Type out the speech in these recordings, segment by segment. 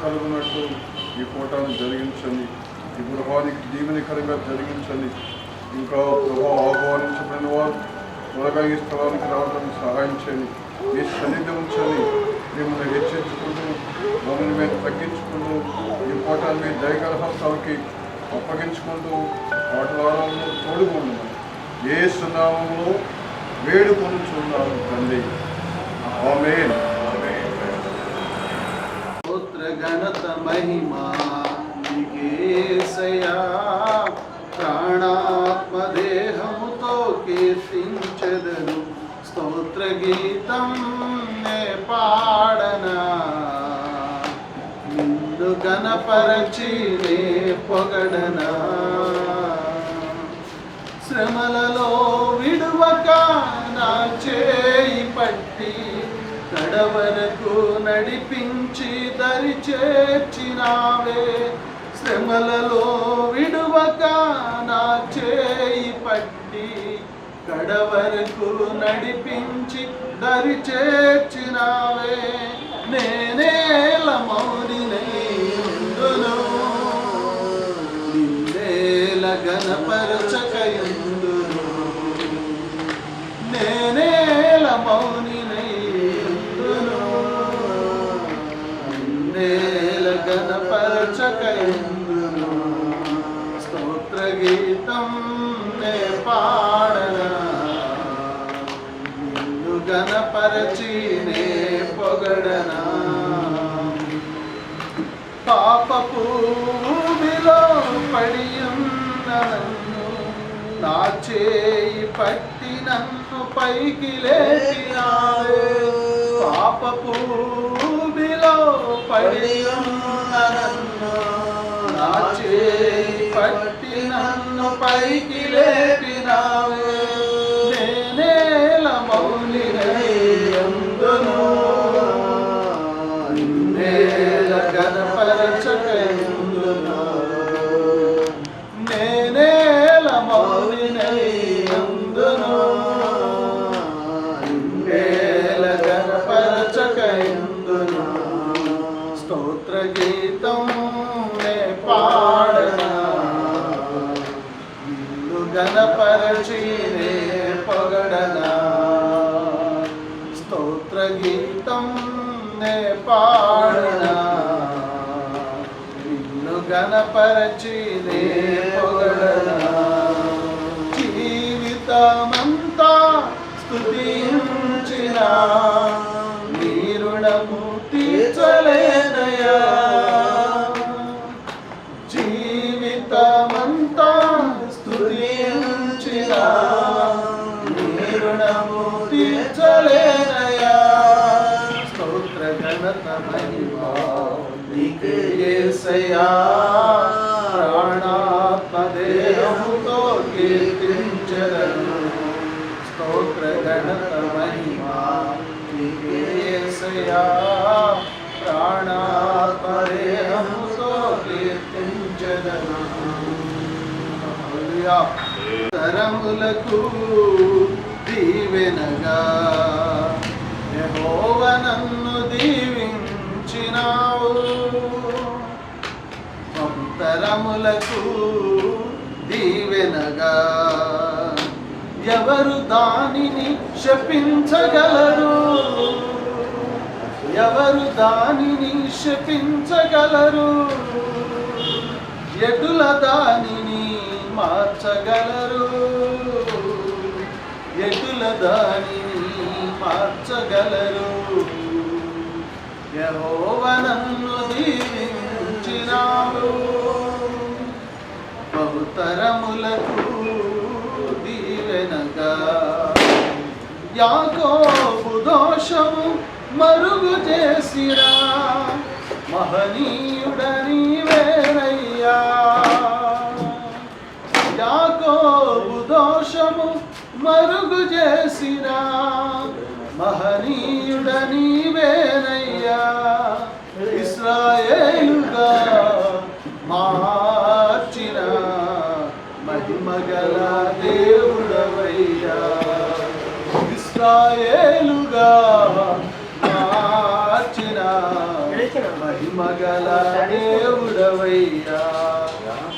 కలుగునట్టు ఈ కూటాన్ని జరిగించండి, ఈ గృహానికి దీవెనకరంగా జరిగించండి. ఇంకా ప్రభావ ఆహ్వానించబడిన వారు త్వరగా ఈ స్థలానికి రావడానికి సహాయం చేయండి. మీ సన్నిధి ఉంచండి. మిమ్మల్ని హెచ్చించుకుంటూ మమ్మల్ని మేము తగ్గించుకుంటూ ఈ కూటాన్ని మీ దయగల హస్తాలకి అప్పగించుకుంటూ మాట్లాడాలను తోడుకుంటున్నాం. యేసు నామములో వేడుకొనుచున్నాను తండ్రి, ఆమేన్. ఘనత మహిమా నీకేసయ్యా, ప్రాణాత్మ దేహముతో కీర్తించెదను, స్తోత్ర గీతం నే పాడనా, నిన్ను గణపరచి నే పొగడనా. శ్రమలలో విడువక నా చేయి పట్టి కడవరకు నడిపించి దరి చేర్చినావే. శ్రమలలో విడువక నా చేయి పట్టి కడవరకు నడిపించి దరి చేర్చినావే. నేనేల మౌనినైందును, నిన్నేల గణపరచకయందును, నేనేల మౌనినైందును, నిన్నేల గణపరచకయందును, స్తోత్ర గీతం నే పాడనా, నిన్ను గణపరచి నే పొగడనా. పాపపు ఊబిలో పడియున్న నన్ను నా చేయి పట్టి నన్ను పైకి లేపినావే. పాపపు ఊబిలో పడియున్న నన్ను నా చేయి పట్టి నన్ను పైకి లేపినావే. నేనేల మౌనినైందును, నిన్నేల గణపరచకయందును, నేనేల మౌనినైందును, నిన్నేల గణపరచకయందును, స్తోత్ర గీతం నే పాడనా, నిన్ను గణపరచి నే పొగడనా. స్తోత్ర గీతం నే పాడనా, నిన్ను గణపరచి నే పొగడనా. జీవితమంతా స్తుతించిన నీ రుణము తీర్చలేనయా. జీవితమంతా స్తుతించిన నీ రుణము తీర్చలేనయా. స్తోత్ర ఘనత మహిమా నీకే యేసయ్యా, ప్రాణాత్మ దేహముతో కీర్తించెదను, స్తోత్ర ఘనత మహిమా నీకే యేసయ్యా, ప్రాణాత్మ దేహముతో కీర్తించెదను. హల్లెలూయా. తరములకు దీవెనగా యెహోవా నన్ను దీవించినావు, తరములకు దీవెనగా ఎవరు దానిని శపించగలరు, ఎవరు దానిని శపించగలరు, ఎటుల దానిని మార్చగలరు, ఎటుల దానిని మార్చగలరు. యెహోవా నన్ను దీవించినావు, బహుతరములకు దీవెనగా. యాకోబు దోషము మరుగు చేసిరా, మహనీయుడ నీవేనయ్యా. యాకోబు దోషము మరుగు చేసిరా, మహనీయుడ నీవేనయ్యా. ఇశ్రాయేలుగా మార్చిన మహిమగల దేవుడవయ్యా. ఇశ్రాయేలుగా మార్చిన మహిమగల దేవుడవయ్యా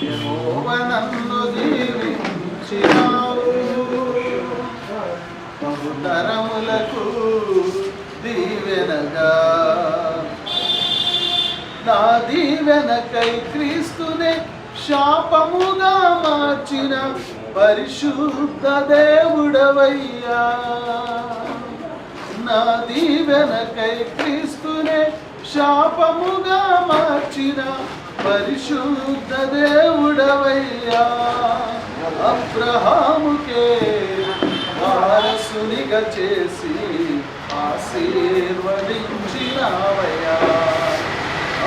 యెహోవా నన్ను దీవించినావు బహుతరములకు దీవెనగా నా దీవెనకై క్రీస్తునే శాపముగా మార్చిన పరిశుద్ధ దేవుడవయ్యా నా దీవెనకై క్రీస్తునే శాపముగా మార్చిన పరిశుద్ధ దేవుడవయ్యా అబ్రహాముకే వారసునిగా చేసి ఆశీర్వదించినావయ్యా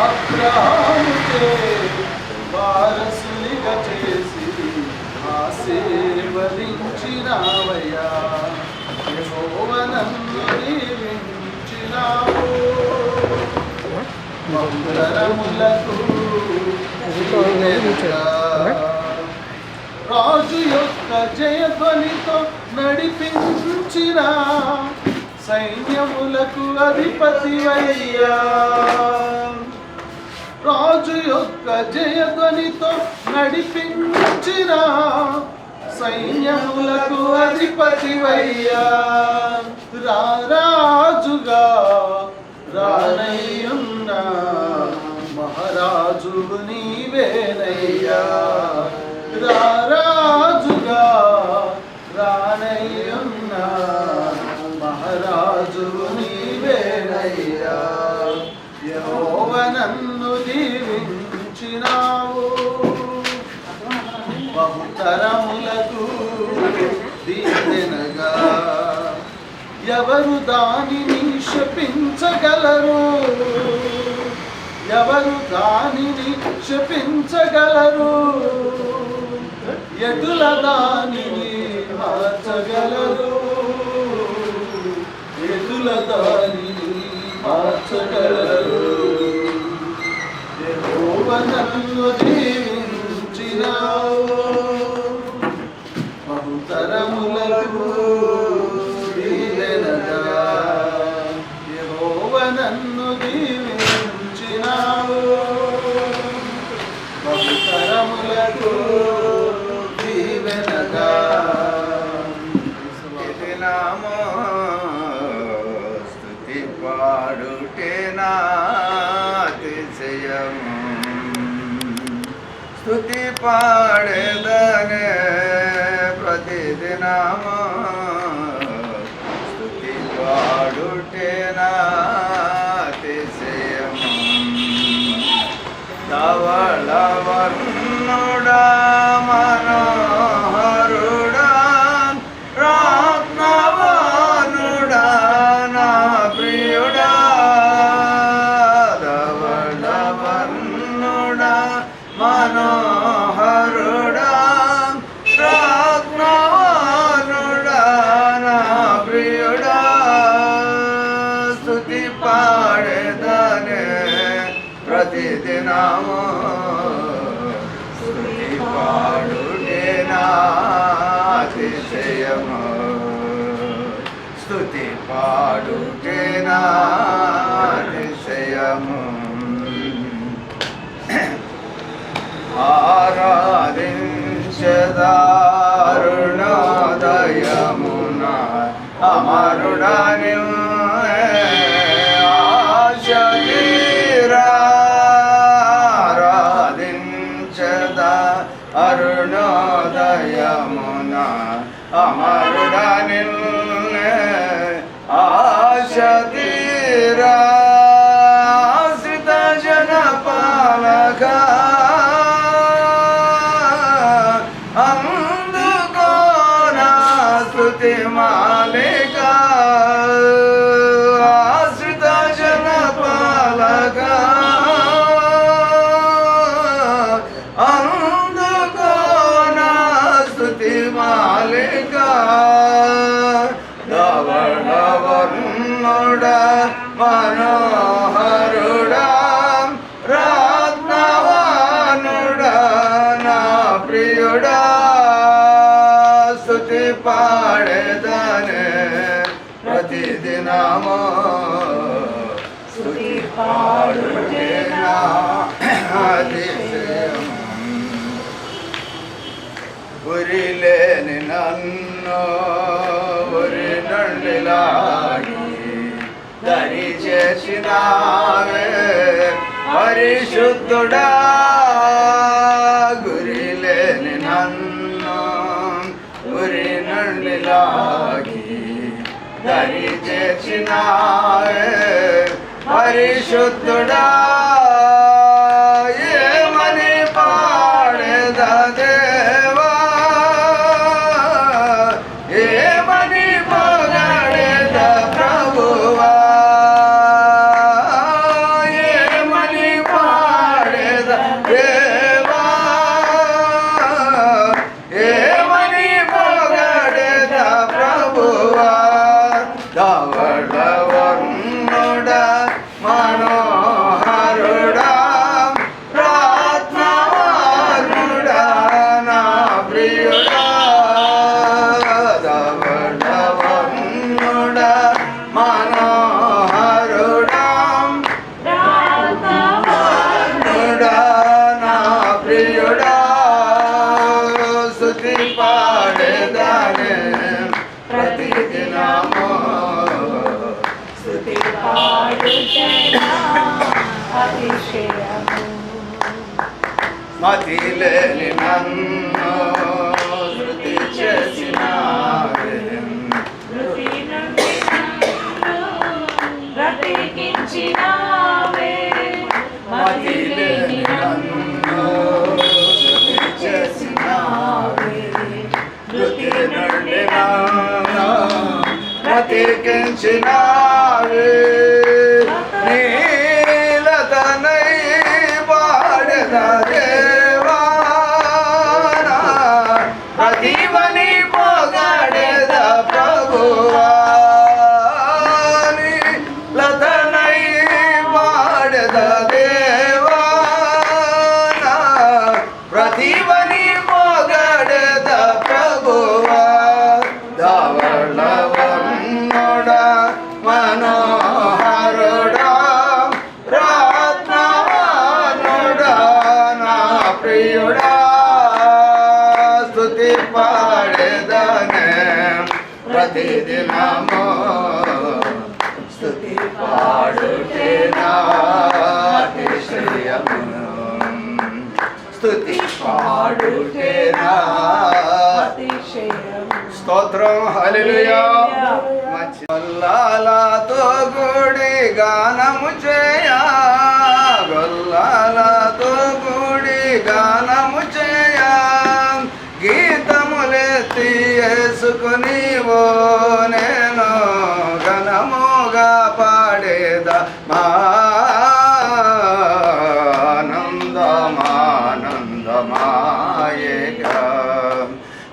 అబ్రహాముకే వారసునిగా చేసి ఆశీర్వదించినావయ్యా యెహోవా నన్ను దీవించినావు బహుతరములకు దీవెనగా రాజు యొక్క జయధ్వనితో నడిపించిన సైన్యములకు అధిపతివయ్యా రాజు యొక్క జయధ్వనితో నడిపించిన సైన్యములకు అధిపతివయ్యా రారాజుగా రానయ్యున్న మహారాజు నీవేనయ్యా రారాజుగా రానయ్యున్న మహారాజు నీవేనయ్యా యెహోవా నన్ను దీవించినావు బహుతరములకు దీవెనగా ఎవరు దానిని శపించగలరు ఎవరు దానిని శపించగలరు ఎటుల దానిని మార్చగలరు ఎటుల దానిని మార్చగలరు యెహోవా నన్ను దీవించినావు బహుతరములకు దీవెనగా యెహోవా నన్ను దీవించినావు బహుతరములకు దీవెనగా ఇది నామో స్తుతి పాడుటేనా అతిశయము స్తుతి పాడేదనే ప్రతిదినము స్తుతి పాడుటేనా అతిశయము ధవళవర్ణుడా మనోహరుడా రత్నవానుడా నా ప్రియుడా ధవళవర్ణుడా మనోహరుడా రత్నవానుడా నా ప్రియుడా స్తుతి పాడేదనే ప్రతిదినము స్తుతి పాడుటేనా అతిశయము స్తుతి పాడుటేనా అతిశయము ఆరాధించదారుణోదయమున అమరుడని ఆరాధించదా అరుణోదయమున అమరుడని ఆశ తీరా ఆశ్రిత జన పాలక అందుకోనా స్తుతి మాలిక ఆశ్రిత జన పాలక అందుకోనా స్తుతి మాలిక ధవళవర్ణుడా మనోహరుడా రత్నవానుడా నా ప్రియుడా స్తుతి పాడేదనే ప్రతిదినము స్తుతి పాడుటే నా అతిశయం. ఉరి లేని నన్ను ఉరి నుండి లాగి దరి చేసినావే పరిశుద్ధుడా. గురి లేని నన్ను ఉరి నుండి లాగి దరి చేసినావే పరిశుద్ధుడా. ఏమని పాడేద దేవా, ఏమని పొగడేద ప్రభువా, ఏమని పాడేద దేవా, ఏమని పొగడేద ప్రభువా. ధవళవర్ణుడా మనోహరుడా ప్రాత్మవానుడా నా ప్రియుడా. ధవళవర్ణుడా మనోహరుడా ప్రాత్మవానుడా నా ప్రియుడా. స్తుతి పాడేదానే ప్రతిదినము స్తుతి పాడుటే నా అతిశయము. మతి లేని నన్ను శృతి చేసినావే మృతి నుండి నన్ను బ్రతికించినావే. మతి లేని నన్ను శృతి చేసినావే మృతి నుండి నన్ను బ్రతికించినావే. నీలతనై పాడెద దేవా, ప్రతిమని పొగడెద ప్రభువా. నీలతనై పాడెద దేవా, ప్రతిమని పొగడెద ప్రభువా. ధవళవర్ణుడా మనోహరుడా ప్రాత్మవానుడా నా ప్రియుడా. స్తుతి పాడేదనే ప్రతిదినము స్తుతి పాడుటే నా అతిశయము. స్తుతి పాడుటే నా అతిశయము. స్తోత్రం. హల్లెలూయా. మంచి గొల్లాలతో కూడి గానము చేయ, గొల్లాలతో కూడి గానము చేయ, గీతములెత్తి యేసుకుని ఓ నేను ఘనముగా పాడేదా ఆనందమానందమాయేగా.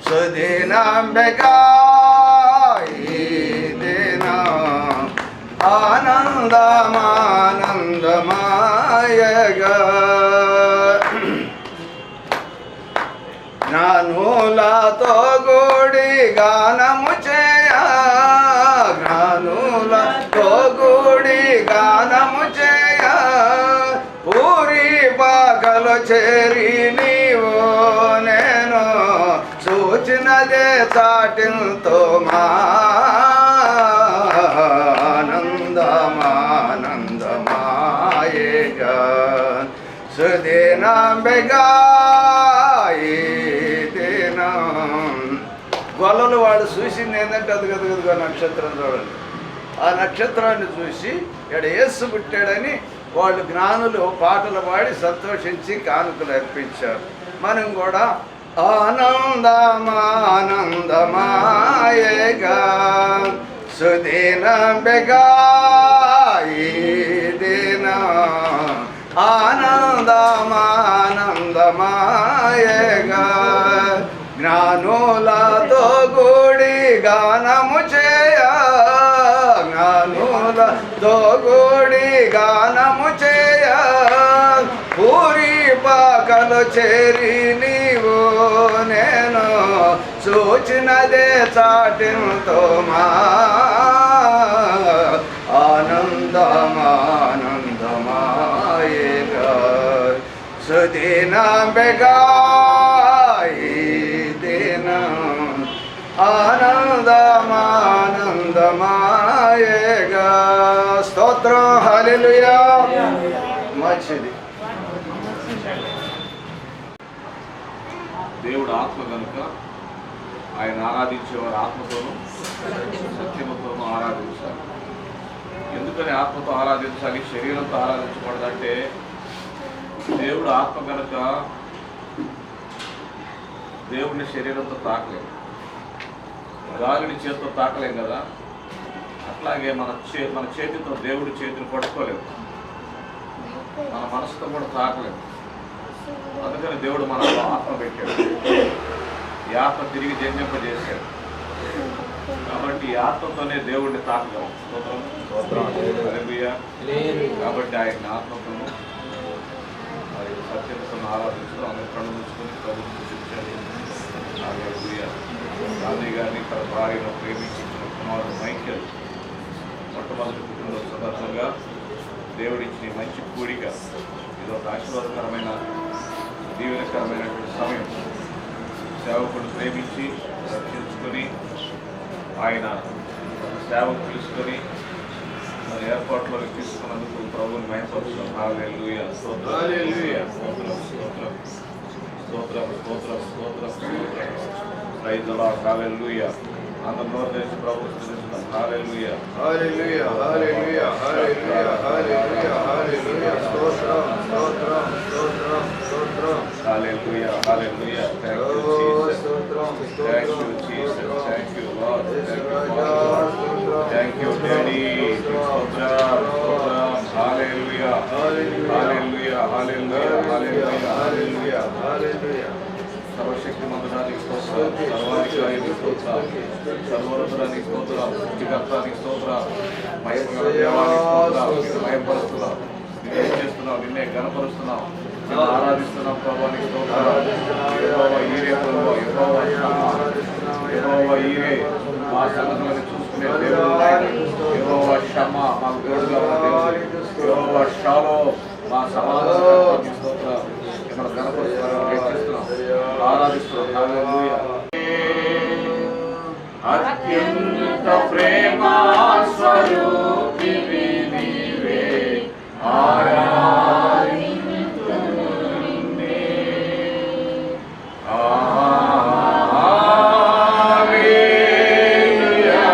సుదినంబెగా ఈ దినం ఆనందమానందమాయగా. జ్ఞానులతో కూడి గానము చేయ, జ్ఞానులతో కూడి గానము చేయ, పూరి పాకలు చేరి నీవు నేను సూచినదే చాటింతో ఆనందమానందమాయేగా. సుదినంబెగా ఈ దినం. గొల్లలు వాడు చూసింది ఏంటంటే అది గదుగుదుగా నక్షత్రం చూడండి. ఆ నక్షత్రాన్ని చూసి ఇక్కడ యేసు పుట్టాడని వాళ్ళు జ్ఞానులు పాటలు పాడి సంతోషించి కానుకలు అర్పించారు. మనం కూడా ఆనందమానందమాయేగా. సుదినంబెగా ఈ దినం ఆనందమానందమాయేగా. జ్ఞానులతో కూడి గానము చేయ, జ్ఞానులతో కూడి గానము చేయ, పూరి పాకలు చేరి నీవు నేను సూచినదే చాటింతో ఆనందమాన ఈ దినం ఆనందమానందమాయేగా. స్తోత్రం, హల్లెలూయా. మంచిది. దేవుడు ఆత్మ కనుక ఆయన ఆరాధించేవారు ఆత్మతోనూ సత్యముతోనూ ఆరాధించాలి. ఎందుకని ఆత్మతో ఆరాధించాలి, శరీరంతో ఆరాధించకూడదంటే దేవుడు ఆత్మ కనుక దేవుడిని శరీరంతో తాకలేము, గాలిని చేతితో తాకలేం కదా. అట్లాగే మన చేతితో దేవుడి చేతిని పట్టుకోలేము, మన మనసుతో కూడా తాకలేము. అందుకని దేవుడు మనలో ఆత్మ పెట్టాడు, ఈ ఆత్మ తిరిగి జన్మింపజేశాడు. కాబట్టి ఈ ఆత్మతోనే దేవుడిని తాకగలం. హల్లెలూయా. కాబట్టి ఆయన ఆత్మతోను ఆయన సత్యంతో ఆరాధించడం అందరూ కళ్ళు మూసుకొని ప్రభుత్వం చూపించాలి. హల్లెలూయా. గాంధీ గారిని తన భార్యను ప్రేమించిన కుమారుడు మైకేల్ మొట్టమొదటి పుట్టినరోజు సందర్భంగా దేవుడిచ్చిన మంచి కూడిక, ఇది ఒక ఆశీర్వాదకరమైన దీవెనకరమైనటువంటి సమయం. సేవకుడు ప్రేమించి రక్షించుకొని ఆయన సేవకు పిలుచుకొని మన ఏర్పాట్లోకి తీసుకున్నందుకు ప్రభువుని మహిమపరుస్తున్నాం. హల్లెలూయా. స్తోత్రం, హల్లెలూయా. స్తోత్రం, స్తోత్రం, స్తోత్రం, స్తోత్రం, స్తోత్రం. Praise the lord. హల్లెలూయా. అందరూ నోరు తెరిచి ప్రభువుని స్తుతిస్తున్నాం. హల్లెలూయా. హల్లెలూయా, హల్లెలూయా, హల్లెలూయా, హల్లెలూయా, హల్లెలూయా. స్తోత్రం, స్తోత్రం, స్తోత్రం, స్తోత్రం. హల్లెలూయా, హల్లెలూయా. Thank you Jesus. Thank you Jesus. Thank you lord. Thank you father. Thank you daddy. స్తోత్రం, స్తోత్రం. హల్లెలూయా, హల్లెలూయా, హల్లెలూయా, హల్లెలూయా, హల్లెలూయా, హల్లెలూయా. సర్వశక్తిమంతుడానికి స్తోత్రం, సర్వాధికారికి స్తోత్రం, సర్వోన్నతుడానికి స్తోత్రం, సృష్టికర్తానికి స్తోత్రం, మహిమగల దేవానికి స్తోత్రం. నిన్ను మహిమపరుస్తున్నాం, నిన్ను ఏం చేస్తున్నావు, నిన్నే గణపరుస్తున్నాం, నిన్ను ఆరాధిస్తున్నాం. ప్రభానికి స్తోత్రం. యెహోవా ఈరే ప్రభువా, యెహోవా షమ్మా, యెహోవా ఈరే మా సంగతులను చూసుకునే దేవుడు ఆయన. యెహోవా షమ్మా మాకు దేవుడుగా ఉన్న దేవుడు. యెహోవా షాలోమ్ మా సమాధానానికి స్తోత్రం. మనం గణపరుస్తున్నాం, హెచ్చిస్తున్నాం, ఆరాధిస్తున్నాం. హల్లెలూయా. అత్యంత ప్రేమ స్వరూపివి నీవే, ఆరాధింతును నిన్నే. హల్లెలూయా,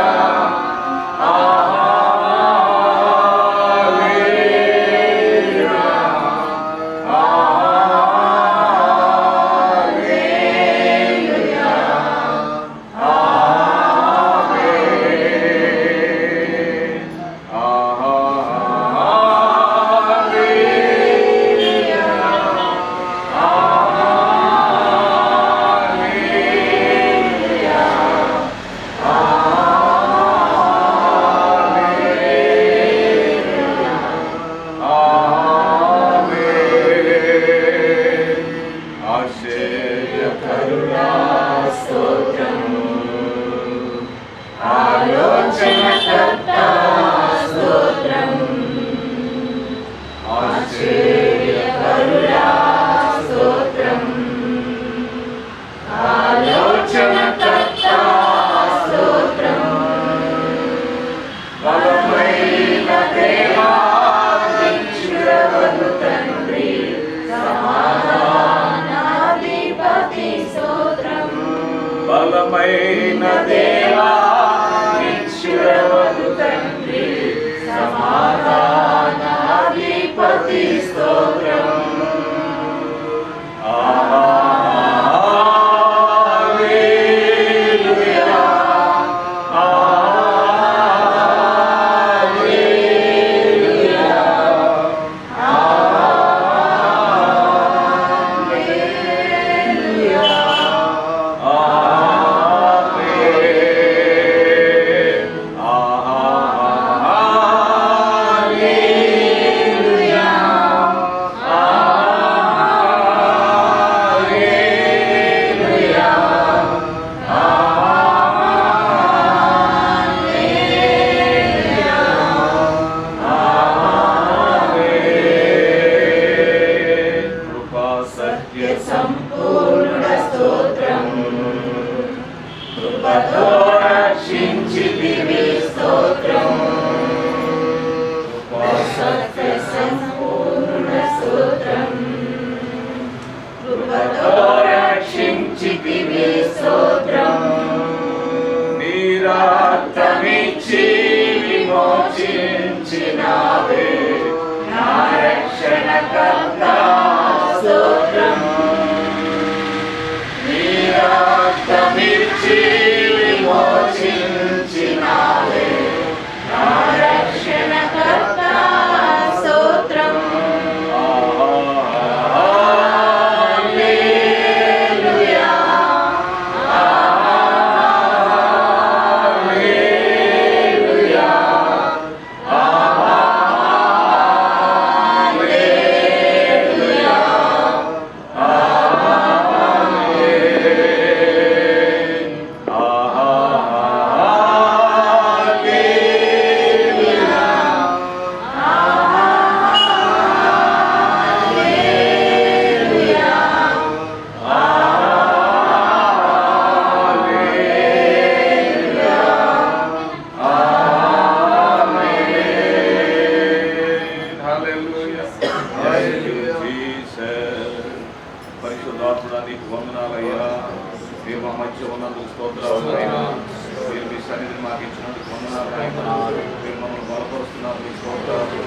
మీరు మమ్మల్ని బలపరుస్తున్నారు, మీకు స్తోత్రాలు.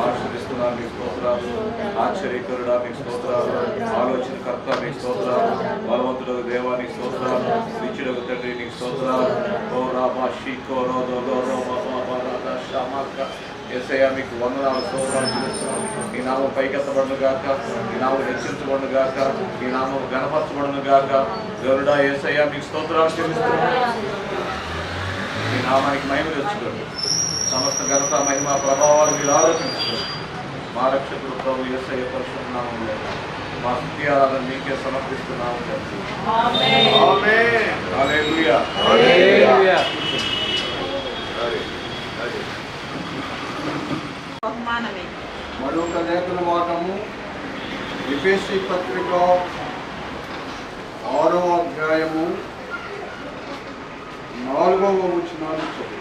ఆశీర్వదిస్తున్నారు, మీకు స్తోత్రాలు. ఆశ్చర్యకరుడా, మీకు స్తోత్రాలు. ఆలోచనకర్త, మీకు స్తోత్రాలు. బలవంతుడు దేవా, నీకు స్తోత్రాలు. నిత్యుడకు తండ్రి, నీకు స్తోత్రాలు. ఓ రామా షీకో రోదో యేసయ్యా, మీకు వందనాలు, స్తోత్రాలు చెల్లిస్తున్నాం. ఈ నామం పైకెత్తబడును గాక, ఈ నామం హెచ్చించబడును గాక, ఈ నామం గణపరచబడును గాక. గరుడా యేసయ్యా, మీకు స్తోత్రాలు చెల్లిస్తున్నాం. ఈ నామానికి మహిమ తెచ్చుకోండి. సమస్త ఘనత, మహిమ, ప్రభావాలు మీరు ఆలోచించుకోండి. మా రక్షకుడు ప్రభు యేసయ్య పరిశుద్ధ నామములో మా స్తుతి ఆరాధన మీకే సమర్పిస్తున్నాము తండ్రి. ఆమేన్. హల్లెలూయా. హల్లెలూయా. బహుమానమే. మరొక లేఖన వాటము ఎఫెసీ పత్రిక 6వ అధ్యాయము 4వ వచనాన్ని చదువు.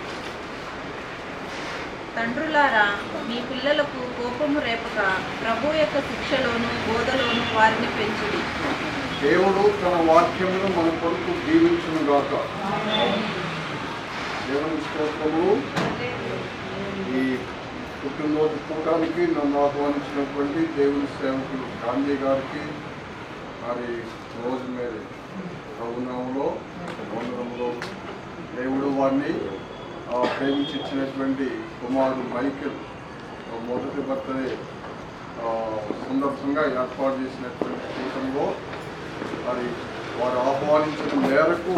తండ్రులారా, మీ పిల్లలకు కోపము రేపక ప్రభు యొక్క శిక్షలోను బోధలోను వారిని పెంచుడి. దేవుడు తన వాక్యమును మన కొరకు దీవించును గాక. దేవుని స్తోత్రములు. ఈ పుట్టినరోజు కూటానికి నన్ను ఆహ్వానించినటువంటి దేవుని సేవకులు గాంధీ గారికి, మరి రోజు మేరీ ప్రభునామంలో వందనములో దేవుడు వారిని ప్రేమించినటువంటి కుమారుడు మైకేల్ మొదటి బర్త్డే సందర్భంగా ఏర్పాటు చేసినటువంటి కూటంలో మరి వారు ఆహ్వానించిన మేరకు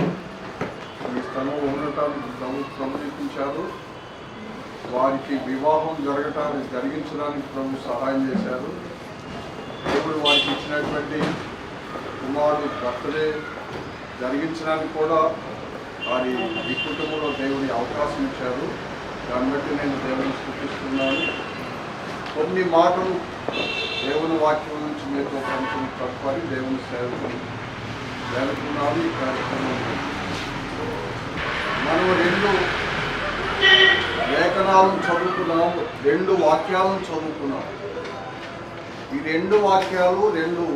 ఈ స్థలంలో ఉండటానికి ప్రభు చూపించారు. వారికి వివాహం జరిగించడానికి ప్రభు సహాయం చేశారు. దేవుడు వారికి ఇచ్చినటువంటి కుమారుడు బర్త్డే జరిగించడానికి కూడా వారి ఈ కుటుంబంలో దేవుడి అవకాశం ఇచ్చారు. దాన్ని బట్టి నేను దేవుని స్తుతిస్తున్నాను. కొన్ని మాటలు దేవుని వాక్యం నుంచి మీతో పంచిన తప్పని దేవుని సేవకులు జరుగుతున్నాను. ఈ కార్యక్రమంలో మనం 2 లేఖనాలను చదువుకున్నాం, 2 వాక్యాలను చదువుకున్నాం. ఈ 2 వాక్యాలు 2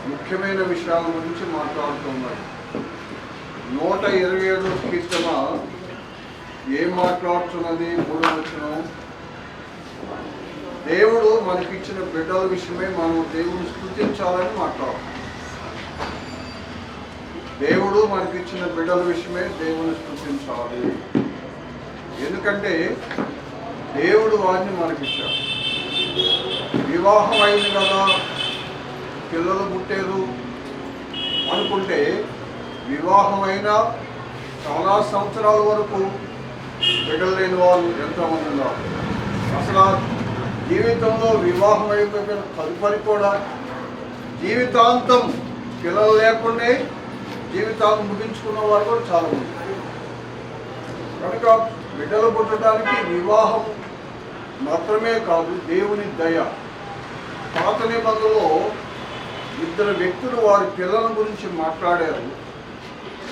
ముఖ్యమైన విషయాల గురించి మాట్లాడుతున్నాయి. 127 కీర్తన ఏం మాట్లాడుతున్నది? 3వ వచనం, దేవుడు మనకిచ్చిన బిడ్డల విషయమే మనం దేవుని స్తుతించాలని మాట్లాడుతున్నాం. దేవుడు మనకిచ్చిన బిడ్డల విషయమే దేవుని స్తుతించాలి. ఎందుకంటే దేవుడు వారిని మనకిచ్చాడు. వివాహం అయింది కదా, పిల్లలు పుట్టారు అనుకుంటే వివాహమైన చాలా సంవత్సరాల వరకు బిడ్డలు లేని వాళ్ళు ఎంతోమంది ఉన్నారు. అసలు జీవితంలో వివాహం అయిపోయిన తదుపరి కూడా జీవితాంతం పిల్లలు లేకుండా జీవితాన్ని ముగించుకున్న వారు కూడా చాలా మంది. కనుక బిడ్డలు పుట్టడానికి వివాహం మాత్రమే కాదు, దేవుని దయ. పాత నిబంధనలో 2 వ్యక్తులు వారి పిల్లల గురించి మాట్లాడారు.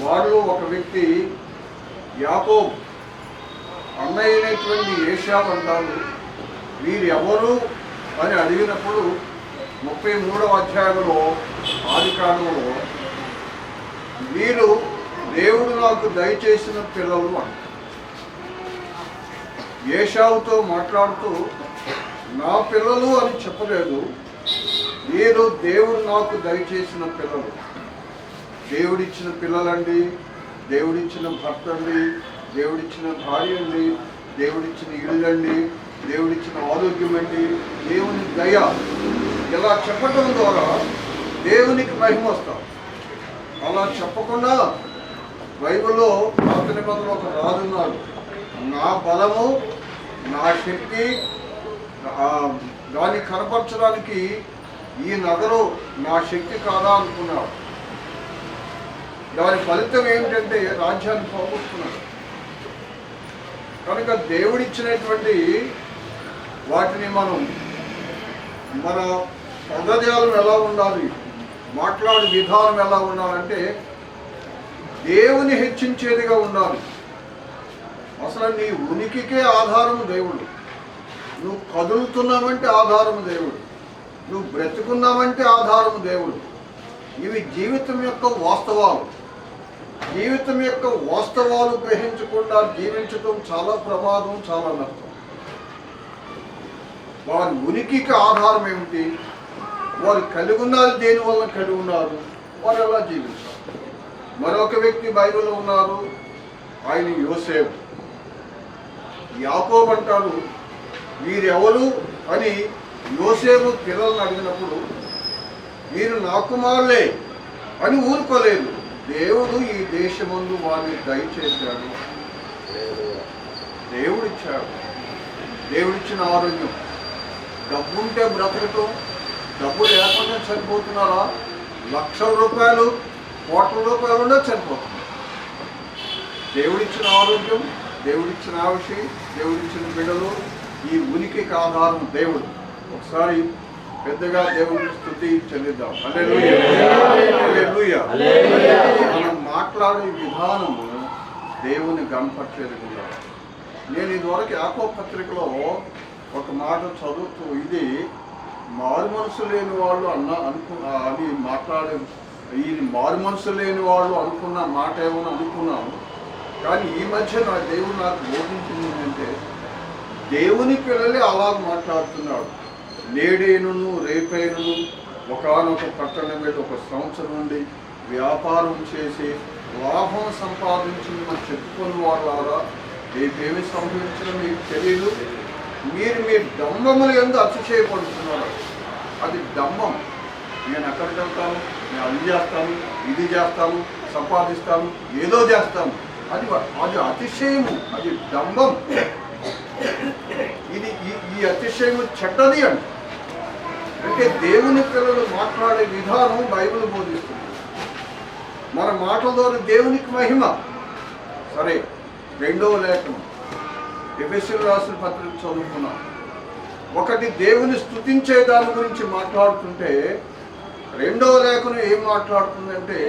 వారిలో ఒక వ్యక్తి యాకోబు, అన్నయ్య అయినటువంటి ఏశావు అంటారు. వీరు ఎవరు అని అడిగినప్పుడు 33వ అధ్యాయంలో ఆదికాండంలో వీరు దేవుడు నాకు దయచేసిన పిల్లలు అంటారు. ఏశావుతో మాట్లాడుతూ నా పిల్లలు అని చెప్పలేదు, వీరు దేవుడు నాకు దయచేసిన పిల్లలు. దేవుడిచ్చిన పిల్లలండి, దేవుడిచ్చిన భర్త అండి, దేవుడిచ్చిన భార్య అండి, దేవుడిచ్చిన ఇల్లండి, దేవుడిచ్చిన ఆరోగ్యం అండి, దేవుని దయ. ఇలా చెప్పటం ద్వారా దేవునికి మహిమ వస్తాం. అలా చెప్పకుండా బైబిల్లో పాత నిబంధనలో ఒక రాజు ఉన్నాడు. నా బలము, నా శక్తి దాన్ని కనపరచడానికి ఈ నగరం నా శక్తి కాదా అనుకున్నాడు. దాని ఫలితం ఏమిటంటే రాజ్యాన్ని పోగొట్టుకున్నాడు. కనుక దేవుడిచ్చినటువంటి వాటిని మన పదజాలం ఎలా ఉండాలి, మాట్లాడే విధానం ఎలా ఉండాలంటే దేవుని హెచ్చించేదిగా ఉండాలి. అసలు నీ ఉనికికే ఆధారము దేవుడు. నువ్వు కదులుతున్నావంటే ఆధారము దేవుడు, నువ్వు బ్రతుకున్నావంటే ఆధారము దేవుడు. ఇవి జీవితం యొక్క వాస్తవాలు. జీవితం యొక్క వాస్తవాలు గ్రహించకుండా జీవించడం చాలా ప్రమాదం, చాలా నష్టం. వారి ఉనికికి ఆధారం ఏమిటి, వారు కలిగి ఉన్నారు, దేని వల్ల కలిగి ఉన్నారు, వారు ఎలా జీవించారు. మరొక వ్యక్తి బైబిల్లో ఉన్నారు, ఆయన యోసేపు. యాకోబు అంటారు, వీరెవరు అని యోసేపు పిల్లలను అడిగినప్పుడు వీరు నా కుమారులే అని ఊరుకోలేదు. దేవుడు ఈ దేశమందు వారిని దయచేశాడు, దేవుడిచ్చాడు. దేవుడిచ్చిన ఆరోగ్యం. డబ్బుంటే బ్రతకటం, డబ్బు లేకుండా చనిపోతున్నారా? లక్షల రూపాయలు, కోట్ల రూపాయలు ఉండే చనిపోతున్నారు. దేవుడిచ్చిన ఆరోగ్యం, దేవుడిచ్చిన ఆవిషి, దేవుడిచ్చిన బిడ్డలు, ఈ ఉనికికి ఆధారం దేవుడు. ఒకసారి పెద్దగా దేవుని స్తుతి చెల్లిద్దాం. హల్లెలూయా, హల్లెలూయా. మనం మాట్లాడే విధానము దేవుని గణపరిచేదిగా. నేను ఇదివరకు యాకోబు పత్రికలో ఒక మాట చదువుతూ, ఇది మారు మనసు లేని వాళ్ళు అని మాట్లాడే, ఇది మారు మనసు లేని వాళ్ళు అనుకున్న మాట ఏమో అనుకున్నాను. కానీ ఈ మధ్య దేవుడు నాకు బోధించింది ఏంటంటే, దేవుని పిల్లలే అలా మాట్లాడుతున్నాడు. నేడేను రేపేను ఒకనొక పట్టణం వెళ్ళి 1 సంవత్సరం నుండి వ్యాపారం చేసి లాభం సంపాదించి మనం చెప్పుకున్న వాళ్ళారా, రేపేమి సంభవించిన మీకు తెలియదు. మీరు మీ డంబములు ఎందుకు అతిశయపడుతున్నారు. అది డంబం. నేను అక్కడికి వెళ్తాను, నేను అది చేస్తాను, ఇది చేస్తాను, సంపాదిస్తాను, ఏదో చేస్తాను, అది అతిశయము, అది డంబం. ఇది ఈ అతిశయము చెడ్డది అంటే దేవుని పిల్లలు మాట్లాడే విధానం బైబిల్ బోధిస్తుంది. మన మాటల ద్వారా దేవునికి మహిమ. సరే, 2వ లేఖనం ఎఫెసీయులకు రాసిన పత్రిక చదువుకున్నాం. ఒకటి దేవుని స్తుతించే దాని గురించి మాట్లాడుతుంటే, 2వ లేఖనం ఏం మాట్లాడుతుందంటే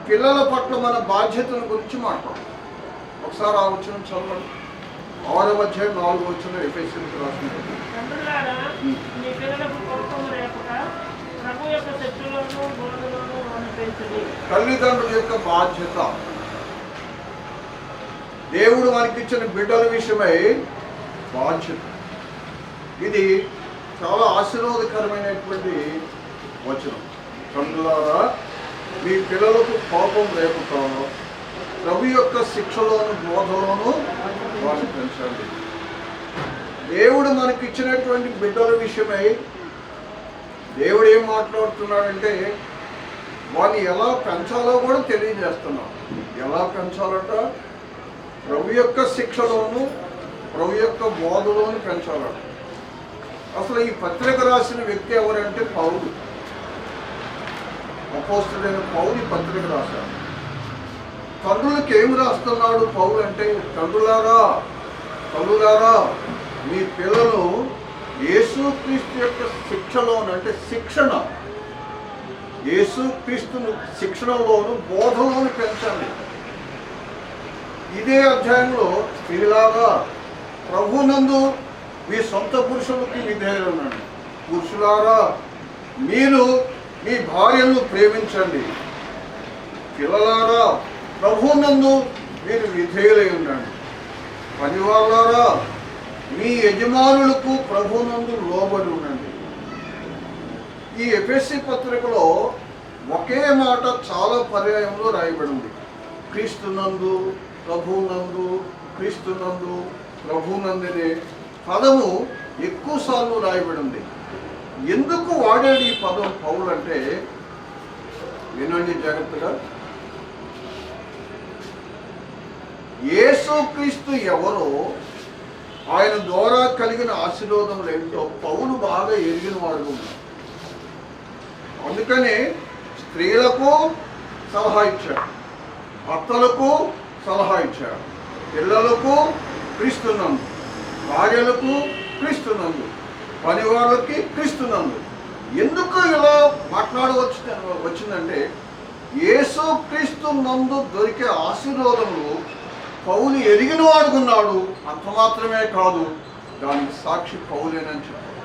పిల్లల పట్ల మన బాధ్యతల గురించి మాట్లాడుతుంది. ఒకసారి ఆ వచనం చదవండి. 6వ అధ్యాయం 4వ వచనం ఎఫెసీయులకు రాసిన పత్రిక. తండ్రులారా, మీ పిల్లలకు కోపము రేపక ప్రభు యొక్క శక్తులను బోధలను పెంచుడి. తల్లిదండ్రుల యొక్క బాధ్యత. దేవుడు మనకిచ్చిన బిడ్డల విషయమై బాధ్యత. ఇది చాలా ఆశీర్వాదకరమైనటువంటి వచనం. తండ్రులారా, మీ పిల్లలకు కోపం రేపక ప్రభు యొక్క శిక్షలోను బోధలోను వారిని పెంచండి. దేవుడు మనకిచ్చినటువంటి బిడ్డల విషయమై దేవుడు ఏం మాట్లాడుతున్నాడంటే, వారిని ఎలా పెంచాలో కూడా తెలియజేస్తున్నాం. ఎలా పెంచాలట? ప్రభు యొక్క శిక్షలోను ప్రభు యొక్క బోధలోను పెంచాలట. అసలు ఈ పత్రిక రాసిన వ్యక్తి ఎవరంటే పౌలు. అపోస్తలుడైన పౌలు ఈ పత్రిక రాశాడు. తండ్రులకు ఏమి రాస్తున్నాడు పౌలు అంటే, తల్లులారా మీ పిల్లలు యేసుక్రీస్తు యొక్క శిక్షలోను, అంటే శిక్షణ, యేసుక్రీస్తును శిక్షణలోను బోధలోను పెంచండి. ఇదే అధ్యాయంలో స్త్రీలాగా ప్రభునందు మీ సొంత పురుషులకి విధేయులండి. పురుషులారా మీరు మీ భార్యను ప్రేమించండి. పిల్లలారా ప్రభునందు మీరు విధేయులై ఉండండి. పనివాళ్ళారా మీ యజమానులకు ప్రభునందు లోబడి ఉండండి. ఈ ఎఫెసీ పత్రికలో ఒకే మాట చాలా పర్యాయంలో రాయబడింది. క్రీస్తునందు, ప్రభునందు, క్రీస్తునందు, ప్రభునందునే పదము ఎక్కువసార్లు రాయబడింది. ఎందుకు వాడాడు ఈ పదం పౌలు అంటే, వినండి జాగ్రత్తగా. యేసుక్రీస్తు ఎవరో, ఆయన ద్వారా కలిగిన ఆశీర్వాదములు ఏంటో పౌలు బాగా ఎరిగిన వాడు ఉన్నాడు. అందుకనే స్త్రీలకు సలహా ఇచ్చాడు, భర్తలకు సలహా ఇచ్చాడు, పిల్లలకు క్రీస్తునందు, భార్యలకు క్రీస్తునందు, పని వాళ్ళకి క్రీస్తునందు. ఎందుకు ఇలా వచ్చిందంటే, యేసుక్రీస్తు నందు దొరికే ఆశీర్వాదములు పౌలు ఎరిగిన వాడుకున్నాడు. అంత మాత్రమే కాదు, దానికి సాక్షి పౌలేనని చెప్పాడు.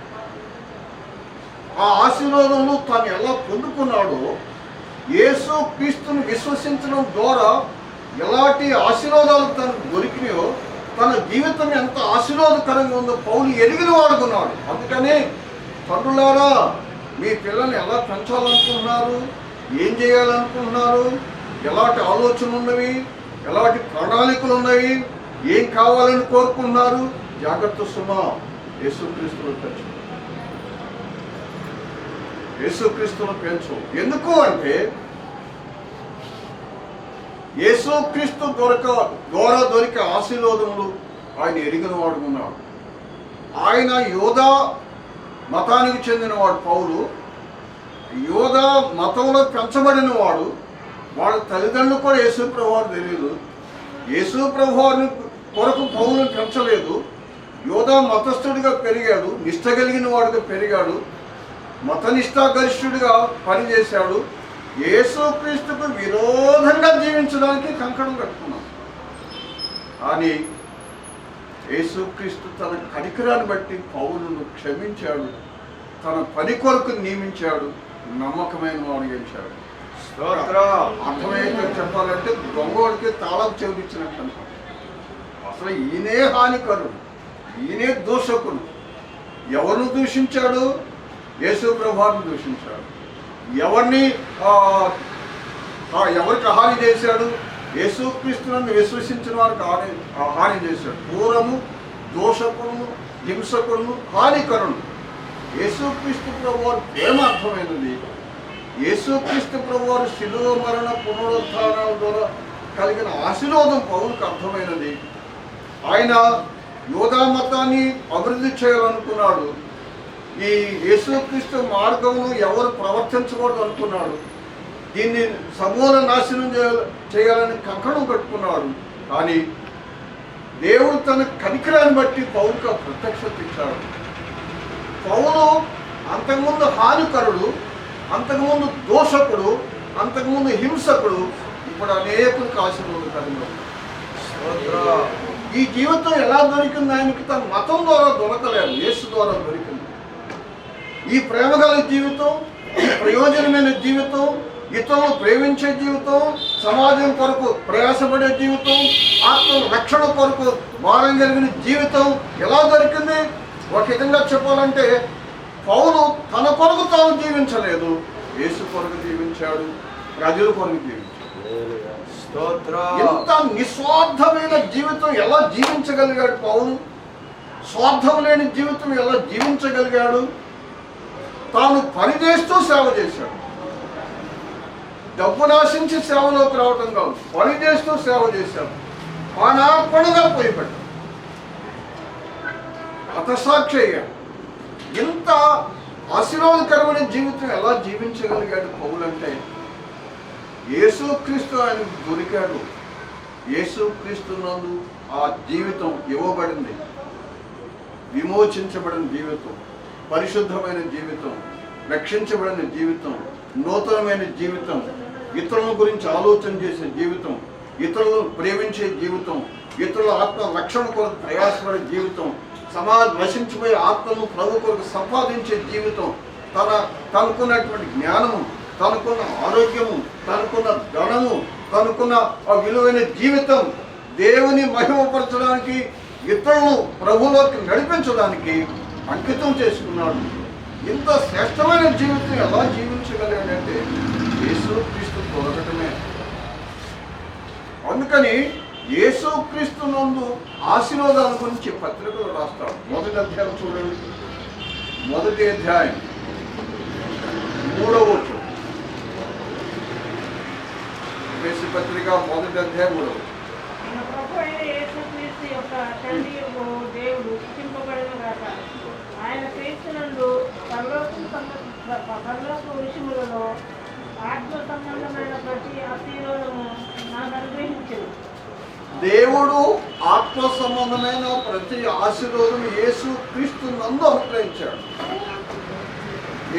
ఆ ఆశీర్వాదములు తాను ఎలా పొందుకున్నాడో యేసు క్రీస్తును విశ్వసించడం ద్వారా ఎలాంటి ఆశీర్వాదాలు తనకు దొరికినాయో, తన జీవితం ఎంత ఆశీర్వాదకరంగా ఉందో పౌలు ఎరిగిన వాడుకున్నాడు. అందుకని తండ్రులారా, మీ పిల్లల్ని ఎలా పెంచాలనుకుంటున్నారు, ఏం చేయాలనుకుంటున్నారు, ఎలాంటి ఆలోచనలు ఉన్నవి, ఎలాంటి ప్రణాళికలు ఉన్నవి, ఏం కావాలని కోరుకుంటున్నారు, జాగ్రత్త సుమా. యేసుక్రీస్తును పెంచు, యేసుక్రీస్తును పెంచు. ఎందుకు అంటే యేసుక్రీస్తు ద్వారా దొరికే ఆశీర్వాదములు ఆయన ఎరిగిన వాడుకున్నాడు. ఆయన యోధా మతానికి చెందినవాడు పౌలు. యోధా మతంలో పెంచబడిన వాడు. వాళ్ళ తల్లిదండ్రులు కూడా యేసు ప్రభువారు తెలియదు. యేసు ప్రభువారిని కొరకు పౌలను పెంచలేదు. యోధా మతస్థుడిగా పెరిగాడు, నిష్ట కలిగిన వాడుగా పెరిగాడు, మతనిష్టాగరిష్ఠుడిగా పనిచేశాడు. యేసుక్రీస్తుకు విరోధంగా జీవించడానికి కంకణం కట్టుకున్నాడు. కానీ యేసుక్రీస్తు తన కనికరాన్ని బట్టి పౌలును క్షమించాడు, తన పని కొరకు నియమించాడు, నమ్మకమైన వాడు గెలిచాడు. అర్థమయ్యేది చెప్పాలంటే దొంగోడికి తాళం చెవిచ్చినట్టు అంటారు. అసలు ఈయనే హానికరుడు, ఈయనే దూషకుడు. ఎవరిని దూషించాడు? యేసు ప్రభువును దూషించాడు. ఎవరికి హాని చేశాడు? యేసుక్రీస్తును విశ్వసించిన వారికి హాని చేశాడు. పూర్వము దోషకుడు, హింసకుడు, హానికరుడు. యేసుక్రీస్తు ప్రభువారు ప్రేమ అర్థమైనది. యేసుక్రీస్తు ప్రభువారు శిలువ మరణ పునరుత్థానాల ద్వారా కలిగిన ఆశీర్వాదం పౌలుకు అర్థమైనది. ఆయన యోధా మతాన్ని అభివృద్ధి చేయాలనుకున్నాడు. ఈ యేసుక్రీస్తు మార్గమును ఎవరు ప్రవర్తించకూడదు అనుకున్నాడు. దీన్ని సమూల నాశనం చేయాలని కంకణం కట్టుకున్నాడు. కానీ దేవుడు తన కనికరాన్ని బట్టి పౌలుకు ప్రత్యక్షత ఇచ్చాడు. పౌలు అంతకుముందు హానికరుడు, అంతకుముందు దోషకుడు, అంతకుముందు హింసకుడు, ఇప్పుడు అనేకులకు ఆశీర్వాదకరంగా. ఈ జీవితం ఎలా దొరికింది ఆయనకి? తన మతం ద్వారా దొరకలేదు, యేసు ద్వారా దొరికింది. ఈ ప్రేమగల జీవితం, ఈ ప్రయోజనమైన జీవితం, ఇతరులను ప్రేమించే జీవితం, సమాజం కొరకు ప్రయాసపడే జీవితం, ఆత్మ రక్షణ కొరకు భారం కలిగిన జీవితం ఎలా దొరికింది? ఒక విధంగా చెప్పాలంటే పౌలు తన కొరకు తాను జీవించలేదు, యేసు కొరకు జీవించాడు, ప్రజల కొరకు జీవించాడు. ఇంత నిస్వార్థమైన జీవితం ఎలా జీవించగలిగాడు పౌలు? స్వార్థం లేని జీవితం ఎలా జీవించగలిగాడు? తాను పనిచేస్తూ సేవ చేశాడు. డబ్బును ఆశించి సేవలోకి రావటం కాదు, పనిచేస్తూ సేవ చేశాడు. పానార్పణగా పోయిపెట్టాడు, హతసాక్షి అయ్యాడు. ఇంత ఆశీర్వాదకరమైన జీవితం ఎలా జీవించగలిగాడు పౌలు అంటే యేసుక్రీస్తు ఆయనకు దొరికాడు. యేసుక్రీస్తు నందు ఆ జీవితం ఇవ్వబడింది. విమోచించబడిన జీవితం, పరిశుద్ధమైన జీవితం, రక్షించబడిన జీవితం, నూతనమైన జీవితం, ఇతరుల గురించి ఆలోచన చేసే జీవితం, ఇతరులను ప్రేమించే జీవితం, ఇతరుల ఆత్మ రక్షణ కొరకు ప్రయాసపడే జీవితం, సమాజ నశించిపోయే ఆత్మను ప్రభు కొరకు సంపాదించే జీవితం, తనకున్నటువంటి జ్ఞానము, తనకున్న ఆరోగ్యము, తనకున్న ధనము, తనకున్న ఆ విలువైన జీవితం దేవుని మహిమపరచడానికి, ఇతరులను ప్రభువులోకి నడిపించడానికి అంకితం చేసుకున్నాడు. ఇంత శ్రేష్టమైన జీవితం ఎలా జీవించగలిగాడంటే యేసుక్రీస్తు దొరకటమే. అందుకని యేసుక్రీస్తు నందు ఆశీర్వాదాల గురించి పత్రికలు రాస్తాడు. మొదటి అధ్యాయం చూడండి, మొదటి అధ్యాయం 3వ వచనం. ఎఫెసీ పత్రిక మొదటి అధ్యాయం 3వ వచనం. మన ప్రభు అయిన యేసుక్రీస్తు యొక్క తండ్రి దేవుడు స్తుతింపబడును గాక. ఆయన క్రీస్తునందు పరలోక విషయములలో ఆత్మ సంబంధమైన ప్రతి ఆశీర్వాదము నాకు అనుగ్రహించను. దేవుడు ఆత్మ సంబంధమైన ప్రతి ఆశీర్వాదం యేసు క్రీస్తు నందు అనుగ్రహించాడు.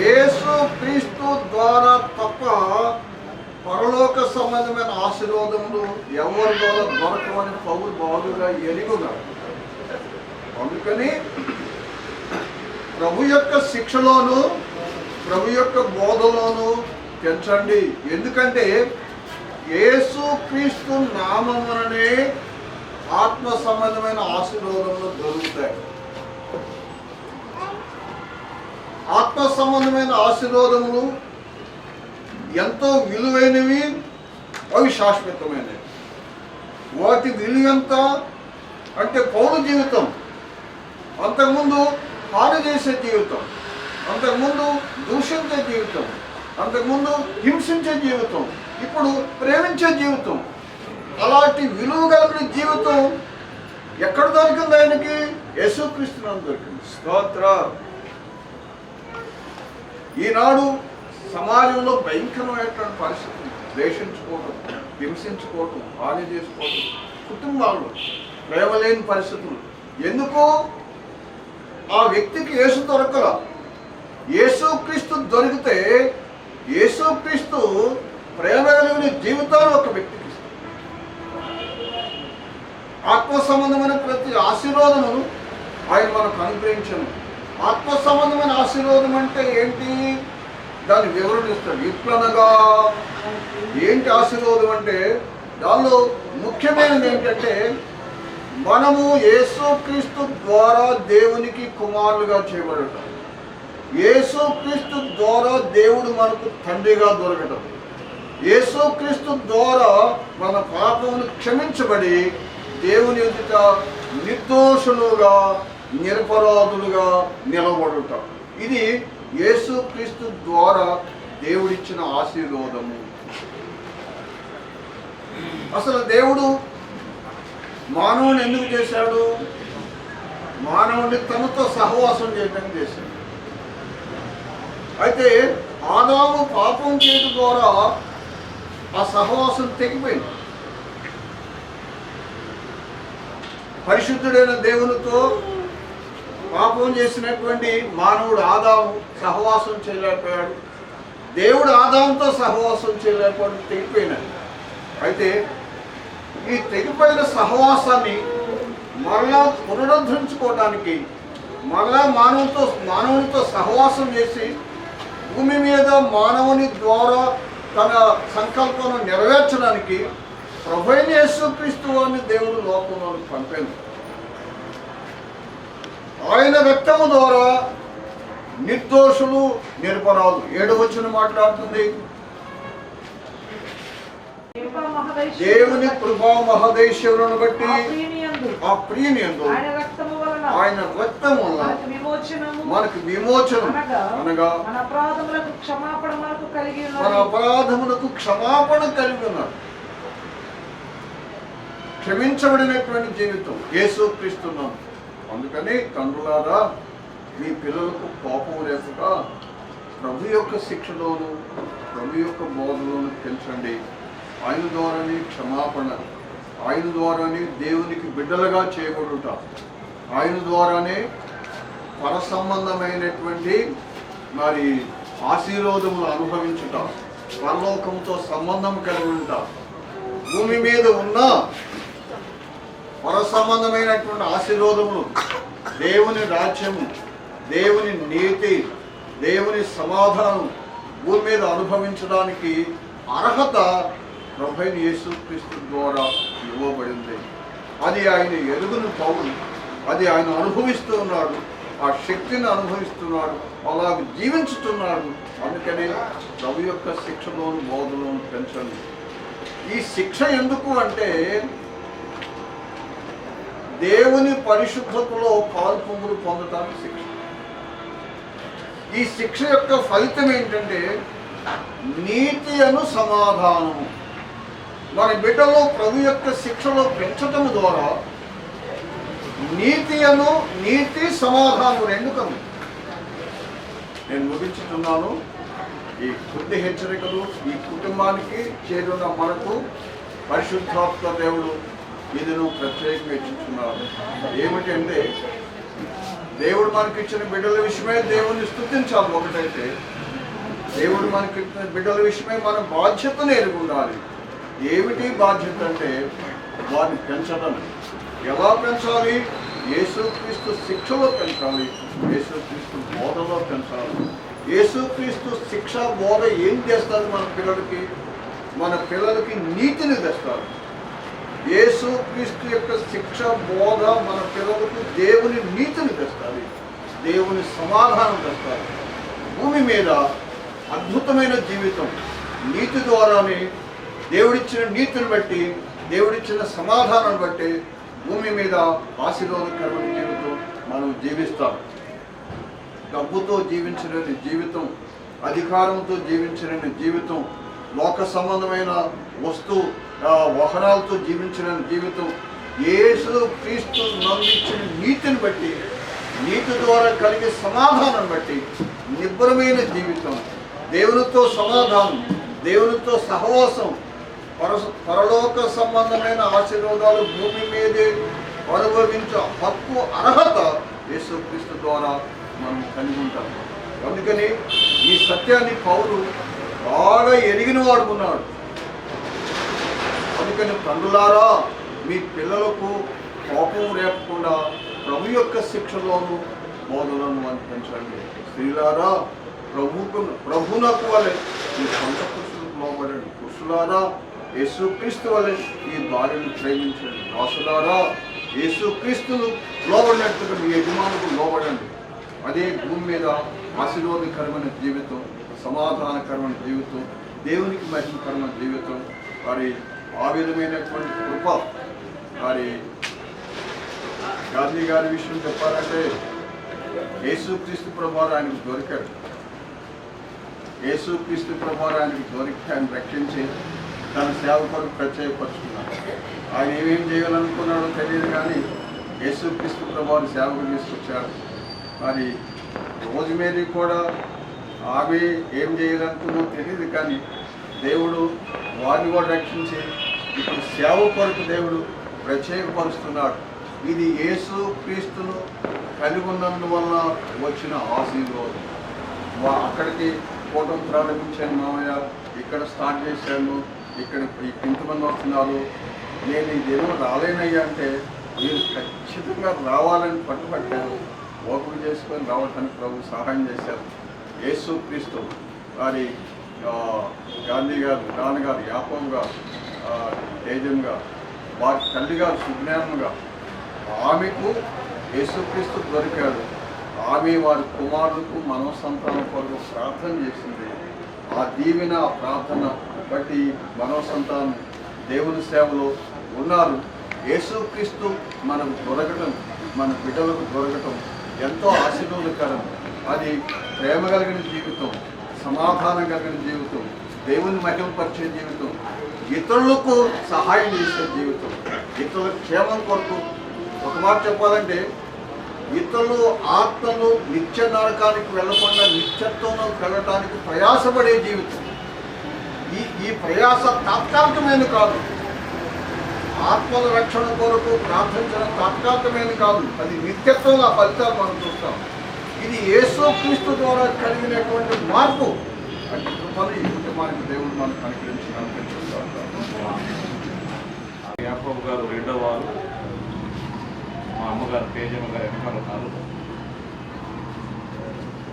యేసు క్రీస్తు ద్వారా తప్ప పరలోక సంబంధమైన ఆశీర్వాదములు ఎవరి ద్వారా దొరకమని పౌలు బాగుగా ఎరుగున్నాడు. అందుకని ప్రభు యొక్క శిక్షలోను, ప్రభు యొక్క బోధలోను, పెంచండి. ఎందుకంటే యేసు క్రీస్తు నామముననే ఆత్మ సంబంధమైన ఆశీర్వాదములు దొరుకుతాయి. ఆత్మ సంబంధమైన ఆశీర్వాదములు ఎంతో విలువైనవి, అవి శాశ్వతమైనవి. వాటి విలువ ఎంత అంటే పౌరు జీవితం, అంతకుముందు హాని చేసే జీవితం, అంతకుముందు దూషించే జీవితం, అంతకుముందు హింసించే జీవితం, ఇప్పుడు ప్రేమించే జీవితం. అలాంటి విలువ కలిగిన జీవితం ఎక్కడ దొరికింది? ఆయనకి యేసుక్రీస్తునందు దొరికింది. స్తోత్రం. ఈనాడు సమాజంలో భయంకరమైనటువంటి పరిస్థితులు, ద్వేషించుకోవటం, హింసించుకోవటం, హాని చేసుకోవటం, కుటుంబాల్లో ప్రేమ లేని పరిస్థితులు. ఎందుకు? ఆ వ్యక్తికి యేసు దొరకల. యేసుక్రీస్తు దొరికితే యేసుక్రీస్తు ప్రేమ కలిగిన జీవితాన్ని ఒక వ్యక్తికి ఇస్తాడు. ఆత్మ సంబంధమైన ప్రతి ఆశీర్వాదమును ఆయన మనకు అనుగ్రహించను. ఆత్మ సంబంధమైన ఆశీర్వాదం అంటే ఏంటి? దాని వివరణ ఇస్తాడు. ఇట్లనగా ఏంటి ఆశీర్వాదం అంటే దానిలో ముఖ్యమైనది ఏంటంటే మనము యేసుక్రీస్తు ద్వారా దేవునికి కుమారులుగా చేయబడటం, యేసుక్రీస్తు ద్వారా దేవుడు మనకు తండ్రిగా దొరకటం, యేసుక్రీస్తు ద్వారా మన పాపమును క్షమించబడి దేవుని ఎదుట నిర్దోషులుగా నిరపరాధులుగా నిలబడటం. ఇది యేసుక్రీస్తు ద్వారా దేవుడిచ్చిన ఆశీర్వాదము. అసలు దేవుడు మానవుని ఎందుకు చేశాడు? మానవుని తనతో సహవాసం చేయడం చేశాడు. అయితే ఆదాము పాపం చేయడం ద్వారా ఆ సహవాసం తెగిపోయింది. పరిశుద్ధుడైన దేవునితో పాపం చేసినటువంటి మానవుడు ఆదాము సహవాసం చేయలేకపోయాడు. దేవుడు ఆదాముతో సహవాసం చేయలేకపోయాడు, తెగిపోయినాడు. అయితే ఈ తెగిపోయిన సహవాసాన్ని మరలా పునరుద్ధరించుకోవడానికి, మరలా మానవునితో సహవాసం చేసి భూమి మీద మానవుని ద్వారా తన సంకల్పను నెరవేర్చడానికి ప్రభువైన యేసుక్రీస్తు వారిని దేవుడు లోకంలోకి పంపాడు. ఆయన రక్తము ద్వారా నిర్దోషులు నిరపరాధులు. 7వ వచనం మాట్లాడుతుంది, దేవుని కృపా మహదేశ్వరులను బట్టి ఆ ప్రియనియందు ఆయన రక్తము వలన మనకు విమోచనం అనగా మన అపరాధములకు క్షమాపణ కలిగి ఉన్నారు. క్షమించబడినటువంటి జీవితం యేసుక్రీస్తున్నాం. అందుకని తండ్రులారా, మీ పిల్లలకు కోపం లేకుండా ప్రభు యొక్క శిక్షలోను ప్రభు యొక్క బోధలోను పెంచండి. ఆయన ద్వారానే క్షమాపణ, ఆయన ద్వారానే దేవునికి బిడ్డలుగా చేయబడుట, ఆయన ద్వారానే పర సంబంధమైనటువంటి మరి ఆశీర్వాదములు అనుభవించుట, పరలోకంతో సంబంధం కలిగి ఉంట. భూమి మీద ఉన్న పర సంబంధమైనటువంటి ఆశీర్వాదములు, దేవుని రాజ్యము, దేవుని నీతి, దేవుని సమాధానం భూమి మీద అనుభవించడానికి అర్హత ప్రభువైన యేసుక్రీస్తు ద్వారా ఇవ్వబడింది. అది ఆయన ఎరుగును పౌరులు, అది ఆయన అనుభవిస్తూ ఉన్నాడు, ఆ శక్తిని అనుభవిస్తున్నాడు, అలాగే జీవించుతున్నాడు. అందుకని ప్రభు యొక్క శిక్షలోను బోధలోను పెంచండి. ఈ శిక్ష ఎందుకు అంటే దేవుని పరిశుద్ధతలో పాల్పొంగులు పొందటానికి శిక్ష. ఈ శిక్ష యొక్క ఫలితం ఏంటంటే నీతి అను సమాధానము. మన బిడ్డలో ప్రభు యొక్క శిక్షలో పెంచటం ద్వారా నీతి సమాధానం రెండు కలు. నేను ముగించుతున్నాను. ఈ కొద్ది హెచ్చరికలు ఈ కుటుంబానికి చేరున్న మనకు పరిశుద్ధాత్మ దేవుడు ఇదిను ప్రత్యేకంగా ఇచ్చుతున్నారు. ఏమిటంటే దేవుడు మనకి ఇచ్చిన బిడ్డల విషయమే దేవుని స్తుతించాలి. ఒకటైతే దేవుడు మనకి ఇచ్చిన బిడ్డల విషయమే మన బాధ్యతను ఎరుగుండాలి. ఏమిటి బాధ్యత అంటే వారిని పెంచడం. ఎలా పెంచాలి? యేసుక్రీస్తు శిక్షలో పెంచాలి, యేసుక్రీస్తు బోధలో పెంచాలి. యేసుక్రీస్తు శిక్ష బోధ ఏం చేస్తుంది మన పిల్లలకి నీతిని తెస్తారు. యేసుక్రీస్తు యొక్క శిక్ష బోధ మన పిల్లలకు దేవుని నీతిని తెస్తుంది, దేవుని సమాధానం తెస్తారు. భూమి మీద అద్భుతమైన జీవితం నీతి ద్వారానే, దేవుడిచ్చిన నీతిని బట్టి, దేవుడిచ్చిన సమాధానాన్ని బట్టి భూమి మీద ఆశీర్వాదకరమైన జీవితం మనం జీవిస్తాం. డబ్బుతో జీవించిన జీవితం, అధికారంతో జీవించిన జీవితం, లోక సంబంధమైన వాహనాలతో జీవించిన జీవితం, యేసు క్రీస్తు నందించిన నీతిని బట్టి, నీతి ద్వారా కలిగే సమాధానం బట్టి నిబ్బరమైన జీవితం, దేవునితో సమాధానం, దేవునితో సహవాసం, పరలోక సంబంధమైన ఆశీర్వాదాలు భూమి మీదే అనుభవించే హక్కు, అర్హత యేసుక్రీస్తు ద్వారా మనం కలిగి ఉంటాం. అందుకని ఈ సత్యాన్ని పౌలు బాగా ఎరిగిన వాడుకున్నాడు. అందుకని తండ్రులారా, మీ పిల్లలకు కోపం రేపకుండా ప్రభు యొక్క శిక్షలోను బోధలను అనిపించండి. స్త్రీలారా, ప్రభునకు వలె మీ సొంత పురుషులకు లోబడండి. పురుషులారా, యేసుక్రీస్తు వలె ఈ భార్యను ప్రేమించండి. దాసులారా, యేసుక్రీస్తును లోబడినట్టుగా మీ యజమానులకు లోబడండి. అదే భూమి మీద ఆశీర్వాదకరమైన జీవితం, సమాధానకరమైన జీవితం, దేవునికి మహిమకరమైన జీవితం. వారి ఆ విధమైనటువంటి కృప. వారి గాంధీ గారి విషయం చెప్పాలంటే, యేసుక్రీస్తు ప్రభువారు ఆయనకు దొరికాడు. యేసుక్రీస్తు ప్రభువారు ఆయనకు దొరికి ఆయన రక్షించి తన సేవ కొరకు ప్రత్యేకపరుచుకున్నాడు. ఆయన ఏమేం చేయాలనుకున్నాడో తెలియదు, కానీ యేసుక్రీస్తు ప్రభువారు సేవకు తీసుకొచ్చాడు. మరి రోజ్మేరీ కూడా ఆమె ఏం చేయాలనుకున్నో తెలియదు, కానీ దేవుడు వారిని కూడా రక్షించి ఇప్పుడు సేవ కొరకు దేవుడు ప్రత్యేకపరుస్తున్నాడు. ఇది యేసు క్రీస్తును కలిగి ఉన్నందువల్ల వచ్చిన ఆశీర్వాదం. అక్కడికి పోవటం ప్రారంభించాను మామయ్య, ఇక్కడ స్టార్ట్ చేశాను, ఇక్కడ ఇంతమంది వస్తున్నారు, నేను ఈ దినం రాలేనయ్యా అంటే మీరు ఖచ్చితంగా రావాలని పట్టుబట్టారు. ఓపిక చేసుకొని రావటానికి ప్రభు సహాయం చేశారు. యేసు క్రీస్తు వారి గాంధీ గారు, నాన్నగారు యాకోబు గారు, తేజం గారు, వారి తల్లి గారు సుజ్ఞానంగా, ఆమెకు యేసుక్రీస్తు దొరికాడు. ఆమె వారి కుమారులకు మనోసంతానం కొరకు ప్రార్థన చేసింది. ఆ దీవెన, ఆ ప్రార్థన బట్టి మనోసంతానం దేవుని సేవలో ఉన్నారు. యేసుక్రీస్తు మనకు దొరకటం, మన బిడ్డలకు దొరకటం ఎంతో ఆశీర్వాదకరం. అది ప్రేమ కలిగిన జీవితం, సమాధానం కలిగిన జీవితం, దేవుని మహిమపరిచే జీవితం, ఇతరులకు సహాయం చేసే జీవితం, ఇతరుల క్షేమం కొరకు. ఒక మాట చెప్పాలంటే, ఇతరులు ఆత్మలు నిత్య నరకానికి వెళ్ళకుండా నిత్యత్వంలో వెళ్ళటానికి ప్రయాసపడే జీవితం. ఈ ప్రయాస తాత్కాలికమైన కాదు. ఆత్మల రక్షణ కొరకు ప్రార్థించడం తాత్కాలికమైన కాదు, అది నిత్యత్వంలో ఆ ఫలితాలు మనం చూస్తాం. ఇది యేసుక్రీస్తు ద్వారా కలిగినటువంటి మార్పు. అంటే కృపను ఈ కుటుంబానికి దేవుడు మనకు అనుగ్రహించి యాకోబు గారు రెండో వారు, మా అమ్మగారు తేజమ్మ గారు వెనకాల ఉన్నారు.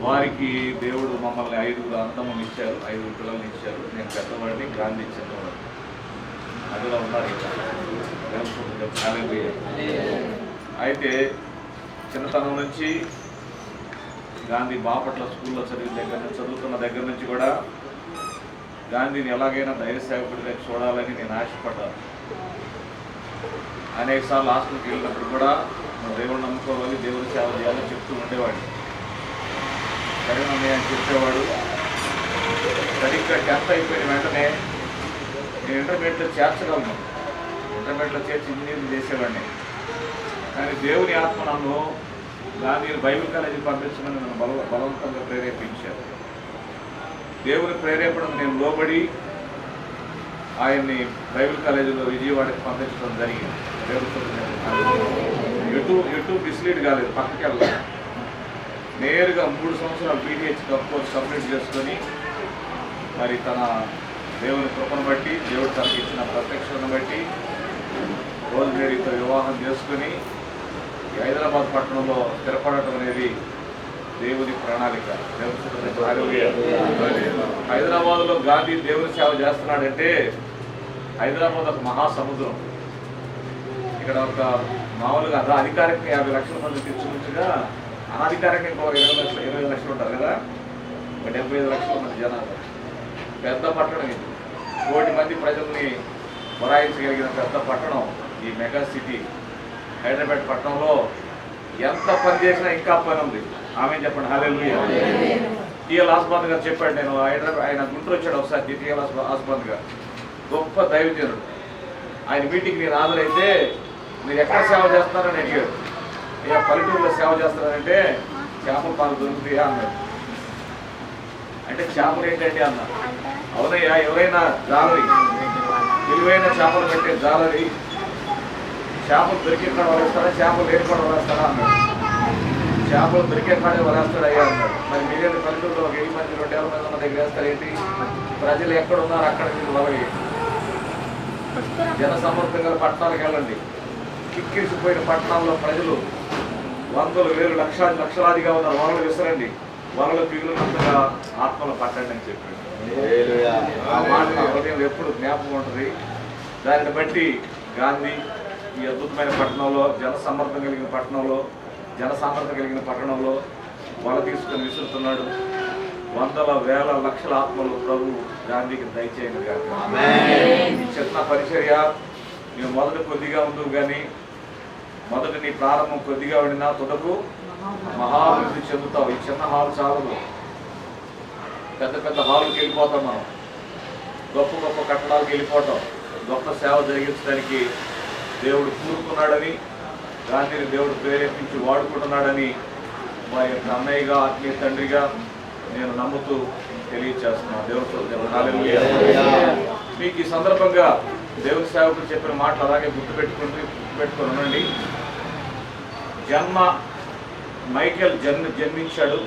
వారికి దేవుడు మమ్మల్ని 5 అన్నదమ్ములు ఇచ్చారు, 5 పిల్లల్ని ఇచ్చారు. నేను పెద్దవాడిని, గాంధీ చిన్నవాడు. అందులో ఉన్నారు. అయితే చిన్నతనం నుంచి గాంధీ బాపట్ల స్కూల్లో చదువుతున్న దగ్గర నుంచి కూడా గాంధీని ఎలాగైనా ధైర్య సేవకుడిగా చూడాలని నేను ఆశపడ్డాను. అనేక సార్లు హాస్టల్కి వెళ్ళినప్పుడు కూడా దేవుడు నమ్ముకోవాలి, దేవుడి సేవ చేయాలని చెప్తూ ఉండేవాడిని. సరేనని ఆయన చెప్పేవాడు. సరిగ్గా 10th అయిపోయిన వెంటనే నేను ఇంటర్మీడియట్లో చేర్చగలను, ఇంటర్మీడియట్లో చేర్చి ఇంజనీరింగ్ చేసేవాడిని. కానీ దేవుని ఆత్మ నన్ను గాంధీని బైబిల్ కాలేజీకి పంపించమని నన్ను బలవంతంగా ప్రేరేపించారు. దేవుని ప్రేరేపణకు నేను లోబడి ఆయన్ని బైబిల్ కాలేజీలో విజయవాడకి పంపించడం జరిగింది. ఎటు మిస్లీడ్ కాలేదు, పక్కకి వెళ్ళాలి. నేరుగా 3 సంవత్సరాలు పీటీహెచ్ కోర్స్ కంప్లీట్ చేసుకొని, మరి తన దేవుని కృపను బట్టి, దేవుడు తనకి ఇచ్చిన ప్రత్యక్షతను బట్టి రోజ్మేరీతో వివాహం చేసుకుని ఈ హైదరాబాద్ పట్టణంలో స్థిరపడటం అనేది దేవుని ప్రణాళిక. హైదరాబాద్లో గాంధీ దేవుని సేవ చేస్తున్నాడంటే హైదరాబాద్ ఒక మహాసముద్రం. ఇక్కడ ఒక మామూలుగా అధికారికంగా 50 లక్షల మంది తెచ్చుకుంటుగా అనధికారికంగా ఇంకో 20 లక్షలు ఉంటారు కదా, 75 లక్షల మంది జనాలు. పెద్ద పట్టణం ఇది, 1 కోటి మంది ప్రజల్ని మొరాయించగలిగిన పెద్ద పట్టణం ఈ మెగా సిటీ హైదరాబాద్ పట్టణంలో. ఎంత పని చేసినా ఇంకా పని ఉంది. ఆమె చెప్పండి హల్లెలూయా. టిఎల్ ఆస్బాద్ గారు చెప్పాడు, నేను హైదరాబాద్ ఆయన గుంటూరు వచ్చాడు ఒకసారి. టిఎల్ ఆస్బాద్ గారు గొప్ప దైవజనుడు. ఆయన మీటింగ్ నేను హాజరైతే మీరు ఎక్కడ సేవ చేస్తున్నారని అడిగాడు. ఇక పల్లెటూరులో సేవ చేస్తున్నారంటే చేపల పాలు దొరుకుతాయా అన్నాడు. అంటే చేపలు ఏంటంటే అన్న, అవునయ్యా ఎవరైనా జాలరి విలువైన చేపలు పెట్టే జాలరి చేపలు దొరికే కాడ వరేస్తాడా చేపలు లేని కాడ వరేస్తాడా అన్నాడు. చేపలు దొరికే కాడే వరేస్తాడు అయ్యా అన్నాడు. మరి మీరేది పల్లెటూరులో 1000 మంది 2000 మంది ఉన్న దగ్గర వేస్తారేంటి? ప్రజలు ఎక్కడ ఉన్నారు అక్కడ మీరు వలవి జనసమర్థంగా పట్టణాలకు వెళ్ళండి. కిక్కిరిసిపోయిన పట్టణాల్లో ప్రజలు 100,000 లక్షలాదిగా ఉన్నారు. వలలు విసరండి, వలలు పిగులునంతగా ఆత్మలు పట్టండి అని చెప్పాడు. ఆ మాట నా హృదయం ఎప్పుడు జ్ఞాపకం ఉంటుంది. దానిని బట్టి గాంధీ ఈ అద్భుతమైన పట్టణంలో జనసమర్థం కలిగిన పట్టణంలో జనసామర్థ్యం కలిగిన పట్టణంలో వల తీసుకొని విసురుతున్నాడు. 100,000 లక్షల ఆత్మలు ప్రభు గాంధీకి దయచేయండి కాదు. ఈ చిన్న పరిచర్య నువ్వు మొదట కొద్దిగా ఉండు కానీ మొదట నీ ప్రారంభం కొద్దిగా ఉండినా తుదకు మహాభివృద్ధి చెందుతావు. ఈ చిన్న హాల్ చాలదు, పెద్ద పెద్ద హాల్కి వెళ్ళిపోతాం మనం, గొప్ప గొప్ప కట్టడాలకు వెళ్ళిపోతాం. గొప్ప సేవ జరిగించడానికి దేవుడు కూరుకున్నాడని, గాంధీని దేవుడు ప్రేరేపించి వాడుకుంటున్నాడని మా యొక్క అన్నయ్యగా ఆత్మీయ తండ్రిగా నేను నమ్ముతూ తెలియచేస్తున్నాను. దేవుడు మీకు ఈ సందర్భంగా దేవుని సేవకులు చెప్పిన మాటలు అలాగే గుర్తుపెట్టుకొని ఉండండి. మైకేల్ జన్మించాడు.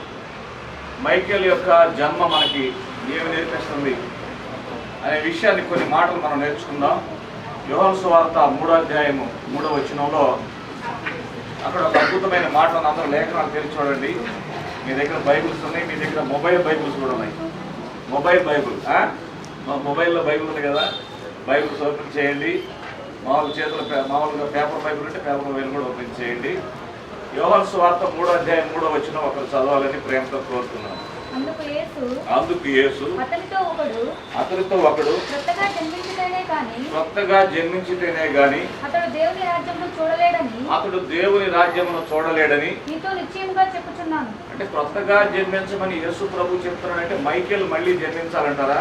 మైకేల్ యొక్క జన్మ మనకి ఏమి నేర్పిస్తుంది అనే విషయాన్ని కొన్ని మాటలు మనం నేర్చుకుందాం. యోహాను సువార్త 3వ అధ్యాయము 3వ వచనంలో అక్కడ ఒక అద్భుతమైన మాటలను అందరూ లేఖనాలు తెరిచి చూడండి. మీ దగ్గర బైబిల్స్ ఉన్నాయి, మీ దగ్గర మొబైల్ బైబిల్స్ కూడా ఉన్నాయి. మొబైల్ బైబిల్ మొబైల్లో బైబిల్ ఉంది కదా, బైబిల్స్ ఓపెన్ చేయండి. మామూలుగా పేపర్ బైబిల్ అంటే పేపర్ బైబిల్ కూడా ఓపెన్ చేయండి. యోహాను సువార్త 3వ అధ్యాయం 3వ వచనం ఒకరు చదవాలని ప్రేమతో కోరుతున్నాను. అందుకు యేసు అతనితో ఒకడు కొత్తగా జన్మించితేనే గాని అతడు దేవుని రాజ్యమును చూడలేడని నీతో నిశ్చయముగా చెప్పుచున్నాను. అంటే కొత్తగా జన్మించమని యేసు ప్రభు చెప్తున్నాడంటే మైకేల్ మళ్ళీ జన్మించాలంటారా?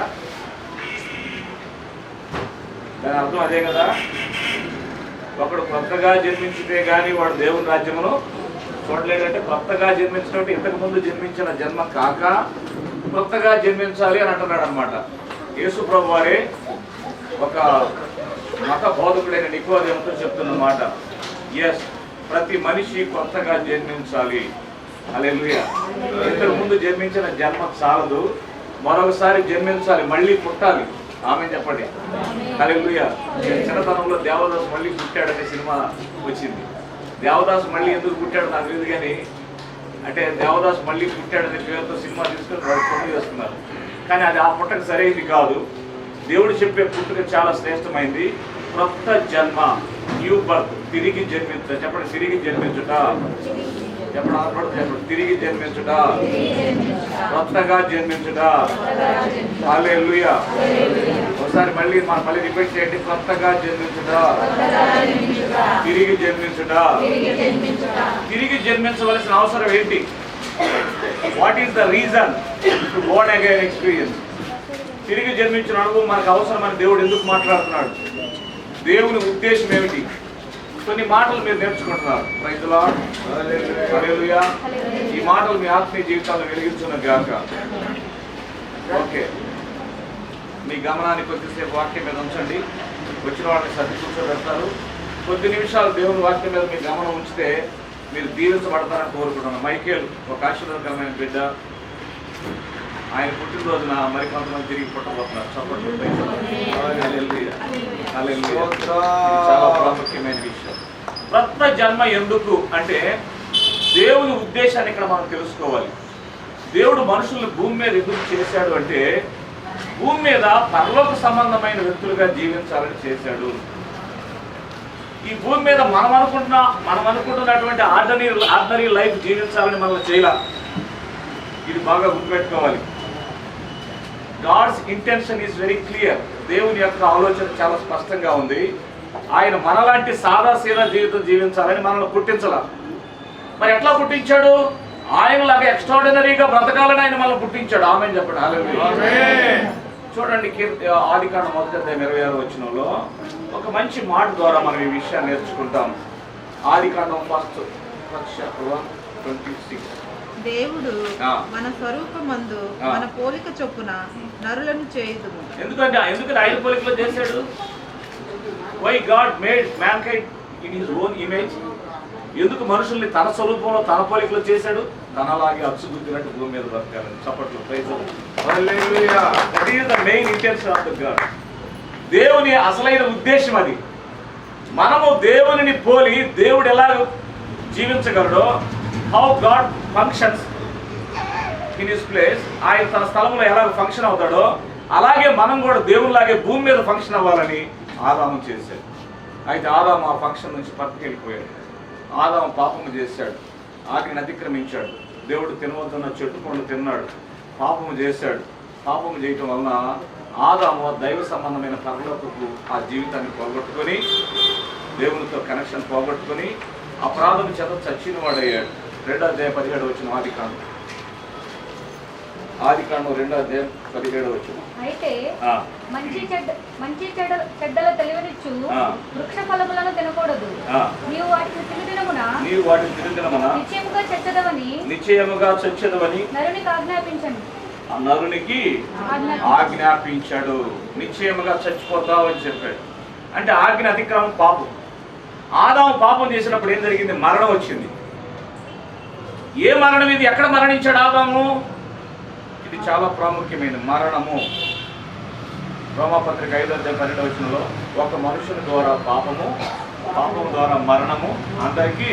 దాని అర్థం అదే కదా. ఒకడు కొత్తగా జన్మించితే గాని వాడు దేవుని రాజ్యమును చూడలేడంటే కొత్తగా జన్మించడం అంటే ఇంతకు ముందు జన్మించిన జన్మ కాక కొత్తగా జన్మించాలి అని అంటున్నాడు అనమాట. యేసు ప్రభు వారే ఒక మత బోధకుడైన నికోదేముతో చెప్తున్నమాట. ఎస్, ప్రతి మనిషి కొత్తగా జన్మించాలి. హల్లెలూయా. ఇంతకు ముందు జన్మించిన జన్మ చాలదు, మరొకసారి జన్మించాలి, మళ్ళీ పుట్టాలి. ఆమె చెప్పండి హల్లెలూయా. చిన్నతనంలో దేవదాసు మళ్ళీ పుట్టాడనే సినిమా వచ్చింది. దేవదాసు మళ్ళీ ఎందుకు పుట్టాడు నాకు తెలియదు కానీ, అంటే దేవదాసు మళ్ళీ పుట్టాడనే పేరుతో సినిమా తీసుకొని వాళ్ళు పుట్టు చేస్తున్నారు. కానీ అది ఆ పుట్టక సరైనది కాదు. దేవుడు చెప్పే పుట్టుక చాలా శ్రేష్టమైంది. కొత్త జన్మ, న్యూ బర్త్, తిరిగి జన్మించుట. చెప్పండి, తిరిగి జన్మించుట. చెప్పండి, తిరిగి జన్మించుట, కొత్తగా జన్మించుట. హల్లెలూయా. ఒకసారి మళ్ళీ రిపీట్ చేయండి. కొత్తగా జన్మించుట, తిరిగి జన్మించుట. తిరిగి జన్మించవలసిన అవసరం ఏంటి? What is the reason to Born again experience? తిరిగి జన్మించిన అనుభవం మనకు అవసరమని దేవుడు ఎందుకు మాట్లాడుతున్నాడు? దేవుని ఉద్దేశం ఏమిటి? కొన్ని మాటలు మీరు నేర్చుకుంటున్నారు. Praise the lord. హల్లెలూయా. ఈ మాటలు మీ ఆత్మీయ జీవితాలను వెలిగించును గాక. ఓకే, మీ గమనాన్ని కొద్దిసేపు వాక్యం మీద ఉంచండి. వచ్చిన వాళ్ళని సర్ది కూర్చోబెడతారు. కొద్ది నిమిషాలు దేవుని వాక్యం మీద మీ గమనం ఉంచితే మీరు దీవించబడతారని కోరుకుంటున్నాను. మైకేల్ ఒక ఆశీర్వాదకరమైన బిడ్డ. ఆయన పుట్టినరోజున మరి కొంతమంది తిరిగి పుట్టబోతున్నారు. చప్పట్లు. చాలా ప్రాముఖ్యమైన విషయం. క్రొత్త జన్మ ఎందుకు అంటే దేవుని ఉద్దేశాన్ని ఇక్కడ మనం తెలుసుకోవాలి. దేవుడు మనుషుల్ని భూమి మీద ఎందుకు చేశాడు అంటే భూమి మీద పరలోక సంబంధమైన వ్యక్తులుగా జీవించాలని చేశాడు. ఈ భూమి మీద మనం అనుకుంటున్నటువంటి ఆర్డినరీ లైఫ్ జీవించాలని మనం చేయాల. ఇది బాగా గుర్తుపెట్టుకోవాలి. God's intention is very clear. దేవుని యొక్క ఆలోచన చాలా స్పష్టంగా ఉంది. ఆయన మనలాంటి సాదా సీదా జీవితం జీవించాలని మనల్ని పుట్టించాల. మరి ఎట్లా పుట్టించాడు? ఆయనలాగా ఎక్స్ట్రాడినరీగా బ్రతకాలని ఆయన మనల్ని పుట్టించాడు. ఆమేన్ చెప్పండి. హల్లెలూయా. చూడండి ఆదికాండం 1:26 వచనంలో ఒక మంచి మాట ద్వారా మనం ఈ విషయాన్ని నేర్చుకుంటాం. ఆదికాండం 1:26. దేవుడు మన స్వరూపమందు మన పోలిక చొప్పున నరులను చేయుదుము. ఎందుకంటే ఆయన పోలికలో చేశాడు. Why God made mankind in his own image. ఎందుకు మనుషుల్ని తన స్వరూపంలో తన పోలికలో చేశాడు? తనలాగే అచ్చుగుద్దినట్టు భూమి మీద బ్రతకాలని. చప్పట్లు. ప్రైజ్ హల్లెలూయా. That is the main intention of the God. దేవుని అసలైన ఉద్దేశం అది. మనము దేవునిని పోలి దేవుడు ఎలా జీవించగలడో, how God functions in his place, ఆయన తన స్థలంలో ఎలా ఫంక్షన్ అవుతాడో అలాగే మనం కూడా దేవునిలాగే భూమి మీద ఫంక్షన్ అవ్వాలని ఆదాము చేశాడు. అయితే ఆదాము ఆ ఫంక్షన్ నుంచి పట్టుకెళ్ళిపోయాడు. ఆదాము పాపము చేశాడు, ఆజ్ఞను అతిక్రమించాడు. దేవుడు తినవద్దన్న చెట్టు పండు తిన్నాడు, పాపము చేశాడు. పాపము చేయటం వలన ఆదాము దైవ సంబంధమైన పరలోకపు ఆ జీవితాన్ని పోగొట్టుకొని దేవునితో కనెక్షన్ పోగొట్టుకొని అపరాధం చేత చచ్చిన వాడయ్యాడు. 2:17 ఆదికాండం 2:17. అయితే మంచి చెడ్డల తెలివనిచ్చు వృక్ష ఫలములను తినకూడదు. నీవు వాటిని తినదినమున నిశ్చయముగా చచ్చెదవని నరునికి ఆజ్ఞాపించాడు. నిశ్చయముగా చచ్చిపోతావు అని చెప్పాడు. అంటే ఆజ్ఞ అతిక్రమం పాపం. ఆదాము పాపం చేసినప్పుడు ఏం జరిగింది? మరణం వచ్చింది. ఏ మరణం ఇది? ఎక్కడ మరణించాడు ఆదాము? ఇది చాలా ప్రాముఖ్యమైన మరణము. రోమాపత్రిక 5:12 ఒక మనుషుని ద్వారా పాపము, పాపం ద్వారా మరణము అందరికీ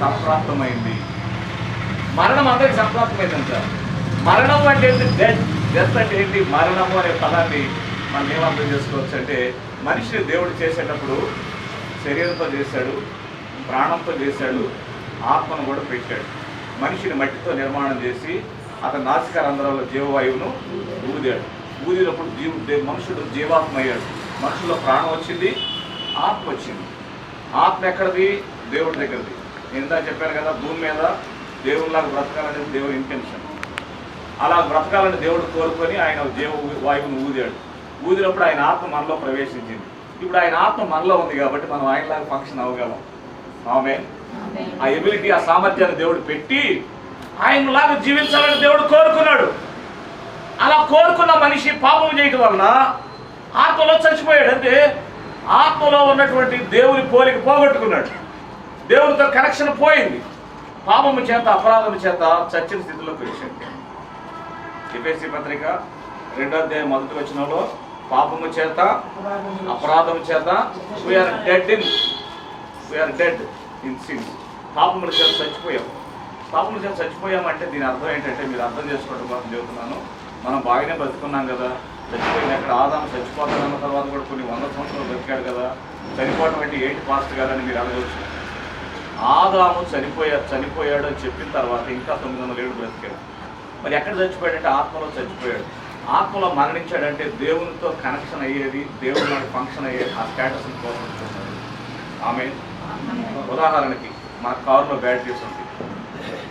సంప్రాప్తమైంది. మరణం అందరికీ సంప్రాప్తమైందంట. మరణం అంటే ఏంటి? డెత్ అంటే ఏంటి? మరణము అనే పదాన్ని మనం ఏమర్థం చేసుకోవచ్చు అంటే మనిషిని దేవుడు చేసేటప్పుడు శరీరంతో చేశాడు, ప్రాణంతో చేశాడు, ఆత్మను కూడా పెట్టాడు. మనిషిని మట్టితో నిర్మాణం చేసి అతని నాసిక రంధ్రాల్లో జీవవాయువును ఊదాడు. ఊదినప్పుడు మనుషుడు జీవాత్మ అయ్యాడు. మనుషుల్లో ప్రాణం వచ్చింది, ఆత్మ వచ్చింది. ఆత్మ ఎక్కడిది? దేవుడి దగ్గరది. నేను ఇందా చెప్పాను కదా, భూమి మీద దేవుడిలాగా బ్రతకాలనేది దేవుడి ఇంటెన్షన్. అలా బ్రతకాలని దేవుడు కోరుకొని ఆయన జీవ వాయువును ఊదాడు. ఊదినప్పుడు ఆయన ఆత్మ మనలో ప్రవేశించింది. ఇప్పుడు ఆయన ఆత్మ మనలో ఉంది కాబట్టి మనం ఆయనలాగా ఫంక్షన్ అవ్వగలం. ఆమేన్. ఆ ఎబిలిటీ, ఆ సామర్థ్యాన్ని దేవుడు పెట్టి ఆయనలాగా జీవించాలని దేవుడు కోరుకున్నాడు. అలా కోరుకున్న మనిషి పాపం చేయటం వలన ఆత్మలో చచ్చిపోయాడు. అంటే ఆత్మలో ఉన్నటువంటి దేవుని పోలిక పోగొట్టుకున్నాడు. దేవునితో కనెక్షన్ పోయింది. పాపము చేత, అపరాధము చేత చచ్చిన స్థితిలోకి వచ్చాడు. ఎఫెసీ పత్రిక 2:1 పాపము చేత, అపరాధము చేత వీఆర్ డెడ్ ఇన్ సిన్స్. పాపముల చేత చచ్చిపోయాం. పాపముల చేత చచ్చిపోయామంటే దీని అర్థం ఏంటంటే, మీరు అర్థం చేసుకోవడం కోసం చెబుతున్నాను. మనం బాగానే బతుకున్నాం కదా. చచ్చిపోయింది ఎక్కడ? ఆదాము చచ్చిపోతానన్న తర్వాత కూడా కొన్ని 100 సంవత్సరాలు బతికాడు కదా. చనిపోవడం అంటే ఏంటి పాస్ట్ గారని మీరు అడగవచ్చు. ఆదాము చనిపోయాడు అని చెప్పిన తర్వాత ఇంకా 900 ఏళ్ళు బ్రతికాడు. మరి ఎక్కడ చచ్చిపోయాడంటే ఆత్మలో చచ్చిపోయాడు. ఆత్మలో మరణించాడంటే దేవునితో కనెక్షన్ అయ్యేది, దేవుని ఫంక్షన్ అయ్యేది, ఆ స్టేటస్ని కోరుకుంటున్నాడు. ఆమె ఉదాహరణకి మన కారులో బ్యాటరీస్ ఉంటాయి,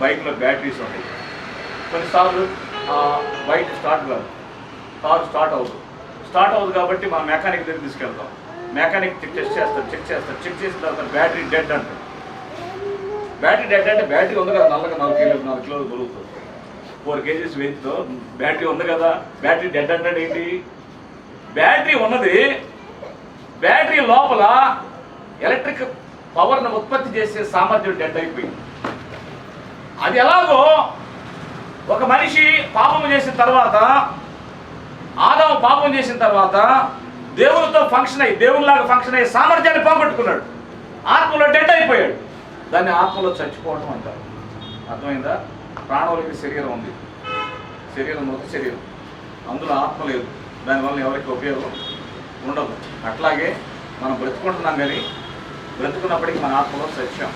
బైక్లో బ్యాటరీస్ ఉంటాయి. కొన్నిసార్లు బైక్ స్టార్ట్ కాదు, కారు స్టార్ట్ అవుతుంది కాబట్టి మనం మెకానిక్ దగ్గర తీసుకెళ్తాం. మెకానిక్ చెక్ చేసిన తర్వాత బ్యాటరీ డెడ్ అంటారు. బ్యాటరీ డెడ్ అంటే బ్యాటరీ ఉంది కదా, నల్లగా 4 కిలోలు దొరుకుతుంది. 4 kgs వెయిట్తో బ్యాటరీ ఉంది కదా. బ్యాటరీ డెడ్ అంటే ఏంటి? బ్యాటరీ ఉన్నది, బ్యాటరీ లోపల ఎలక్ట్రిక్ పవర్ను ఉత్పత్తి చేసే సామర్థ్యం డెడ్ అయిపోయింది. అది ఎలాగో ఒక మనిషి పాపం చేసిన తర్వాత, ఆదాము పాపం చేసిన తర్వాత దేవునితో ఫంక్షన్ అయ్యి, దేవునిలాగా ఫంక్షన్ అయ్యే సామర్థ్యాన్ని పోగొట్టుకున్నాడు. ఆత్మలో డెడ్ అయిపోయాడు. దాన్ని ఆత్మలో చచ్చిపోవడం అంటారు. అర్థమైందా? ప్రాణులకి శరీరం ఉంది, శరీరం మృత శరీరం, అందులో ఆత్మ లేదు. దానివల్ల ఎవరికి ఉపయోగం ఉండదు. అట్లాగే మనం బ్రతుకుంటున్నాం, కానీ బ్రతుకున్నప్పటికీ మన ఆత్మలో సత్యం.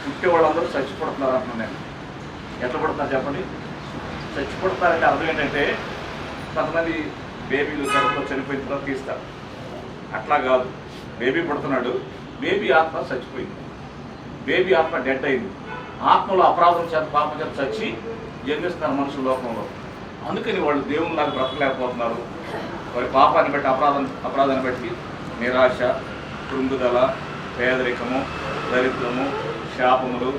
పుట్టే వాళ్ళందరూ చచ్చిపడుతున్నారు అంటున్నాను. ఎట్లా పడుతున్నారు చెప్పండి? చచ్చిపడుతున్నారంటే అర్థం ఏంటంటే, కొంతమంది బేబీలు కడుపులో చనిపోయిన తర్వాత తీస్తారు. అట్లా కాదు. బేబీ పుడుతున్నాడు, బేబీ ఆత్మ చచ్చిపోయింది, బేబీ ఆత్మ డెడ్ అయింది. ఆత్మలో అపరాధం చేత పాపం చేత చచ్చి జన్మిస్తున్నారు మనుషుల లోకంలో. అందుకని వాళ్ళు దేవునిలాగా బ్రతకలేకపోతున్నారు. వారి పాపాన్ని బట్టి అపరాధాన్ని బట్టి నిరాశ, కృంగుదల, పేదరికము, దరిద్రము, శాపములు,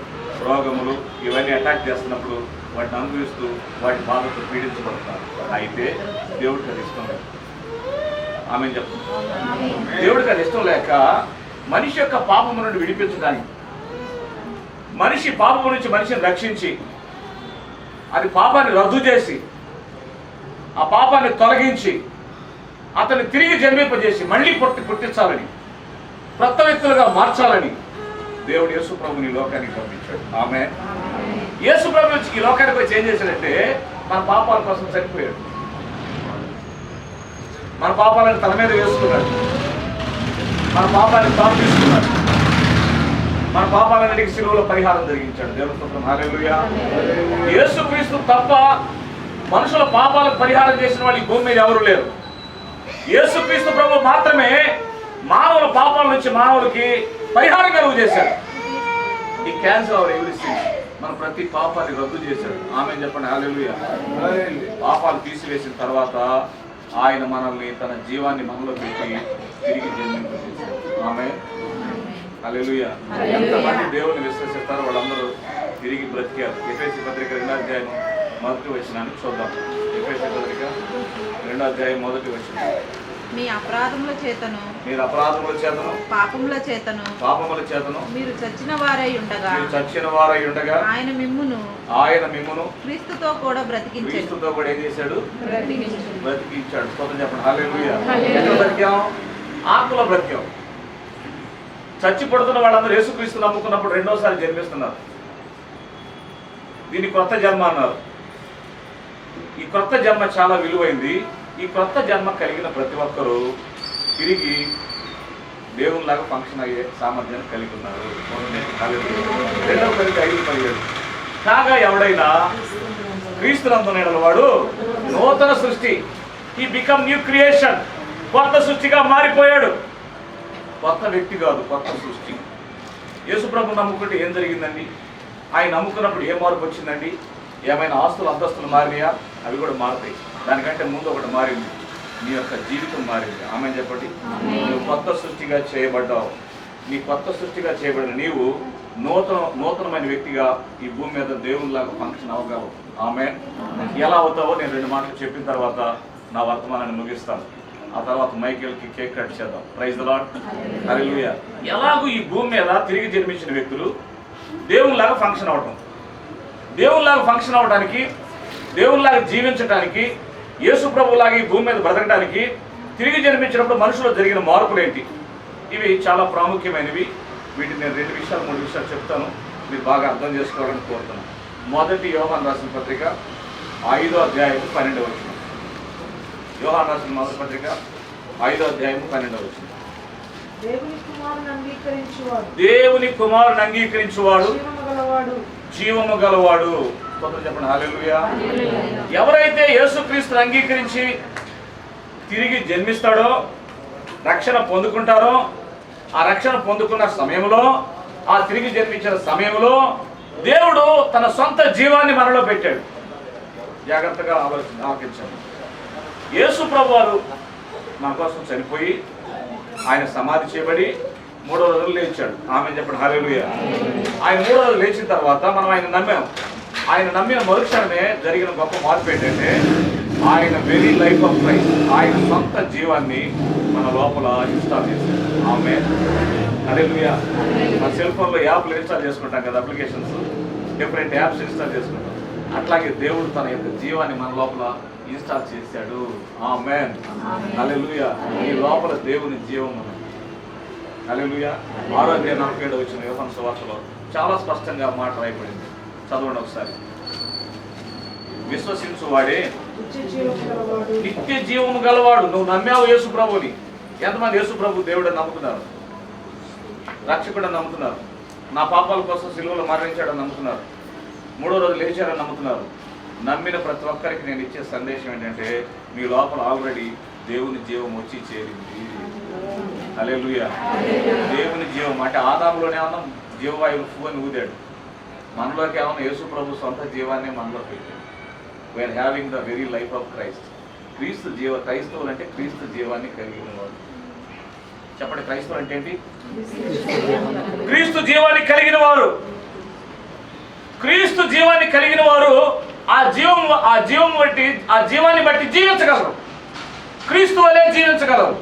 రోగములు ఇవన్నీ అటాక్ చేస్తున్నప్పుడు వాటిని అనుభవిస్తూ వాటి బాధతో పీడించబడుతున్నారు. అయితే దేవుడికి అది ఇష్టం లేదు. ఆమె చెప్తుంది, దేవుడికి అది ఇష్టం లేక మనిషి యొక్క పాపము నుండి విడిపించడానికి, మనిషి పాపము నుంచి మనిషిని రక్షించి అది పాపాన్ని రద్దు చేసి ఆ పాపాన్ని తొలగించి అతన్ని తిరిగి జన్మింపజేసి మళ్ళీ పుట్టించాలని, కొత్త వ్యక్తులుగా మార్చాలని దేవుడు యేసు ప్రభుని లోకానికి పంపించాడు. ఆమె యేసు ప్రభు ఈ లోకానికి వచ్చి ఏం చేశాడంటే, మన పాపాల కోసం చనిపోయాడు. మన పాపాలను తన మీద వేసుకున్నాడు, మన పాపాన్ని తాను తీసుకున్నాడు, మన పాపాలన్నిటికీ శిలువలో పరిహారం జరిగించాడు. దేవుని స్తోత్రం, హల్లెలూయా. యేసుక్రీస్తు తప్ప మనుషుల పాపాలకు పరిహారం చేసిన వాళ్ళు ఈ భూమి మీద ఎవరు లేరు. యేసుక్రీస్తు ప్రభు మాత్రమే మానవుల పాపాల నుంచి మానవులకి పరిహారం కలుగు చేశాడు. ఈ క్యాన్సర్ అవర్ ఎవ్రీథింగ్, మన ప్రతి పాపాన్ని రద్దు చేశాడు. ఆమె చెప్పండి, హల్లెలూయా. పాపాలు తీసివేసిన తర్వాత ఆయన మనల్ని తన జీవాన్ని మనలో పెట్టి తిరిగి జన్మింపజేశాడు. ఆమె హల్లెలూయా. ఎంతమంది దేవుని విశ్వసిస్తారో వాళ్ళందరూ తిరిగి బ్రతికారు. ఎఫెసీ పత్రిక 2వ అధ్యాయం 1వ వచనాన్ని చూద్దాం. ఎఫెసీ పత్రిక 2వ అధ్యాయం 1వ వచనం. మీ అపరాధముల చేతను, మీరు అపరాధముల చేతను, పాపముల చేతను మీరు చచ్చిన వారై ఉండగా ఆయన మిమ్మును క్రీస్తుతో కూడా ఏం చేశాడు? బ్రతికించాడు. స్తోత్రం చెప్పండి, హల్లెలూయా. ఎక్కడ బ్రతికాం? ఆత్మలో బ్రతికాం. చచ్చి పడుతున్న వాళ్ళందరూ యేసుక్రీస్తు నమ్ముకున్నప్పుడు రెండోసారి జన్మిస్తున్నారు. దీన్ని కొత్త జన్మ అన్నారు. ఈ కొత్త జన్మ చాలా విలువైంది. ఈ కొత్త జన్మ కలిగిన ప్రతి ఒక్కరూ తిరిగి దేవునిలాగా ఫంక్షన్ అయ్యే సామర్థ్యాన్ని కలిగి ఉన్నారు. 2 కొరింథీ 5:17. కాగా ఎవడైనా క్రీస్తునందున వాడు నూతన సృష్టి, హీ బికమ్ న్యూ క్రియేషన్, కొత్త సృష్టిగా మారిపోయాడు. కొత్త వ్యక్తి కాదు, కొత్త సృష్టి. యేసుప్రభు నమ్ముకుంటే ఏం జరిగిందండి? ఆయన నమ్ముకున్నప్పుడు ఏం మార్పు వచ్చిందండి? ఏమైనా ఆస్తులు అంతస్తులు మారినాయా? అవి కూడా మారుతాయి. దానికంటే ముందు ఒకటి మారింది, నీ యొక్క జీవితం మారింది. ఆమె చెప్పండి, నువ్వు కొత్త సృష్టిగా చేయబడ్డావు. నీ కొత్త సృష్టిగా చేయబడిన నీవు నూతనమైన వ్యక్తిగా ఈ భూమి మీద దేవునిలాగా ఫంక్షన్ అవ్వగలవు. ఆమె ఎలా అవుతావో నేను 2 మాటలు చెప్పిన తర్వాత నా వర్తమానాన్ని ముగిస్తాను. ఆ తర్వాత మైకేల్కి కేక్ కట్ చేద్దాం. ప్రైజ్ ది లార్డ్, హల్లెలూయా. ఎలాగూ ఈ భూమి మీద తిరిగి జన్మించిన వ్యక్తులు దేవునిలాగా ఫంక్షన్ అవ్వటం, దేవునిలాగా ఫంక్షన్ అవ్వడానికి, దేవునిలాగా జీవించడానికి, యేసు ప్రభులాగా ఈ భూమి మీద బ్రతకడానికి తిరిగి జన్మించినప్పుడు మనుషులో జరిగిన మార్పులు ఏంటి? ఇవి చాలా ప్రాముఖ్యమైనవి. వీటిని నేను 2 విషయాలు 3 విషయాలు చెప్తాను, మీరు బాగా అర్థం చేసుకోవాలని కోరుతున్నాను. మొదటి యోహాను రాసిన పత్రిక 5వ అధ్యాయం 12వ వచనం. యోహాను రాసిన మొదటి పత్రిక 5వ అధ్యాయం 12వ వచనం. దేవుని కుమారుని అంగీకరించువాడు జీవము గలవాడు. చెప్పండి, హల్లెలూయా. ఎవరైతే యేసుక్రీస్తుని అంగీకరించి తిరిగి జన్మిస్తాడో, రక్షణ పొందుకుంటారో, ఆ రక్షణ పొందుకున్న సమయంలో, ఆ తిరిగి జన్మించిన సమయంలో దేవుడు తన సొంత జీవాన్ని మనలో పెట్టాడు. జాగ్రత్తగా ఆలోచించండి. యేసు ప్రభువారు మన కోసం చనిపోయి ఆయన సమాధి చేయబడి 3వ రోజులు లేచాడు. ఆమె చెప్పండి, హల్లెలూయా. ఆయన 3వ రోజులు లేచిన తర్వాత మనం ఆయన నమ్మాం. ఆయన నమ్మిన మరుక్షణమే జరిగిన గొప్ప మార్పు ఏంటంటే, ఆయన వెరీ లైఫ్ ఆఫ్ క్రైస్ట్, ఆయన సొంత జీవాన్ని మన లోపల ఇన్స్టాల్ చేశాడు. ఆమె హల్లెలూయా. మన సెల్ ఫోన్లో యాప్లు ఇన్స్టాల్ చేసుకుంటాం కదా, అప్లికేషన్స్, డిఫరెంట్ యాప్స్ ఇన్స్టాల్ చేసుకుంటాం. అట్లాగే దేవుడు తన యొక్క జీవాన్ని మన లోపల ఇన్స్టాల్ చేశాడు. ఆమేన్, హల్లెలూయా. ఈ లోపల దేవుని జీవం హల్లెలూయా. 6:47 వచ్చిన యోహాను సువార్తలో చాలా స్పష్టంగా మాట రాయబడింది. చదవండి ఒకసారి. విశ్వసించు వాడే నిత్య జీవము గలవాడు. నువ్వు నమ్మావు యేసు ప్రభుని. ఎంతమంది యేసు ప్రభు దేవుడని నమ్ముతున్నారు? రక్షకుడని నమ్ముతున్నారు. నా పాపాల కోసం సిలువలో మరణించాడని నమ్ముతున్నారు. 3వ రోజు లేచాడని నమ్ముతున్నారు. నమ్మిన ప్రతి ఒక్కరికి నేను ఇచ్చే సందేశం ఏంటంటే, మీ లోపల ఆల్రెడీ దేవుని జీవం వచ్చి చేరింది. హల్లెలూయా. దేవుని జీవం అంటే ఆదాములోనే ఏమన్నా జీవవాయువు ఫూ అని ఊదాడు. మనలోకి ఏమన్నా యేసు ప్రభు సొంత జీవాన్ని మనలో పెట్టాడు. We are having the very life of Christ. క్రైస్తవులు అంటే క్రీస్తు జీవాన్ని కలిగిన వాడు. చెప్పండి, క్రైస్తవులు అంటే ఏంటి? క్రీస్తు జీవాన్ని కలిగిన వారు. క్రీస్తు జీవాన్ని కలిగిన వారు ఆ జీవాన్ని బట్టి జీవించగలరు. క్రీస్తు వలె జీవించగలరు.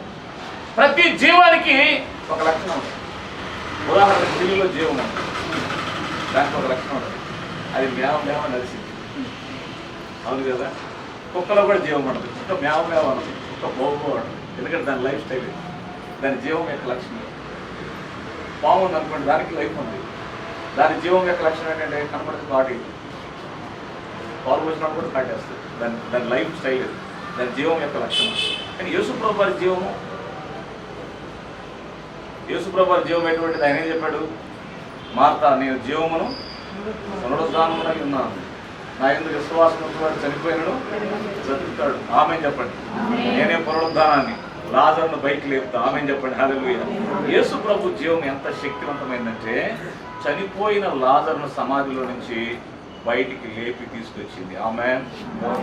ప్రతి జీవానికి ఒక లక్షణం ఉంటుంది. ఉదాహరణకు పిల్లిలో జీవం ఉంటుంది, దానికి ఒక లక్షణం ఉంటుంది. అది మేవ నలిసింది, అవును కదా. కుక్కలో కూడా జీవం ఉంటుంది. కుక్క మేవ ఉంటుంది, కుక్క బోబో ఉంటుంది. ఎందుకంటే దాని లైఫ్ స్టైల్, దాని జీవం యొక్క లక్షణం. పాము ఉంది అనుకోండి, దానికి లైఫ్ ఉంది. దాని జీవం యొక్క లక్షణం ఏంటంటే కనపడితే కాటి పాలు పోసినప్పుడు కూడా కాటేస్తుంది. దాని లైఫ్ స్టైల్, దాని జీవం యొక్క లక్షణం. కానీ యేసుప్రభు వారి జీవం ఎటువంటిది? ఆయన ఏం చెప్పాడు? మార్తా, నేను జీవమును పునరుద్ధానమునై ఉన్నాను. నా యందు విశ్వాసం వాడు చనిపోయినను బ్రతుకుతాడు. ఆమేన్ చెప్పండి. నేనే పునరుద్ధానాన్ని, లాజరును బయటికి లేపుతా. ఆమేన్ చెప్పండి. హల్లెలూయా. యేసు ప్రభు జీవం ఎంత శక్తివంతమైందంటే, చనిపోయిన లాజరును సమాధిలో నుంచి బయటికి లేపి తీసుకొచ్చింది. ఆమేన్.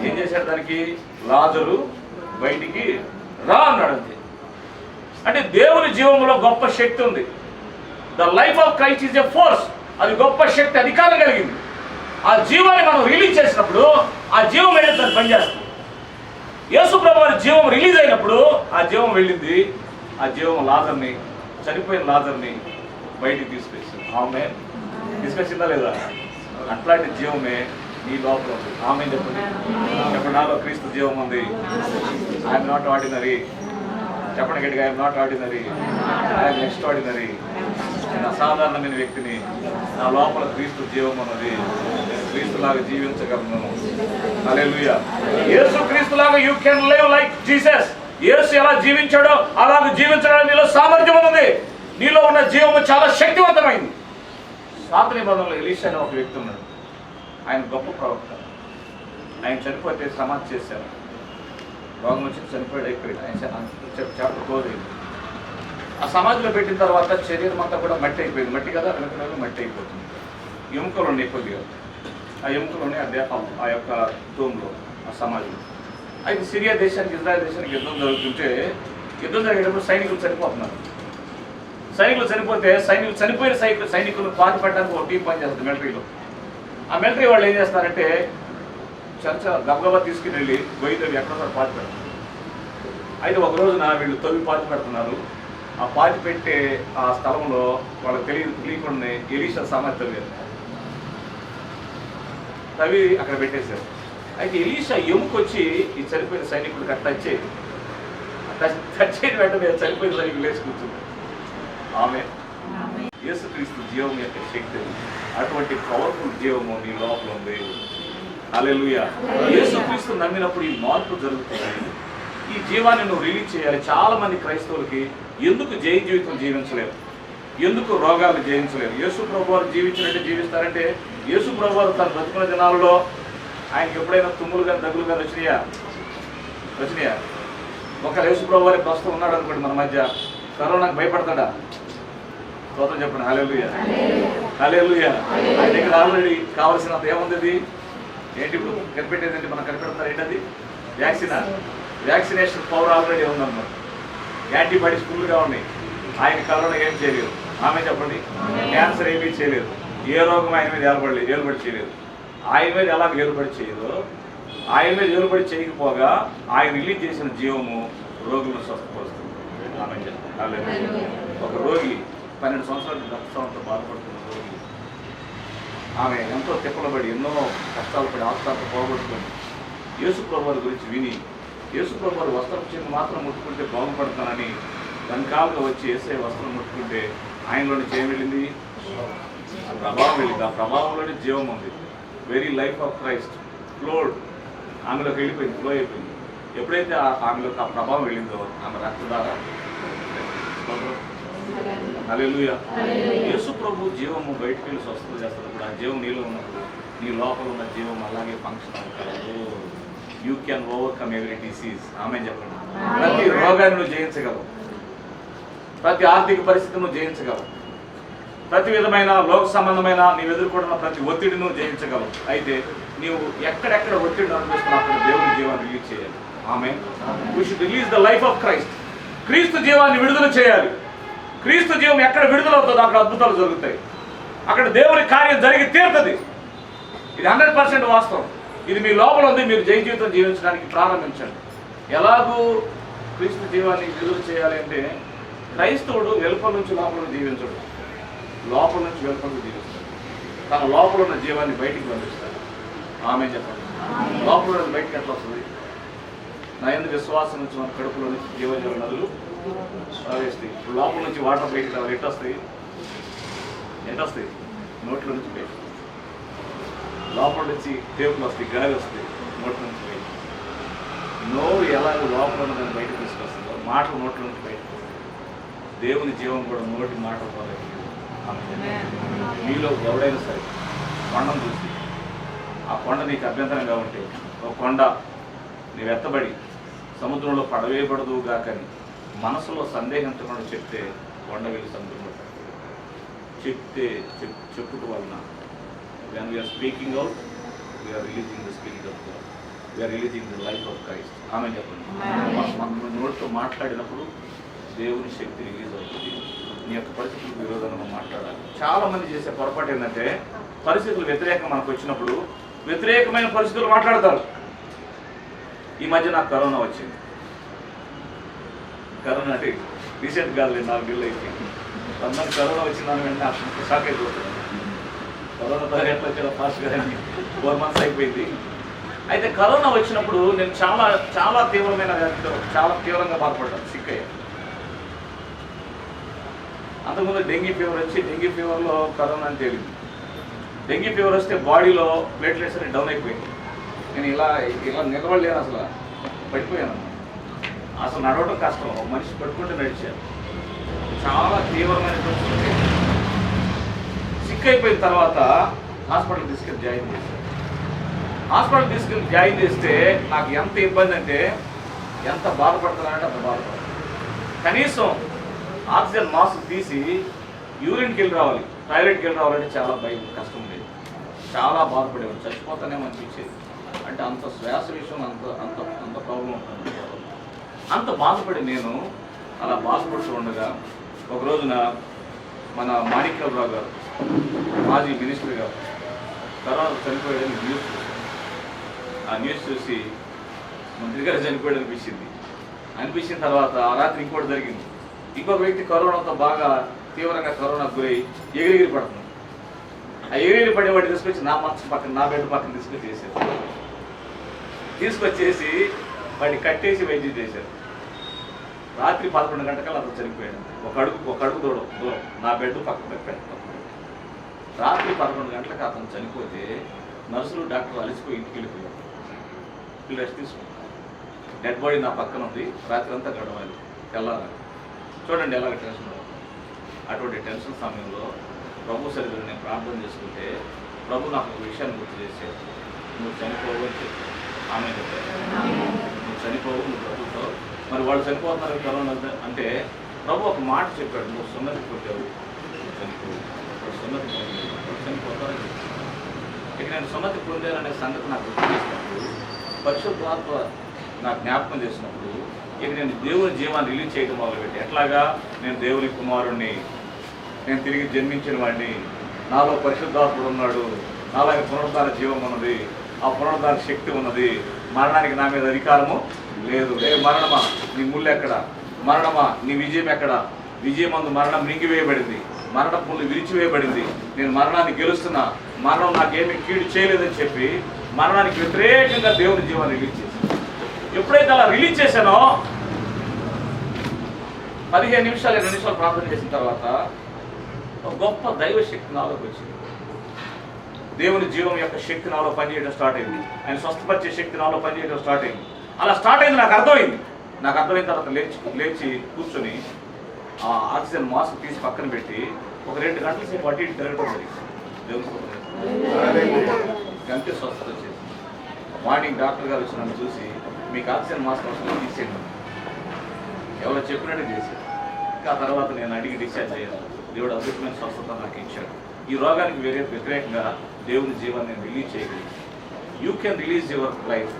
ఏం చేశాడు? దానికి లాజరు బయటికి రా అన్నాడు. అంతే. అంటే దేవుని జీవంలో గొప్ప శక్తి ఉంది. The life of Christ is a force. అది గొప్ప శక్తి, అధికారం కలిగింది. ఆ జీవాన్ని మనం రిలీజ్ చేసినప్పుడు ఆ జీవం వెళ్ళి దాన్ని పనిచేస్తుంది. యేసు ప్రభు వారి జీవం రిలీజ్ అయినప్పుడు ఆ జీవం వెళ్ళింది. ఆ జీవం లాజర్ని, చనిపోయిన లాజర్ని బయటికి తీసుకొచ్చింది. ఆమేన్. తీసుకొచ్చిందా లేదా? అట్లాంటి జీవమే నీ లోపల ఉంది. ఆమేన్ చెప్పండి. చెప్పండి, నాలో క్రీస్తు జీవం ఉంది. I'm not ordinary. చెప్పండి గట్టిగా, I'm not ordinary, I'm extraordinary. నేను అసాధారణమైన వ్యక్తిని. నా లోపల క్రీస్తు జీవం ఉన్నది. నేను క్రీస్తులాగా జీవించగలను. హల్లెలూయా. యేసు క్రీస్తులాగా you can live like Jesus. యేసు ఎలా జీవించాడో అలాగే జీవించడానికి నీలో సామర్థ్యం ఉన్నది. నీలో ఉన్న జీవము చాలా శక్తివంతమైంది. పాత నిబంధనలో ఎలీషా అనే ఒక వ్యక్తి ఉన్నాడు. ఆయన గొప్ప ప్రవక్త. ఆయన చనిపోతే సమాధి చేశారు. రోగం వచ్చి చనిపోయాడు, అయిపోయాడు. ఆయన చాప్టర్ క్లోజ్ అయింది. ఆ సమాధిలో పెట్టిన తర్వాత శరీరం అంతా కూడా మట్టి అయిపోయింది. మట్టి కదా, వెనుకలో మట్టి అయిపోతుంది. ఎముకలు ఉన్నాయి కొద్దిగా. ఆ ఎముకలు ఉన్నాయి ఆ యొక్క టూమ్లో, ఆ సమాధిలో. అయితే సిరియా దేశానికి, ఇజ్రాయెల్ దేశానికి యుద్ధం జరుగుతుంటే, యుద్ధం జరిగేటప్పుడు సైనికులు చనిపోతున్నారు. సైనికులు చనిపోతే చనిపోయిన సైనికులు పాతి పెట్టడానికి ఒక టీం పనిచేస్తుంది మిలిటరీలో. ఆ మిలిటరీ వాళ్ళు ఏం చేస్తారంటే, చర్చ గబగబా తీసుకుని వెళ్ళి గొయ్యి ఎక్కడో పాతి పెడతారు. అయితే ఒక రోజున వీళ్ళు తవ్వి పాతి పెడుతున్నారు. ఆ పాతి పెట్టే ఆ స్థలంలో వాళ్ళకి తెలియకుండా ఎలీషా సమాధి తవ్వి అక్కడ పెట్టేశారు. అయితే ఎలీషా ఎముకొచ్చి ఈ చనిపోయిన సైనికుడికి అట్లా టచ్ చేయడం వెంటనే చనిపోయిన సైనికులు లేచి కూర్చుంది. ఆమె యేసుక్రీస్తు జీవం యొక్క శక్తి, అటువంటి పవర్ఫుల్ జీవము నీ లోపల ఉంది. హల్లెలూయా. యేసుక్రీస్తు నమ్మినప్పుడు ఈ మార్పు జరుగుతుంది. ఈ జీవాన్ని నువ్వు రిలీజ్ చేయాలి. చాలా మంది క్రైస్తవులకి ఎందుకు జీవితం జీవించలేరు, ఎందుకు రోగాలు జయించలేరు? యేసు ప్రభు వారు జీవించినట్టు జీవిస్తారంటే, యేసు ప్రభు వారు తను బతుకున్న దినాలలో ఆయనకి ఎప్పుడైనా తుమ్ములు కానీ దగ్గులు కానీ వచ్చినాయా? ఒక యేసు ప్రభు వారి ప్రస్తుతం ఉన్నాడు అనుకోండి మన మధ్య, కరోనాకు భయపడతాడా? స్తోత్రం చెప్పండి. హల్లెలూయా. హల్లెలూయా. ఆయన దగ్గర ఆల్రెడీ కావాల్సినంత ఏముంది? ఏంటి ఇప్పుడు కనిపెట్టేది? ఏంటి మనం కనిపెడతారు? ఏంటది? వ్యాక్సినేషన్ పవర్ ఆల్రెడీ ఉందన్నమాట. యాంటీబాడీస్ ఫుల్గా ఉన్నాయి. ఆయన కరోనా ఏం చేయలేదు. ఆమె చెప్పండి. క్యాన్సర్ ఏమీ చేయలేదు. ఏ రోగం ఆయన మీద ఏలుబడి చేయలేదు. ఆయన మీద ఎలా ఏలుబడి చేయదో, ఆయన మీద ఏలుబడి చేయకపోగా ఆయన రిలీజ్ చేసిన జీవము రోగులను స్వస్థపరుస్తుంది. ఆమె చెప్పండి. ఒక రోగి 12 సంవత్సరాలు రక్తస్రావంతో బాధపడుతున్న రోగి, ఆమె ఎంతో తిప్పలబడి ఎన్నో కష్టాలు పడి ఆస్తంతో పోగొట్టుకొని యేసు ప్రభువారి గురించి విని, యేసు ప్రభువారి వస్త్రపు చెంగు మాత్రం ముట్టుకుంటే బాగుపడతానని వెనకాలుగా వచ్చి వేసే వస్త్రం ముట్టుకుంటే ఆయనలో నుంచి ఏం వెళ్ళింది? ఆ ప్రభావం వెళ్ళింది. ఆ ప్రభావంలోనే జీవం ఉంది. Very life of Christ flowed ఆమెలోకి వెళ్ళిపోయింది, ఫ్లో అయిపోయింది. ఎప్పుడైతే ఆమెలోకి ఆ ప్రభావం వెళ్ళిందో ఆమె రక్తధార. హల్లెలూయా. యేసు ప్రభు జీవము బయటకు వెళ్ళి స్వస్థత చేస్తున్నప్పుడు ఆ జీవం నీలో ఉన్నప్పుడు నీ లోపల ఉన్న జీవం అలాగే ఫంక్షన్ అవుతాడు. You can overcome every disease. ఆమె చెప్పండి. ప్రతి రోగాన్ని నువ్వు జయించగలవు, ప్రతి ఆర్థిక పరిస్థితిని నువ్వు జయించగలవు, ప్రతి విధమైన లోక సంబంధమైన నీవు ఎదుర్కొంటున్న ప్రతి ఒత్తిడిని నువ్వు జయించగలవు. అయితే నీవు ఎక్కడెక్కడ ఒత్తిడిని అనుభవిస్తున్నావు అక్కడ దేవుని జీవాన్ని రిలీజ్ చేయాలి. ఆమె we should release the life of Christ. క్రీస్తు జీవాన్ని విడుదల చేయాలి. క్రీస్తు జీవం ఎక్కడ విడుదల అవుతుందో అక్కడ అద్భుతాలు జరుగుతాయి, అక్కడ దేవుని కార్యం జరిగి తీరుతుంది. ఇది 100% వాస్తవం. ఇది మీ లోపల ఉంది. మీరు జయ జీవితం జీవించడానికి ప్రారంభించండి. ఎలాగూ క్రీస్తు జీవాన్ని విడుదల చేయాలి అంటే క్రైస్తవుడు వెలుపల నుంచి లోపల జీవించడు, లోపల నుంచి వెలుపలకు జీవిస్తాడు. తన లోపల ఉన్న జీవాన్ని బయటికి పంపిస్తాడు. ఆమె చెప్పండి. లోపల ఉన్నది బయటికి ఎట్లా వస్తుంది? నా ఎందుకు విశ్వాసం నుంచి మన కడుపులో నుంచి జీవజీవ నదులు ప్రవేశిస్తాయి. ఇప్పుడు లోపల నుంచి వాటర్ బయటికి రావాలి. ఎట్టు వస్తాయి? నోట్లో నుంచి బయట. లోపల నుంచి టేపులు వస్తాయి, గాలి వస్తాయి, నోట్ల నుంచి బయట. నోరు ఎలాగో లోపల ఉన్నదాన్ని బయటకు తీసుకొస్తుందో మాటలు నోట్ల నుంచి బయట. దేవుని జీవం కూడా నోటి మాటలు పోలేదు. మీలో ఎవడైనా సరే కొండను చూసి ఆ కొండ నీకు అభ్యంతరంగా ఉంటే, ఒక కొండ నీవు ఎత్తబడి సముద్రంలో పడవేయబడదు గాకని మనసులో సందేహించకుండా చెప్తే కొండ వెళ్ళి సముద్రంలో చెప్తే చెప్పుట వలన when we are speaking out, we are releasing the spirit of God. We are releasing the life of Christ. ఆమె చెప్పండి. మనం నోటితో మాట్లాడినప్పుడు దేవుని శక్తి రిలీజ్ అవుతుంది. నీ యొక్క పరిస్థితులకు విరోధంగా మాట్లాడాలి. చాలా మంది చేసే పొరపాటు ఏంటంటే పరిస్థితులు వ్యతిరేకంగా మనకు వచ్చినప్పుడు వ్యతిరేకమైన పరిస్థితులు మాట్లాడతారు. ఈ మధ్య నాకు కరోనా వచ్చింది. కరోనా అంటే రీసెంట్ కాదు, 4 ఏళ్ళు అయిపోయింది. అందరికి కరోనా వచ్చిందని వెంటనే అసలు షాక్ అయిపోతుంది. కరోనా ఎట్లా వచ్చాడో ఫాస్ట్ కదా, 4 months అయిపోయింది. అయితే కరోనా వచ్చినప్పుడు నేను చాలా చాలా తీవ్రమైన వ్యాధితో చాలా తీవ్రంగా బాధపడ్డాను, సిక్ అయ్యాను. అంతకుముందు డెంగీ ఫీవర్ వచ్చి డెంగీ ఫీవర్లో కరోనా అని తేలింది. డెంగీ ఫీవర్ వస్తే బాడీలో ప్లేట్లెట్స్ అని డౌన్ అయిపోయింది. నేను ఇలా నిలబడలేను, అసలు పడిపోయాను. అసలు నడవడం కష్టం, ఒక మనిషి పట్టుకుంటే నడిచాను. చాలా తీవ్రమైన పరిస్థితి. సిక్ అయిపోయిన తర్వాత హాస్పిటల్ తీసుకెళ్ళి జాయిన్ చేశాను. హాస్పిటల్ తీసుకెళ్ళి జాయిన్ చేస్తే నాకు ఎంత ఇబ్బంది అంటే, ఎంత బాధపడుతున్నానంటే అంత బాధపడతాను. కనీసం ఆక్సిజన్ మాస్క్ తీసి యూరిన్కి వెళ్ళి రావాలి, టాయిలెట్కి వెళ్ళి రావాలంటే చాలా భయం, కష్టం ఉండేది. చాలా బాధపడేవాడు, చచ్చిపోతానేమో అనిపించేది. అంటే అంత శ్వాస విషయం అంత అంత అంత ప్రాబ్లం ఉంటుంది. అంత బాధపడి నేను అలా బాధపడుతూ ఉండగా ఒక రోజున మన మాణిక్యరావు గారు, మాజీ మినిస్టర్ గారు తర్వాత చనిపోయాడని న్యూస్ చూశాను. ఆ న్యూస్ చూసి మంత్రి గారు చనిపోయాడు అనిపించిన తర్వాత ఆ రాత్రి ఇంకోటి జరిగింది. ఇంకొక వ్యక్తి కరోనాతో బాగా తీవ్రంగా కరోనాకు గురై ఎగిరిగిరి పడుతుంది. ఆ ఎగిరిగిరి పడే వాడిని తీసుకొచ్చి నా మంచం పక్కన, నా బెడ్ పక్కన తీసుకొచ్చేసి వాడిని కట్టేసి వైద్యం చేశారు. రాత్రి 11 గంటకల్లా అతను చనిపోయాడు. ఒక అడుగు దూరం నా బెడ్ పక్కన పెట్టాను. రాత్రి 11 గంటలకు అతను చనిపోతే నర్సులు డాక్టర్లు అలసిపోయి ఇంటికి వెళ్ళిపోయారు. రెస్ట్ తీసుకుంటారు. డెడ్ బాడీ నా పక్కన ఉంది, రాత్రి అంతా గడవాలి, తెల్లాలి. చూడండి ఎలాగ టెన్షన్. అటువంటి టెన్షన్ సమయంలో ప్రభు సరిగ్గా నేను ప్రార్థన చేసుకుంటే ప్రభు నాకు ఒక విషయాన్ని గుర్తు చేశాడు. నువ్వు చనిపోవు అని చెప్పి. ఆమె చెప్పారు, నువ్వు చనిపోవు, నువ్వు ప్రభుత్వం. మరి వాళ్ళు చనిపోతున్నారు కరోనా అంటే ప్రభు ఒక మాట చెప్పాడు, నువ్వు సున్నతి కొట్టావు, చనిపోవు. సున్నతి పొందావు, చనిపోతారని చెప్పాడు. ఇక నేను సున్నతి పొందాననే సంగతి నాకు గుర్తు చేసినప్పుడు, పరిశుద్ధాత్మ నాకు జ్ఞాపకం చేసినప్పుడు, ఇక నేను దేవుని జీవాన్ని రిలీజ్ చేయడం మొదలుపెట్టి, ఎట్లాగా నేను దేవుని కుమారుణ్ణి, నేను తిరిగి జన్మించిన వాడిని, నాలో పరిశుద్ధాత్ముడు ఉన్నాడు, నాలాగే పునరుద్ధార జీవం ఉన్నది, ఆ పునరుద్ధార శక్తి ఉన్నది, మరణానికి నా మీద అధికారము లేదు. మరణమా నీ ముళ్ళు ఎక్కడ, మరణమా నీ విజయం ఎక్కడ, విజయమందు మరణం మింగివేయబడింది, మరణ పుల్లు విరిచివేయబడింది, నేను మరణాన్ని గెలుస్తున్నా, మరణం నాకేమీ కీడు చేయలేదని చెప్పి మరణానికి వ్యతిరేకంగా దేవుని జీవాన్ని రిలీజ్ చేశాను. ఎప్పుడైతే అలా రిలీజ్ చేశానో 15 నిమిషాలు 2 నిమిషాలు ప్రార్థన చేసిన తర్వాత ఒక గొప్ప దైవ శక్తి నాలోకి వచ్చింది. దేవుని జీవం యొక్క శక్తి నాలో పనిచేయడం స్టార్ట్ అయింది. ఆయన స్వస్థపరిచే శక్తి నాలో పనిచేయడం స్టార్ట్ అయింది. అలా స్టార్ట్ అయింది నాకు అర్థమైంది. నాకు అర్థమైన తర్వాత లేచి కూర్చొని ఆ ఆక్సిజన్ మాస్క్ తీసి పక్కన పెట్టి ఒక 2 గంటల సేపు అటు ఇటు తిరగడం జరిగింది. దేవుని గంటే స్వస్థత వచ్చేసి మార్నింగ్ డాక్టర్ గారు వచ్చి నన్ను చూసి మీకు ఆక్సిజన్ మాస్క్ అవసరం తీసేయండి ఎవరో చెప్పినట్టు చేశారు. ఇంకా తర్వాత నేను అడిగి డిశ్చార్జ్ అయ్యాను. దేవుడు అద్భుతమైన స్వస్థత నాకు ఇచ్చాడు. ఈ రోగానికి వ్యతిరేకంగా దేవుని జీవాన్ని నేను రిలీజ్ చేయగలిగాను. You can release your life.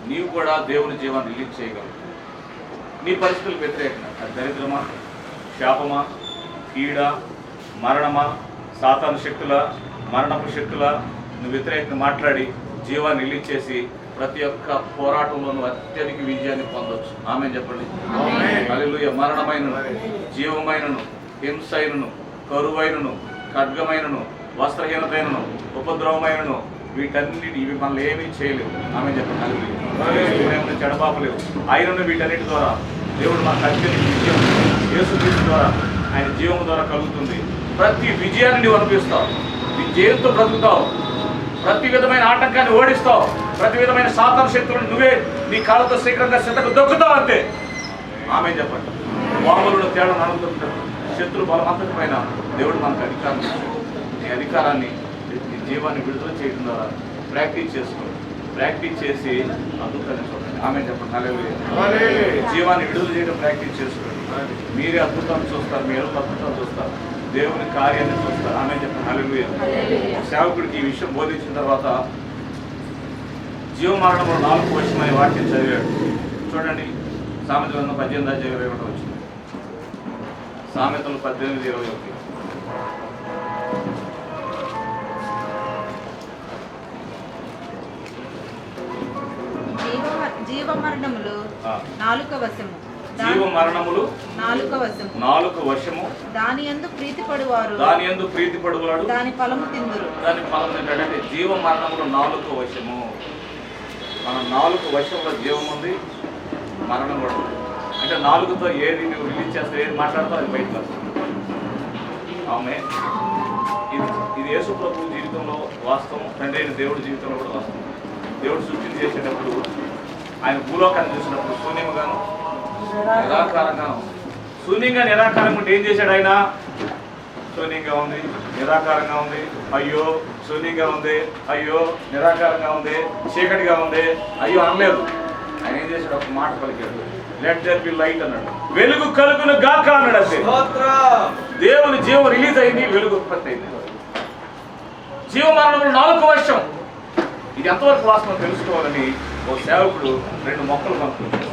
నీవు కూడా దేవుని జీవాన్ని రిలీజ్ చేయగలవు. నీ పరిస్థితులకు వ్యతిరేకంగా అది దరిద్రమా, శాపమా, కీడ, మరణమా, సాతాను శక్తుల, మరణపు శక్తుల నువ్వు వ్యతిరేకంగా మాట్లాడి జీవాన్ని రిలీజ్ చేసి ప్రతి ఒక్క పోరాటంలోనూ అత్యధిక విజయాన్ని పొందవచ్చు. ఆమె చెప్పండి. హల్లెలూయా. మరణమైనను, జీవమైనను, హింసైనను, కరువైనను, ఖడ్గమైనను, వస్త్రహీనతైనను, ఉపద్రవమైనను వీటన్నిటి ఇవి మనల్ని ఏమీ చేయలేవు. ఆమె చెప్పండి. హల్లెలూయా. చెడబాపలేవు. ఆయనను వీటన్నిటి ద్వారా దేవుడు మనకు అత్యధిక విజయం యేసుక్రీస్తు ద్వారా ఆయన జీవం ద్వారా కలుగుతుంది. ప్రతి విజయాన్ని నువ్వు అనిపిస్తావు. విజయంతో బ్రతుకుతావు. ప్రతి విధమైన ఆటంకాన్ని ఓడిస్తావు. ప్రతి విధమైన సాతాను శక్తులను నువ్వే నీ కాళ్ళతో శీఘ్రంగా శతకు దొక్కుతావు అంతే. ఆమె చెప్పండి. వాములను తేడా నడుపుతుంటారు. శత్రు బలమంతటి పైన దేవుడు మనకు అధికారం ఇచ్చాడు. ఈ అధికారాన్ని నీ జీవాన్ని విడుదల చేయడం ద్వారా ప్రాక్టీస్ చేసుకోండి. ప్రాక్టీస్ చేసి అద్భుతాన్ని చూడండి. ఆమె చెప్పండి. హల్లెలూయా. జీవాన్ని విడుదల చేయడం ప్రాక్టీస్ చేసుకోండి. మీరే అద్భుతాన్ని చూస్తారు. మీరు అద్భుతాలు చూస్తారు. దేవుని కార్యాన్ని చూస్తారు. ఆమె చెప్పండి. హల్లెలూయా. సేవకుడికి ఈ విషయం బోధించిన తర్వాత జీవమరణంలో 4 వచనమనే వాక్యం చదివాడు. చూడండి. సామెతలు 18:21 వచ్చింది. సామెతలు 18:21. జీవమరణములు నాలుక వశము. జీవమరణములు నాలుక వశము. దాని యందు ప్రీతిపడువారు దాని ఫలము తిందురు. దాని ఫలం ఏంటంటే జీవమరణములు నాలుక వశము. మన నాలుక వశంలో జీవం ఉంది, మరణం కూడా ఉంది. అంటే నాలుగుతో ఏది నువ్వు రిలీజ్ చేస్తావు, ఏది మాట్లాడతావు అది బయటకు వస్తుంది. ఆమె ఇది యేసు ప్రభు జీవితంలో వాస్తవం. తండ్రి అయిన దేవుడి జీవితంలో కూడా వాస్తవం. దేవుడు సృష్టిని చేసేటప్పుడు ఆయన భూలోకాన్ని చూసినప్పుడు శూన్యముగాను నిరాకారంగాను, శూన్యంగా నిరాకారంగా ఉంటే ఏం చేశాడు ఆయన? శూన్యంగా ఉంది, నిరాకారంగా ఉంది, అయ్యో శూన్యంగా ఉంది, అయ్యో నిరాకారంగా ఉంది, చీకటిగా ఉంది, అయ్యో అనలేదు. ఆయన ఏం చేశాడు? ఒక మాట పలికాడు. లెట్ దేర్ బి లైట్ అన్నాడు. వెలుగు కలుగును గాక అన్నాడు. అంతే. దేవుని జీవం రిలీజ్ అయింది, వెలుగు ఉత్పత్తి అయింది. జీవమరణములు 4 వశం. ఇది ఎంతవరకు వాస్తవం తెలుసుకోవాలని ఓ సేవకుడు 2 మొక్కలు కొనుక్కొచ్చాడు.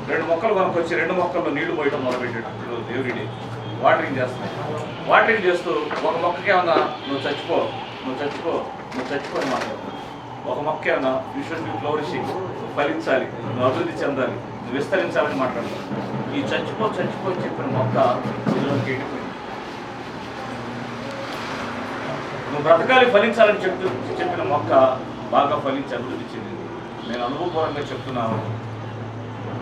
2 మొక్కలు కొనుక్కొచ్చి 2 మొక్కల్లో నీళ్లు పోయడం మొదలుపెట్టేటప్పుడు దేవుడి వాటరింగ్ చేస్తాడు. వాటరింగ్ చేస్తూ ఒక మొక్కకి ఏమన్నా నువ్వు చచ్చిపో అని మాట్లాడతాడు. ఒక మొక్క ఏమన్నా యూ షుడ్ బి ఫ్లౌరిషింగ్, నువ్వు ఫలించాలి, నువ్వు అభివృద్ధి చెందాలి, నువ్వు విస్తరించాలని మాట్లాడతాడు. ఈ చచ్చిపో అని చెప్పిన మొక్క రోజులోకి ఎండిపోయింది. నువ్వు బ్రతకాలి, ఫలించాలని చెప్పిన మొక్క బాగా ఫలించి అభివృద్ధి చెందింది. నేను అనుభవపూర్వకంగా చెప్తున్నాను.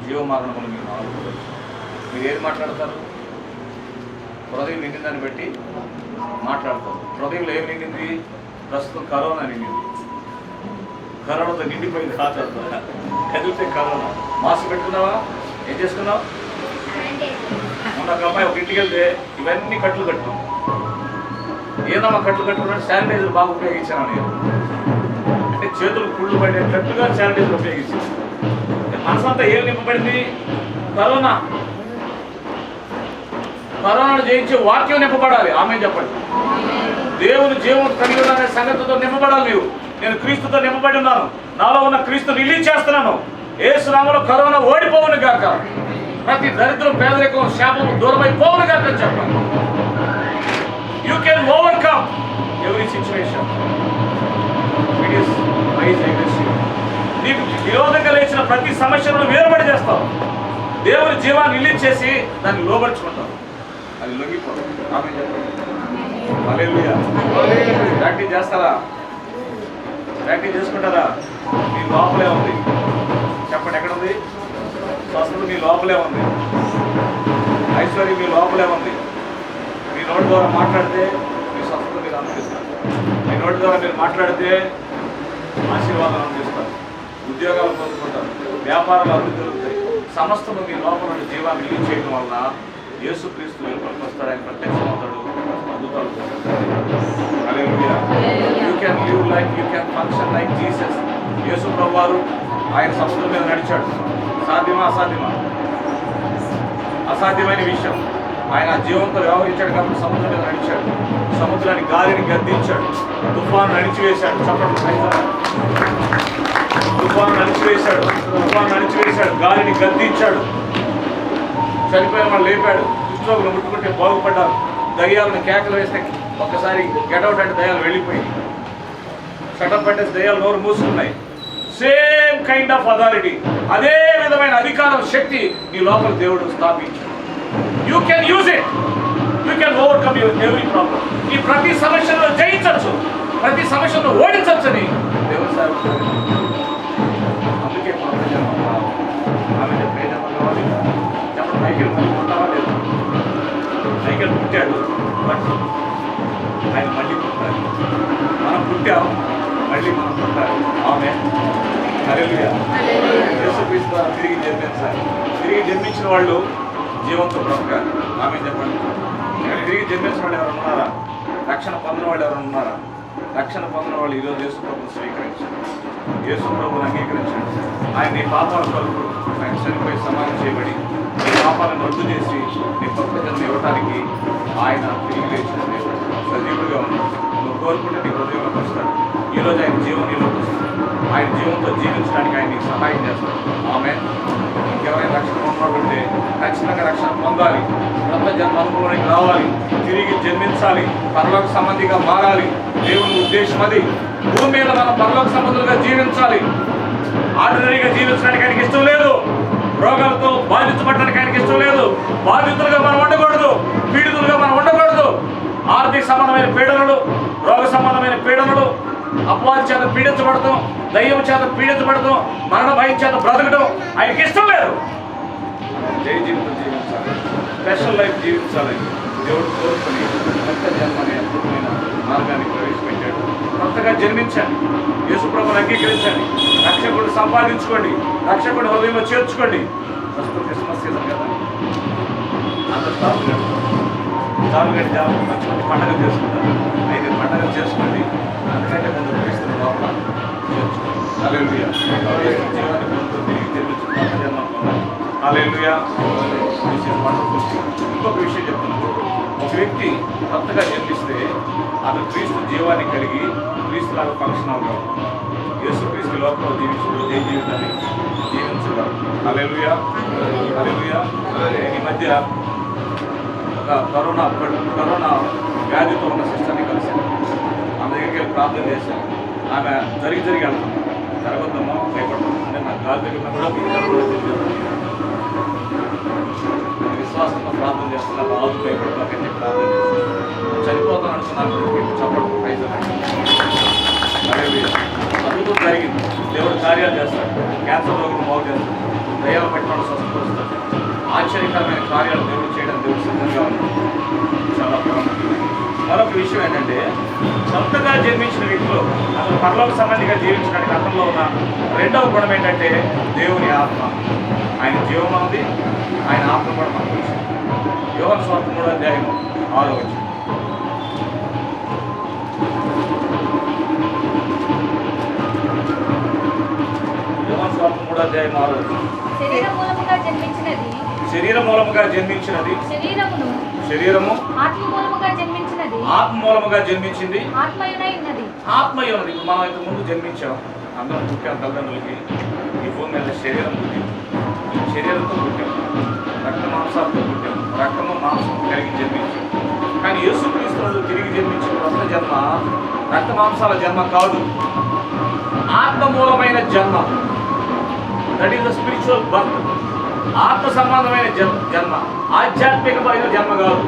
జీవమరణములు మీకు 4 వశం. మీరు ఏది మాట్లాడతారు? హృదయం నిండిందని బట్టి మాట్లాడతారు. హృదయంలో ఏమి నిండింది? ప్రస్తుతం కరోనా నిండింది. కరోనాతో నిండిపోయింది. కదిలితే కరోనా. మాస్క్ పెట్టుకున్నావా? ఏం చేసుకున్నావు? మొన్న ఒక అమ్మాయి ఒక ఇంటికి వెళ్తే ఇవన్నీ కట్లు కట్టుకున్నాం. ఏదమ్మా కట్లు కట్టుకున్నాడు? శానిటైజర్ బాగా ఉపయోగించాను నేను. అంటే చేతులు కుళ్ళు పడేటట్టుగా శానిటైజర్ ఉపయోగించాను. మనసంతా ఏం నింపబడింది? కరోనాను జయించే వాక్యం నింపబడాలి. ఆమె చెప్పండి. దేవుని జీవం కలిగి ఉన్న సంగతితో నింపబడాలి. నేను క్రీస్తుతో నింపబడి ఉన్నాను. నాలో ఉన్న క్రీస్తు రిలీజ్ చేస్తున్నాను. యేసు నామములో కరోనా ఓడిపోవును గాక. ప్రతి దరిద్రం, పేదరికం, శాపము దూరమైపోవును గాక చెప్పాలి. You can overcome every situation. It is rise against you. నీకు విరోధంగా లేచిన ప్రతి సమస్యను వేరుబడి చేస్తావు. దేవుని జీవాన్ని రిలీజ్ చేసి దాన్ని లోబర్చుకుంటావు. అది లొంగిపోతావు. ఆమె చెప్పండి. హల్లెలూయా. ప్రాక్టీస్ చేస్తారా? ప్రాక్టీస్ చేసుకుంటారా? మీ లోపలే ఉంది. చెప్పండి, ఎక్కడ ఉంది? స్వస్థత మీ లోపలే ఉంది, ఐశ్వర్యం మీ లోపలే ఉంది. మీ నోటి ద్వారా మాట్లాడితే మీ స్వస్థత మీరు అనుభవిస్తారు. మీ నోటి ద్వారా మీరు మాట్లాడితే ఆశీర్వాదం అనుభవిస్తారు, ఉద్యోగాలు పొందుకుంటారు, వ్యాపారాలు అభివృద్ధి జరుగుతాయి. సమస్తము మీ లోపల నుండి జీవాన్ని రిలీజ్ చేయడం వల్ల యేసుక్రీస్తు వెలుపలికి వస్తాడు, ఆయన ప్రత్యక్షమవుతాడు, అద్భుతాలు జరుగుతాయి. You can live like, you can function like Jesus. యేసు ప్రభువారు ఆయన సముద్రం మీద నడిచాడు. సాధ్యమా? అసాధ్యమా? అసాధ్యమైన విషయం. ఆయన జీవంతో వ్యవహరించాడు కాబట్టి సముద్రం మీద నడిచాడు. సముద్రాన్ని గాలిని గద్దించాడు, తుఫాను అణిచివేశాడు. చెప్పండి, తుఫాను అణిచివేశాడు, గాలిని గద్దించాడు. చనిపోయిన వాళ్ళు లేపాడు, కుష్ఠరోగులు ముట్టుకుంటే బాగుపడ్డారు, దయ్యాలను కేకలు వేస్తే ఒక్కసారి గెటౌట్ అంటే దయ్యాలు వెళ్ళిపోయి, షటప్ అంటే దయ్యాలు నోరు మూసుకున్నాయి. సేమ్ కైండ్ ఆఫ్ అథారిటీ, అదే విధమైన అధికారం, శక్తి నీ లోపల దేవుడు స్థాపించాడు. You can use it, you can overcome your every problem. ఈ ప్రతి సమస్యలో జయించవచ్చు, ప్రతి సమస్యను ఓడించవచ్చు అని దేవుడు సార్. అందుకే ఆమె ప్రేమ కావాలి. చెప్పండి, మైకేల్ మళ్ళీ పుట్టావా లేదు? మైకేల్ పుట్టాడు, బట్ ఆయన మళ్ళీ పుట్టాలి. మనం పుట్టాం, మళ్ళీ మనం పుట్టాలి. ఆమె హల్లెలూయా. యేసుక్రీస్తు ద్వారా తిరిగి జన్మించాలి. తిరిగి జన్మించిన వాళ్ళు జీవంతో బ్రతకాలి. ఆమె చెప్పండి. తిరిగి జన్మించిన వాళ్ళు ఎవరు ఉన్నారా? రక్షణ పొందిన వాళ్ళు ఎవరు ఉన్నారా? రక్షణ పొందిన వాళ్ళు ఈరోజు యేసు ప్రభువును స్వీకరించారు, యేసు ప్రభువును అంగీకరించాడు. ఆయన నీ పాపాల కొరకు ఆయన చనిపోయి సమానం చేయబడి నీ పాపాలను రద్దు చేసి నీ కొత్త జన్మ ఇవ్వడానికి ఆయన తిరిగి లేచిన దేవుడు, సజీవుడిగా ఉన్నాడు. నువ్వు కోరుకుంటే నీ హృదయంలోకి వస్తాడు. ఈరోజు ఆయన జీవం నీలోకి వస్తాడు. ఆయన జీవంతో జీవించడానికి ఆయన నీకు సహాయం చేస్తాడు. ఆమె ఇంకెవరైనా రక్షణ పొందాలంటే ఖచ్చితంగా రక్షణ పొందాలి, కొత్త జన్మ అనుభవానికి రావాలి, తిరిగి జన్మించాలి, పరలోక సంబంధిగా మారాలి. దేవుని ఉద్దేశం అది. భూమి మీద మనం పరలోక సంబంధులుగా జీవించాలి. ఆర్డినరీగా జీవించడానికి ఆయనకి ఇష్టం లేదు. రోగాలతో బాధించబడడానికి ఆయనకి ఇష్టం లేదు. బాధితులుగా మనం ఉండకూడదు, పీడితులుగా మనం ఉండకూడదు. ఆర్థిక సంబంధమైన పీడనలు, రోగ సంబంధమైన పీడనలు, అపవాది చేత పీడించబడతాం, దయ్యం చేత పీడించబడతాం, మరణ భయం చేత బ్రతకడం ఆయనకి ఇష్టం లేదు. జై జీవితం జీవించాలి, స్పెషల్ లైఫ్ జీవించాలి. దేవుడు కోరుకొని కొత్త జన్మ అనే అద్భుతమైన మార్గాన్ని ప్రవేశపెట్టాడు. కొత్తగా జన్మించండి, యేసు ప్రభువును అంగీకరించండి, రక్షకుడు సంపాదించుకోండి, రక్షకుడు హృదయంలో చేర్చుకోండి. ప్రస్తుతం క్రిస్మస్ సీజన్ కదా, అందరూ తాగుగడ్డి జాబు మంచి మంచి పండుగలు చేసుకుంటారు. అయితే పండుగలు చేసుకోండి, అందుకంటే ముందు క్రీస్తుని లోపల చేర్చుకోండి. హల్లెలూయా. జీవాన్ని పొందుతూ తిరిగి జన్మించిన కొత్త జన్మ పొందాలి. హల్లెలూయా. ఇంకొక విషయం చెప్తున్నాను. ఒక వ్యక్తి కొత్తగా జన్మిస్తే అతను క్రీస్తు జీవాన్ని కలిగి క్రీస్తులాగా ఫంక్షన్ అవ్వగలరు. యేసు క్రీస్తు లోపల జీవించడం, ఏ జీవితాన్ని జీవించగలరు. హల్లెలూయా. హల్లెలూయా. ఈ మధ్య ఒక కరోనా వ్యాధితో ఉన్న సిస్టర్ని కలిశాను. ఆమె దగ్గరికి వెళ్ళి ప్రార్థన చేశాను. ఆమె జరిగి వెళ్తాం, జరగొద్దామో భయపడతాం అంటే నాకు గాలి దగ్గర కూడా విశ్వాసంతో ప్రార్థన చేస్తున్నా, బాగు భయపడతాకని చెప్పి ప్రార్థన చేస్తాను. చనిపోతాను అనుకున్నాను, చెప్పడం అద్భుతం జరిగింది. దేవుడు కార్యాలు చేస్తాడు, క్యాన్సర్ రోగులు బాగు చేస్తాడు, దయ్యాలు పెట్టడం స్వస్థపరుస్తాడు. ఆశ్చర్యకరమైన కార్యాలు దేవుడు చేయడం దేవుడు సిద్ధంగా ఉన్నాడు. చాలా ప్రాముఖ్యమైనది. మరొక విషయం ఏంటంటే, కొత్తగా జన్మించిన వ్యక్తులు అసలు పరలోక సంబంధిగా జీవించడానికి అతనిలో ఉన్న రెండవ గుణం ఏంటంటే దేవుని ఆత్మ. ఆయన జీవం ఉంది, ఆయన ఆత్మ కూడా మనకు తెలుసు. యోహాను సువార్త 3వ అధ్యాయం 6వ వచనం. యోహాను సువార్త 3వ అధ్యాయం 6వ వచనం. శరీరం మూలముగా జన్మించినది శరీరము, ఆత్మ మూలముగా జన్మించినది, ఆత్మ మూలముగా జన్మించింది, ఆత్మయునై ఉన్నది. ఆత్మయున్నది. ఇప్పుడు మనం ఇంతకు ముందు జన్మించాం, అందరం పుట్టాం. తల్లిదండ్రులకి ఈ భూమి మీద శరీరం పుట్టింది, ఈ శరీరంతో పుట్టాం, రక్త మాంసాలతో పుట్టాం, రక్తము మాంసం కలిగి జన్మించాం. కానీ యేసుక్రీస్తు తిరిగి జన్మించిన కొత్త జన్మ రక్త మాంసాల జన్మ కాదు, ఆత్మ మూలమైన జన్మ. That is the spiritual birth. ఆత్మ సంబంధమైన జన్మ, ఆధ్యాత్మికమైన జన్మ కాదు.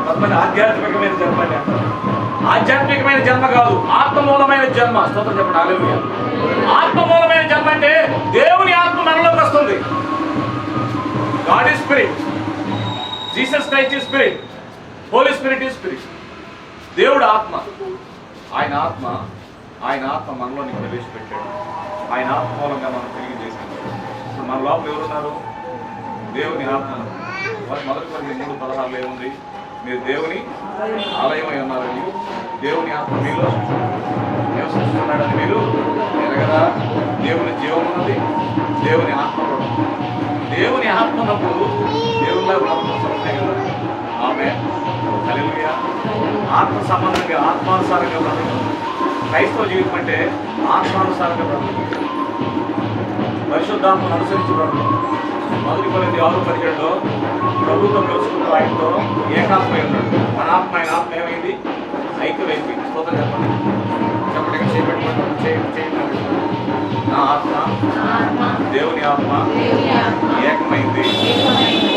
కొంతమంది ఆధ్యాత్మికమైన జన్మ అని అంటారు. ఆధ్యాత్మికమైన జన్మ కాదు, ఆత్మమూలమైన జన్మ. స్తోత్రం చెప్పండి. హల్లెలూయా. ఆత్మమూలమైన జన్మ అంటే దేవుని ఆత్మ మనలోకి వస్తుంది. God is spirit, Jesus Christ is spirit, Holy Spirit is spirit. దేవుడు ఆత్మ. ఆయన ఆత్మ మనలోని ప్రవేశపెట్టాడు. ఆయన ఆత్మ మూలంగా మనం తిరిగి చేశాడు. ఇప్పుడు మన లోపల ఎవరున్నారు? దేవుని ఆత్మ. మొదటి కొరింథీ 3:16 ఏముంది? మీరు దేవుని ఆలయమై ఉన్నారని, దేవుని ఆత్మ మీలో నివసిస్తున్నాడని మీరు ఎరగరా? దేవుని జీవం ఉన్నది, దేవుని ఆత్మ కూడా. దేవుని ఆత్మ ఉన్నప్పుడు దేవునిలా బ్రతకడం కదా. ఆమె హల్లెలూయా. ఆత్మ సంబంధంగా ఆత్మానుసారంగా బ్రతకడం. క్రైస్తవ జీవితం అంటే ఆత్మానుసారంగా బ్రతకడం, పరిశుద్ధాత్మను అనుసరించి బ్రతకడం. మొదటి కొరింథీ 6:17 ప్రభుత్వం కలుసుకుంటూ ఆయనతో ఏకాత్మై ఉన్నాడు. మన ఆత్మ ఆయన ఆత్మ ఏమైంది? ఐక్యమైపోయింది. స్తోత్రం చెప్పండి. చెప్పండి. చేయండి. నా ఆత్మ దేవుని ఆత్మ ఏకమైంది,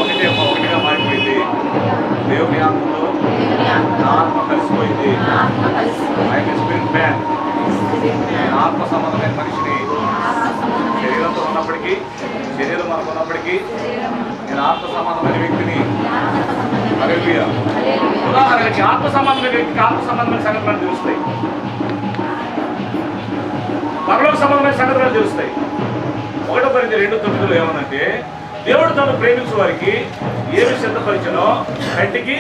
ఒకటిగా మారిపోయింది. దేవుని ఆత్మతో నా ఆత్మ కలిసిపోయింది. I'm spirit man. నేను ఆత్మ సంబంధమైన మనిషిని. శరీరంతో ఉన్నప్పటికీ, శరీరం మనకు ఉన్నప్పటికీ నేను ఆత్మ సంబంధమైన వ్యక్తిని. హల్లెలూయా. ఉదాహరణకి ఆత్మ సంబంధమైన వ్యక్తికి ఆత్మ సంబంధమైన సంగతులను తెలుస్తాయి, పరలోక సంబంధమైన సంగతులను తెలుస్తాయి. 1 కొరింథీ 2:9 ఏమనంటే, దేవుడు తను ప్రేమించే వారికి ఏమి సిద్ధపరిచనో కంటికి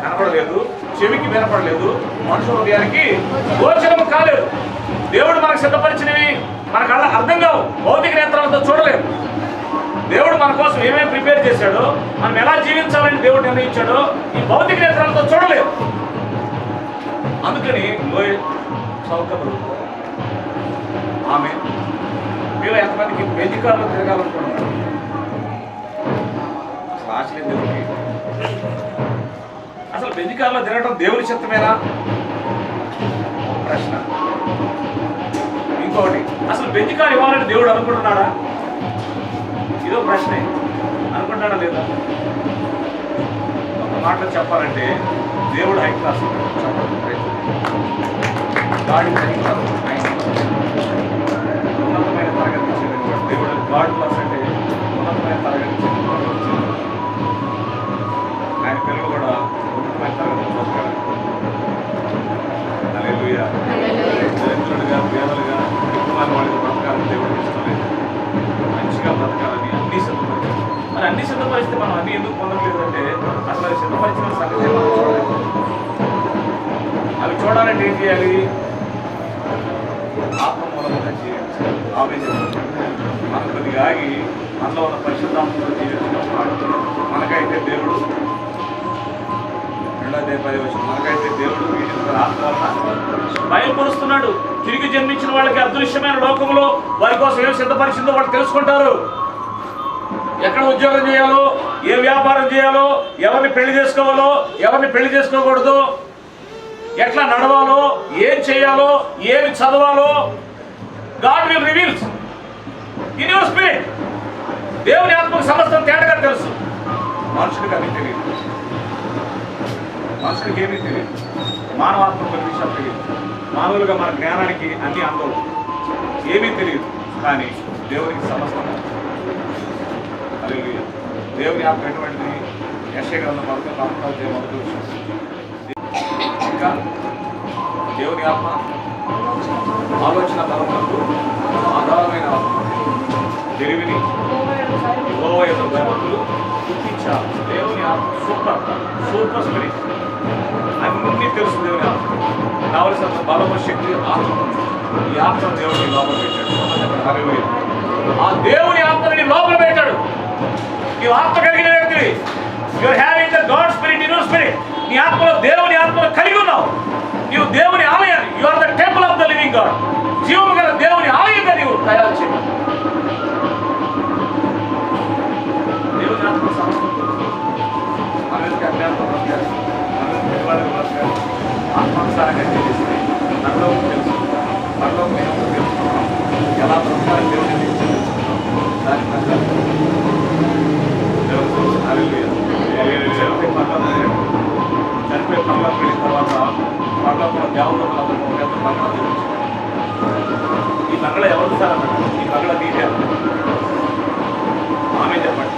కనపడలేదు, చెవికి వినపడలేదు, మనుషుల హృదయానికి గోచరము కాలేదు. దేవుడు మనకు సిద్ధపరిచినవి మన కళ్ళ అర్థం కావు, భౌతిక నేత్రాలతో చూడలేదు. దేవుడు మన కోసం ఏమేమి ప్రిపేర్ చేశాడో, మనం ఎలా జీవించాలని దేవుడు నిర్ణయించాడో ఈ భౌతిక నేత్రాలతో చూడలేదు. అందుకని లోయ సౌకర్యం. ఆమె మీరు ఎంతమందికి బెంజికారులో తిరగాలనుకుంటున్నారు? అసలు ఆశలేదు దేవుడికి. అసలు బెంజికారులో తిరగడం దేవుని చిత్తమేనా? ప్రశ్న. ఇంకొకటి, అసలు బెంజికారు ఇవ్వాలని దేవుడు అనుకుంటున్నాడా? ఇదో ప్రశ్నే. అనుకుంటాడా లేదా? ఒక మాటలో చెప్పాలంటే దేవుడు హై క్లాస్. గాడి ఉన్నతమైన తరగతి చెందినవాడు దేవుడు. గాడ్ క్లాస్ అంటే ఉన్నతమైన తరగతి చెందినవాడు. ఆయన పిల్లలు కూడా ఉన్నతమైన తరగతి చూస్తారు. హల్లెలూయా. దరిద్రులుగా, పేదలుగా, కుటుంబాల వాళ్ళకి బ్రతకాలని దేవుడు ఇష్టలేదు. మంచిగా బ్రతకాలని అన్ని సిద్ధపరిచారు. మరి అన్ని సిద్ధపరిస్తే మనం అన్ని ఎందుకు పొందట్లేదు అంటే, అసలు అవి సిద్ధపరిచిన సంగతి మనం చూడలేదు. అవి చూడాలంటే ఏం చేయాలి? ఆత్మ మూలంగా జీవించాలి. ఆమె మనం కొద్దిగా ఆగి మనలో ఉన్న పరిశుద్ధాత్మతో జీవించినప్పుడు మనకైతే దేవుడు 2:10 మనకైతే దేవుడు ఆత్మ బయలుపరుస్తున్నాడు. తిరిగి జన్మించిన వాళ్ళకి అదృశ్యమైన లోకంలో వారి కోసం ఏం సిద్ధపరిచిందో వాళ్ళు తెలుసుకుంటారు. ఎక్కడ ఉద్యోగం చేయాలో, ఏ వ్యాపారం చేయాలో, ఎవరిని పెళ్లి చేసుకోవాలో, ఎవరిని పెళ్లి చేసుకోకూడదు, ఎట్లా నడవాలో, ఏం చేయాలో, ఏమి చదవాలో God will reveals in your spirit. దేవుని ఆత్మకు సమస్తం తేటగా తెలుసు. మనుషుడికి అన్నీ తెలియదు. మనుషుడికి ఏమీ తెలియదు. మానవాత్మ కొన్ని విషయాలు తెలియదు. మానవులుగా మన జ్ఞానానికి అన్ని అందవు, ఏమీ తెలియదు. కానీ దేవునికి సమస్తం. హల్లెలూయా. దేవుని ఆత్మ ఎటువంటిది? యెషయా గ్రంథం 11:14 ఇంకా దేవుని ఆత్మ ఆలోచన తలములకు ఆధారమైన ఆత్మ, తెలివిని యెహోవా యొక్క భయభక్తులు పుట్టించాలి. దేవుని ఆత్మ సూపర్ స్పిరిట్. అన్నీ తెలుసు. దేవుని ఆత్మ కావలసినంత బలము, శక్తి, ఆత్మ. ఈ ఆత్మ దేవుని లోపల పెట్టాడు. హల్లెలూయా. ఆ దేవుని ఆత్మని లోపల పెట్టాడు. నీవు ఆత్మ కలిగిన వ్యక్తి. You are having the God spirit in your spirit. నీ ఆత్మలో దేవుని ఆత్మను కలిగి ఉన్నావు. నీవు దేవుని ఆలయాన్ని, you are the temple of the living God. జీవము గల దేవుని ఆలయంగా నీవు తయారు చేయాలి. దేవుని ఆత్మ సమస్తం మనకి అజ్ఞానం బ్రతకాలి, మనకి పిల్లలకు బ్రతకాలి, ఆత్మానుసారంగా తెలిస్తే మనలో తెలుసు, మనలో మేము తెలుసుకున్నాం. ఎలా బ్రతకాలి దేవుని తెలుసుకున్నాం. దాని ప్రకారం చనిపోయి పనులకు వెళ్ళిన తర్వాత పనులకు దేవతలందరూ పెద్ద బంగ్లా తెలుసు. ఈ బంగ్లా ఎవరు సార్ అన్నాడు? ఈ బంగ్లా నీటే. ఆమె చెప్పండి.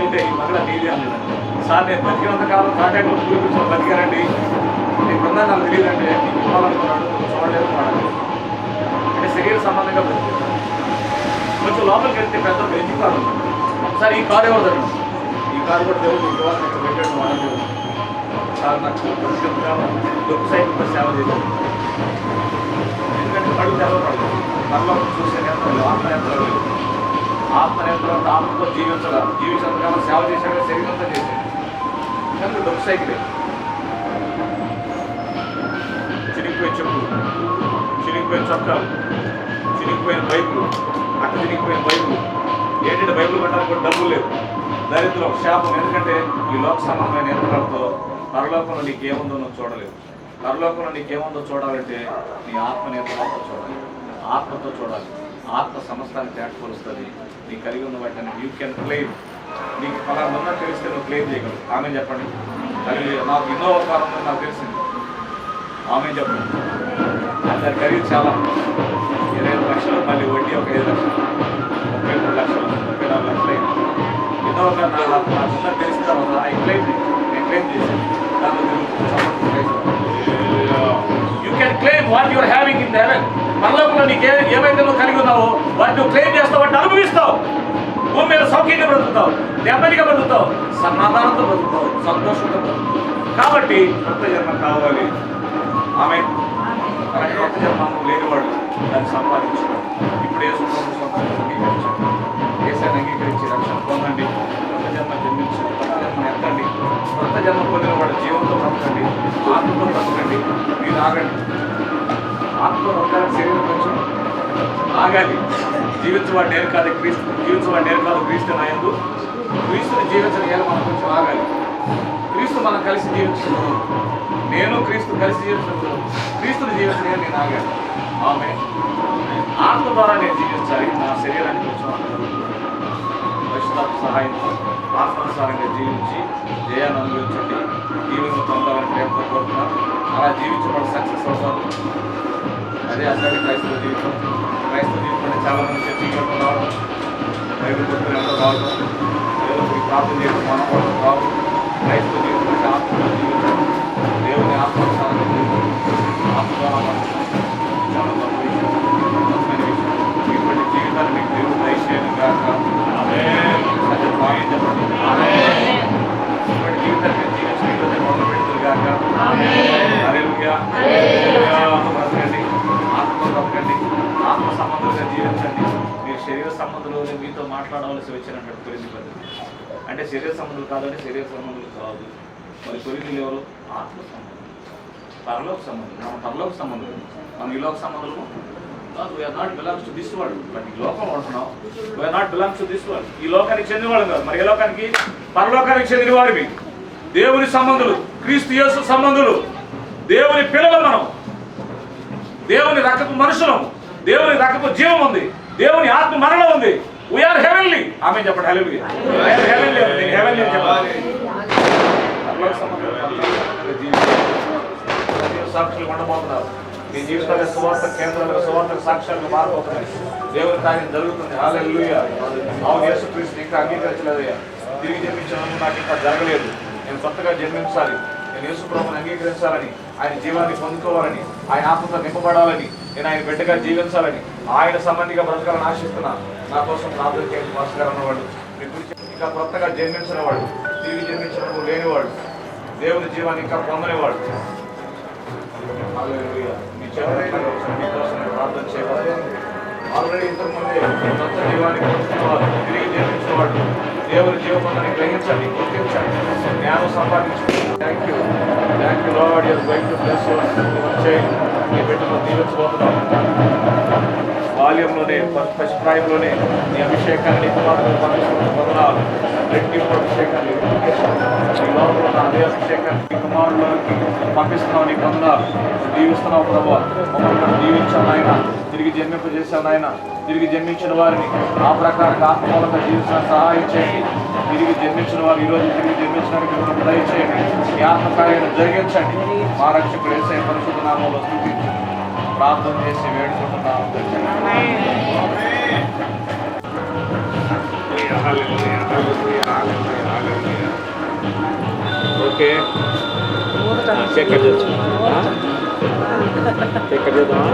ఉంటే ఈ మగడ నీది అన్నాడు. సార్ నేను బతికినంత కాలం కాంటాక్ట్లో చూపించిన బతికారండి, నీకు ఉందా నాకు తెలియదండి, నీకు ఇవ్వాలనుకున్నాడు, చూడలేదు వాడలేదు. అంటే శరీర సంబంధంగా బతికారు. కొంచెం లోపలికి వెళ్తే పెద్ద బెంచ్ కారు ఉంది. ఒకసారి ఈ కారు ఎవరు జరగదు, ఈ కారు కూడా దేవుడు ఇవ్వాలని ఇక్కడ పెట్టాడు వాడలేదు. సార్ నాకు బతికినంత కాలం డొక్కు సైకిల్ సేవ చేశాను. ఎందుకంటే కడుగు తెలవపడదు, కళ్ళలో చూసే నేత్రాలు ఆత్మనేత్రాలు లేవు. ఆత్మనేత్రం ఆత్మతో జీవించడంతకాలం సేవ చేశాడు, శరీరంతో చేశాడు. కనుక డొక్కు సైకిలే. చిరిగిపోయిన చెప్పులు, చిరిగిపోయిన చొక్కాలు, చిరిగిపోయిన బైకులు, అట్ట చిరిగిపోయిన బైకులు. ఏంటంటే బైబుల్ కొట్టడానికి కూడా డబ్బులు లేవు. దరిద్రం, శాపం. ఎందుకంటే ఈ లోక సంబంధమైన నేత్రాలతో పరలోకంలో నీకేముందో నువ్వు చూడలేవు. పరలోకంలో నీకేముందో చూడాలంటే నీ ఆత్మ నేత్రాలతో చూడాలి, ఆత్మతో చూడాలి. ఆత్మ సమస్తాన్ని తేటపరుస్తుంది. నీ కలిగి ఉన్న వాటిని యూ కెన్ క్లెయిమ్. నీకు ఫలానా ఉందా తెలిస్తే నువ్వు క్లెయిమ్ చేయగలవు. ఆమె చెప్పండి. కలిగి నాకు ఇన్నోవా కార్ ఉందని నాకు తెలిసింది. ఆమె చెప్పండి. దాని ఖరీదు చాలా, 25 లక్షలు, మళ్ళీ వడ్డీ ఒక 5 లక్షలు, 33 లక్షలు, 34 లక్షలు అయింది. ఇన్నోవా కార్ నాకు ఉందని తెలిసిన తర్వాత నేను క్లెయిమ్ చేశాను. దాంట్లో you can claim what your having in the heaven. పరలోకంలో నీకు ఏమైతే నువ్వు కలిగి ఉన్నావో వాటిని నువ్వు క్లెయిమ్ చేస్తావు, వాటిని అనుభవిస్తావు. భూమి మీద సౌఖ్యంగా బ్రతుకుతావు, నెమ్మదిగా బ్రతుకుతావు, సమాధానంతో బ్రతుకుతావు, సంతోషంతో బ్రతుకుతావు. కాబట్టి కొత్త జన్మ కావాలి. ఆమె కొత్త జన్మ లేనివాడు దాన్ని సంపాదించుకోవాలి. ఇప్పుడు ఏ అంగీకరించాడు, దేశాన్ని అంగీకరించి రక్షణ పొందండి. కొత్త జన్మ జన్మించి కొత్త జన్మ ఎత్తండి. కొత్త జన్మ పొందిన వాడు జీవంతో బ్రతకండి, ఆత్మతో బ్రతకండి. మీరు ఆగండి. ఆత్మతో బ్రతకాలని శరీరం కొంచెం ఆగాలి. జీవించవాడు నేను కాదు క్రీస్తు, జీవించవాడు నేను కాదు క్రీస్తు నా యందు. క్రీస్తుని జీవించడం మనం కొంచెం ఆగాలి. క్రీస్తు మనం కలిసి జీవించడం, నేను క్రీస్తు కలిసి జీవించడం, క్రీస్తుని జీవించడం నేను ఆగాను. ఆమె ఆత్మ ద్వారా నేను జీవించాలి. నా శరీరాన్ని కొంచెం పరిశుద్ధాత్మ సహాయంతో ఆత్మానుసారంగా జీవించి జయాన్ని అనుభవించండి. జీవితం పొందాలని ప్రేమతో కోరుతున్నాను. అలా జీవించబడి సక్సెస్ అవుతారు. అదే అసలు క్రైస్తవ జీవితం. క్రైస్తవ జీవితంలో చాలామంది చర్చలు రావడం, బైబిల్ పుస్తకంలో రావడం, దేవుడికి ప్రార్థన చేయడం, మనకోవడం రావు. క్రైస్తవ జీవితంలో ఆత్మలో జీవితం, దేవుని ఆత్మానుసారంగా జీవితం, ఆత్మ చాలా గొప్ప విషయం, అద్భుతమైన విషయం. ఇటువంటి జీవితాన్ని మీకు దేవుడు దయచేయను గాక. చెప్పండి. ఇటువంటి జీవితాన్ని మీరు జీవించడం మొదలు పెడుతుంది గాక. హల్లెలూయా. బ్రతకండి, ఆత్మతో బ్రతకండి, ఆత్మ సంబంధంగా జీవించండి. మీరు శరీర సంబంధంలో మీతో మాట్లాడవలసి వచ్చినట్టు కొరింథీ పద్ధతి. అంటే శరీర సంబంధులు కాదంటే శరీర సంబంధులు కాదు. మరి కొరింథీలు ఎవరు? ఆత్మ సంబంధం, పరలోక సంబంధం. మన పరలోక సంబంధం, మనం ఈ లోక సంబంధము కాదు. We are not belongs to this world. But ఈ లోకం అంటున్నాం, we are not belongs to this world. ఈ లోకానికి చెందినవాడు కాదు. మరి ఏ లోకానికి? పరలోకానికి చెందినవాడివి. దేవుని సంబంధులు, క్రీస్తు యేసు సంబంధులు, దేవుని పిల్లలు. మనం దేవుని రకపు మనుషులం, దేవుని రకపు జీవం ఉంది, దేవుని ఆత్మ మరణం ఉంది. We are heavenly. ఆమె చెప్పండి. హల్లెలూయా. హెవెన్లీ ఉంది, హెవెన్లీ అని చెప్పాలి. సాక్షులు ఉండబోతున్నారు. మీ జీవితాల సువార్త కేంద్రాలుగా, సువార్త సాక్ష్యాలుగా మారిపోతున్నాయి. దేవుని కార్యం జరుగుతుంది. హల్లెలూయా. అవును, యేసుక్రీస్తుని ఇంకా అంగీకరించలేదయ్యా. తిరిగి జన్మించడం నాకు ఇంకా జరగలేదు. నేను కొత్తగా జన్మించాలి. నేను యేసు ప్రభువుని అంగీకరించాలని, ఆయన జీవాన్ని పొందుకోవాలని, ఆయన ఆత్మతో నింపబడాలని, నేను ఆయన బిడ్డగా జీవించాలని, ఆయన సంబంధిగా బ్రతకాలని ఆశిస్తున్నాను. నా కోసం ప్రార్థన చేసి మాస్టర్ గారు అన్నవాడు, మీ గురించి ఇంకా కొత్తగా జన్మించినవాడు, తిరిగి జన్మించినప్పుడు లేనివాడు, దేవుని జీవాన్ని ఇంకా పొందనేవాడు. మీ చేతులు మీకోసం ప్రార్థన చేయవాలి. ఆల్రెడీ ఇంతకుముందే కొత్త జీవాన్ని పొందుతున్నవాడు, తిరిగి జన్మించినవాడు, దేవుని జీవనాన్ని గ్రహించండి, గుర్తించండి, జ్ఞానం సంపాదించండి. Thank you lord. You're going to bless your child. మీ బిడ్డను దీవించబోతున్నాం. బాల్యంలోనే, పసిప్రాయంలోనే నీ అభిషేకాన్ని నీ కుమారుడు పొందనాలు. రెట్టింపు అభిషేకాన్ని, ఈ లోపల ఉన్న అదే అభిషేకాన్ని నీ కుమారులకి పంపిస్తున్నావు. నీ పొందనాలు దీవిస్తున్నావు ప్రభావ. మమ్మల్ని దీవించాను ఆయన, తిరిగి జన్మింపజేశాను ఆయన. తిరిగి జన్మించిన వారిని ఆ ప్రకారంగా ఆత్మూలంగా జీవించడానికి సహాయం చేయండి. తిరిగి జన్మించిన వారు ఈరోజు తిరిగి జన్మించడానికి మిమ్మల్ని దయచేయండి. ఈ ఆత్మకార్యాన్ని జరిగించండి. మా రక్షకుడు యేసయ్య పరిశుద్ధ నామములో స్తుతించి ప్రార్థన చేసి వేడుకుంటున్నాము. హల్లెలూయా, హల్లెలూయా, హల్లెలూయా, హల్లెలూయా. ఓకే, కేక్ కట్ చేయొచ్చు. కేక్ కట్ చేద్దామా?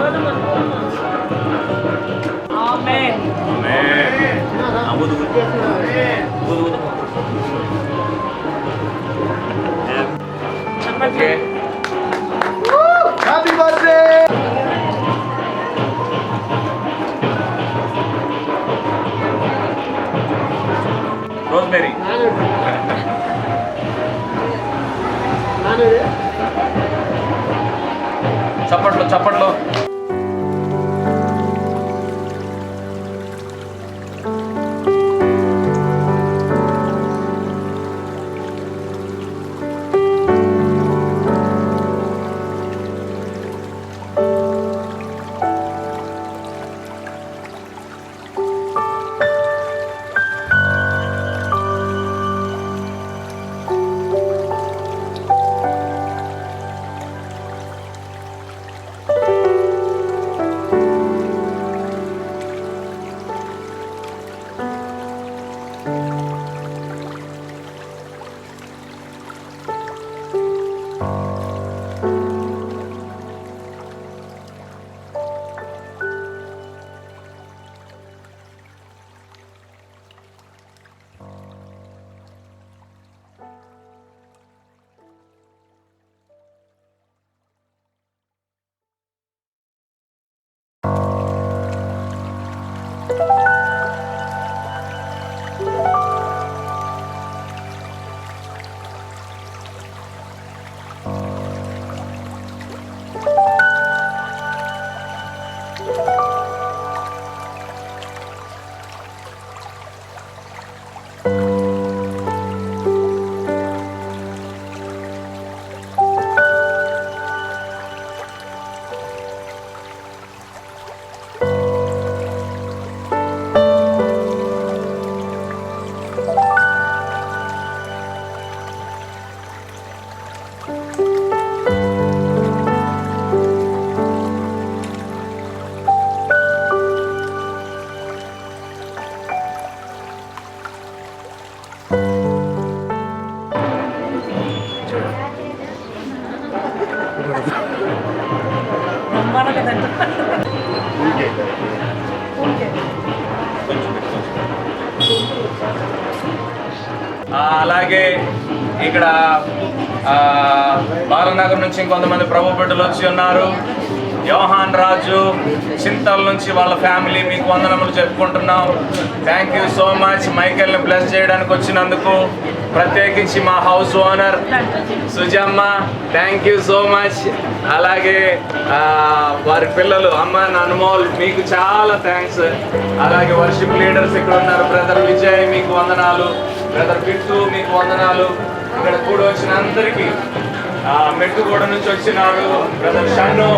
ఆమేన్. ఆమేన్. ఊదు, ఊదు. ఊదు, ఊదు. Okay, happy birthday. రోజ్మెరీ. చప్పట్లో చప్పట్లో. అలాగే ఇక్కడ బాలనగర్ నుంచి ఇంకొంతమంది ప్రభు బిడ్డలు వచ్చి ఉన్నారు. యోహాన్ రాజు చింతల నుంచి వాళ్ళ ఫ్యామిలీ మీకు వందనములు చెప్పుకుంటున్నాం. థ్యాంక్ యూ సో మచ్ మైకేల్ని బ్లెస్ చేయడానికి వచ్చినందుకు. ప్రత్యేకించి మా house owner Sujamma, thank you so much. అలాగే వారి పిల్లలు అమ్మ అనుమోల్, మీకు చాలా థ్యాంక్స్. అలాగే వర్షిప్ లీడర్స్ ఇక్కడ ఉన్నారు. బ్రదర్ విజయ్ మీకు వందనాలు, బ్రదర్ పిట్టు మీకు వందనాలు. ఇక్కడ కూడా వచ్చిన అందరికీ, మెట్టుగూడ నుంచి వచ్చినారు బ్రదర్ షన్ను,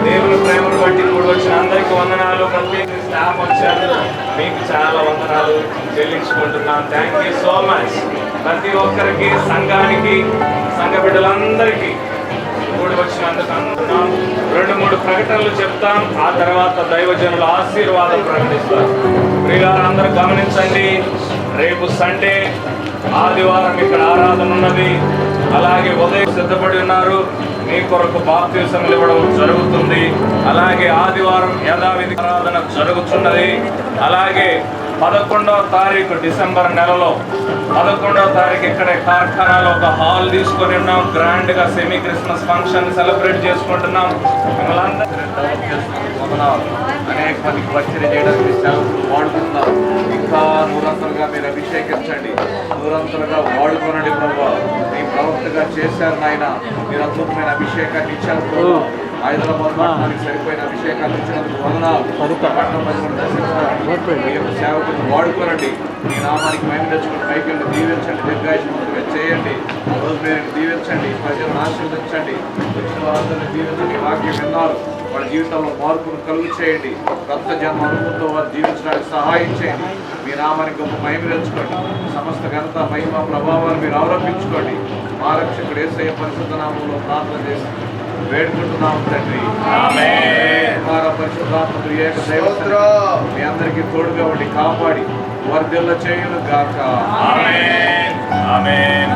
దేవుని ప్రేమను బట్టి కూడా వచ్చిన అందరికీ వందనాలు. ప్రత్యేక స్టాఫ్ వచ్చారు, మీకు చాలా వందనాలు చెల్లించుకుంటున్నాను. Thank you so much. ప్రతి ఒక్కరికి, సంఘానికి, సంఘ బిడ్డలందరికీ కూడి వచ్చినందుకు అనుకున్నాం. 2-3 ప్రకటనలు చెప్తాం, ఆ తర్వాత దైవజనుల ఆశీర్వాదం ప్రకటిస్తాం. ప్రియులారా అందరూ గమనించండి, రేపు సండే, ఆదివారం ఇక్కడ ఆరాధన ఉన్నది. అలాగే ఉదయం సిద్ధపడి ఉన్నారు, మీ కొరకు బాప్తిసములు ఇవ్వడం జరుగుతుంది. అలాగే ఆదివారం యథావిధి ఆరాధన జరుగుతున్నది. అలాగే 11వ తారీఖు డిసెంబర్ నెలలో 11వ తారీఖు ఇక్కడే కార్ఖానాలో ఒక హాల్ తీసుకొని ఉన్నాం. గ్రాండ్గా సెమీ క్రిస్మస్ ఫంక్షన్ సెలబ్రేట్ చేసుకుంటున్నాం. మిమ్మల్ని అనేక మందికి పరిచయం చేయడానికి సేవకులు వాడుతున్నారు. ఇంకా నూరంతలుగా మీరు అభిషేకించండి, నూరంతలుగా వాడుకోనండి. ప్రభు మీ ప్రవక్తగా చేశారు నాయన, మీరు అద్భుతమైన అభిషేకాన్ని ఇచ్చారు ప్రభు. హైదరాబాద్ పట్టణానికి సరిపోయిన అభిషేకాన్ని ఇచ్చినందుకు వందనాలు. సేవకులను వాడుకోనండి, మీ నామానికి మహిమ తెచ్చుకుని మైకిల్ని దీవించండి, దీర్ఘాయుష్మంతుగా చేయండి, రోజుమేరీని దీవించండి, ప్రజలను ఆశీర్వదించండి, వచ్చిన వారందరినీ దీవించండి. వాక్యం విన్నారు, వాళ్ళ జీవితంలో మార్పును కలుగు చేయండి. కొత్త జన్మ అనుభవంతో వారు జీవించడానికి సహాయం చేయండి. మీ నామానికి గొప్ప మహిమ తెచ్చుకోండి. సమస్త ఘనత, మహిమ, ప్రభావాలు మీరు అవలంబించుకోండి. మా రక్షకుడు యేసయ్య పరిశుద్ధ నామంలో ప్రార్థన చేసి వేడుకుంటున్నాం తండ్రి. ఆమేన్. పరిశుద్ధాత్మ ఏక దైవ మీ అందరికీ తోడుగా ఉండి కాపాడి వర్ధిల్ల చేయును గాక. ఆమేన్ ఆమేన్.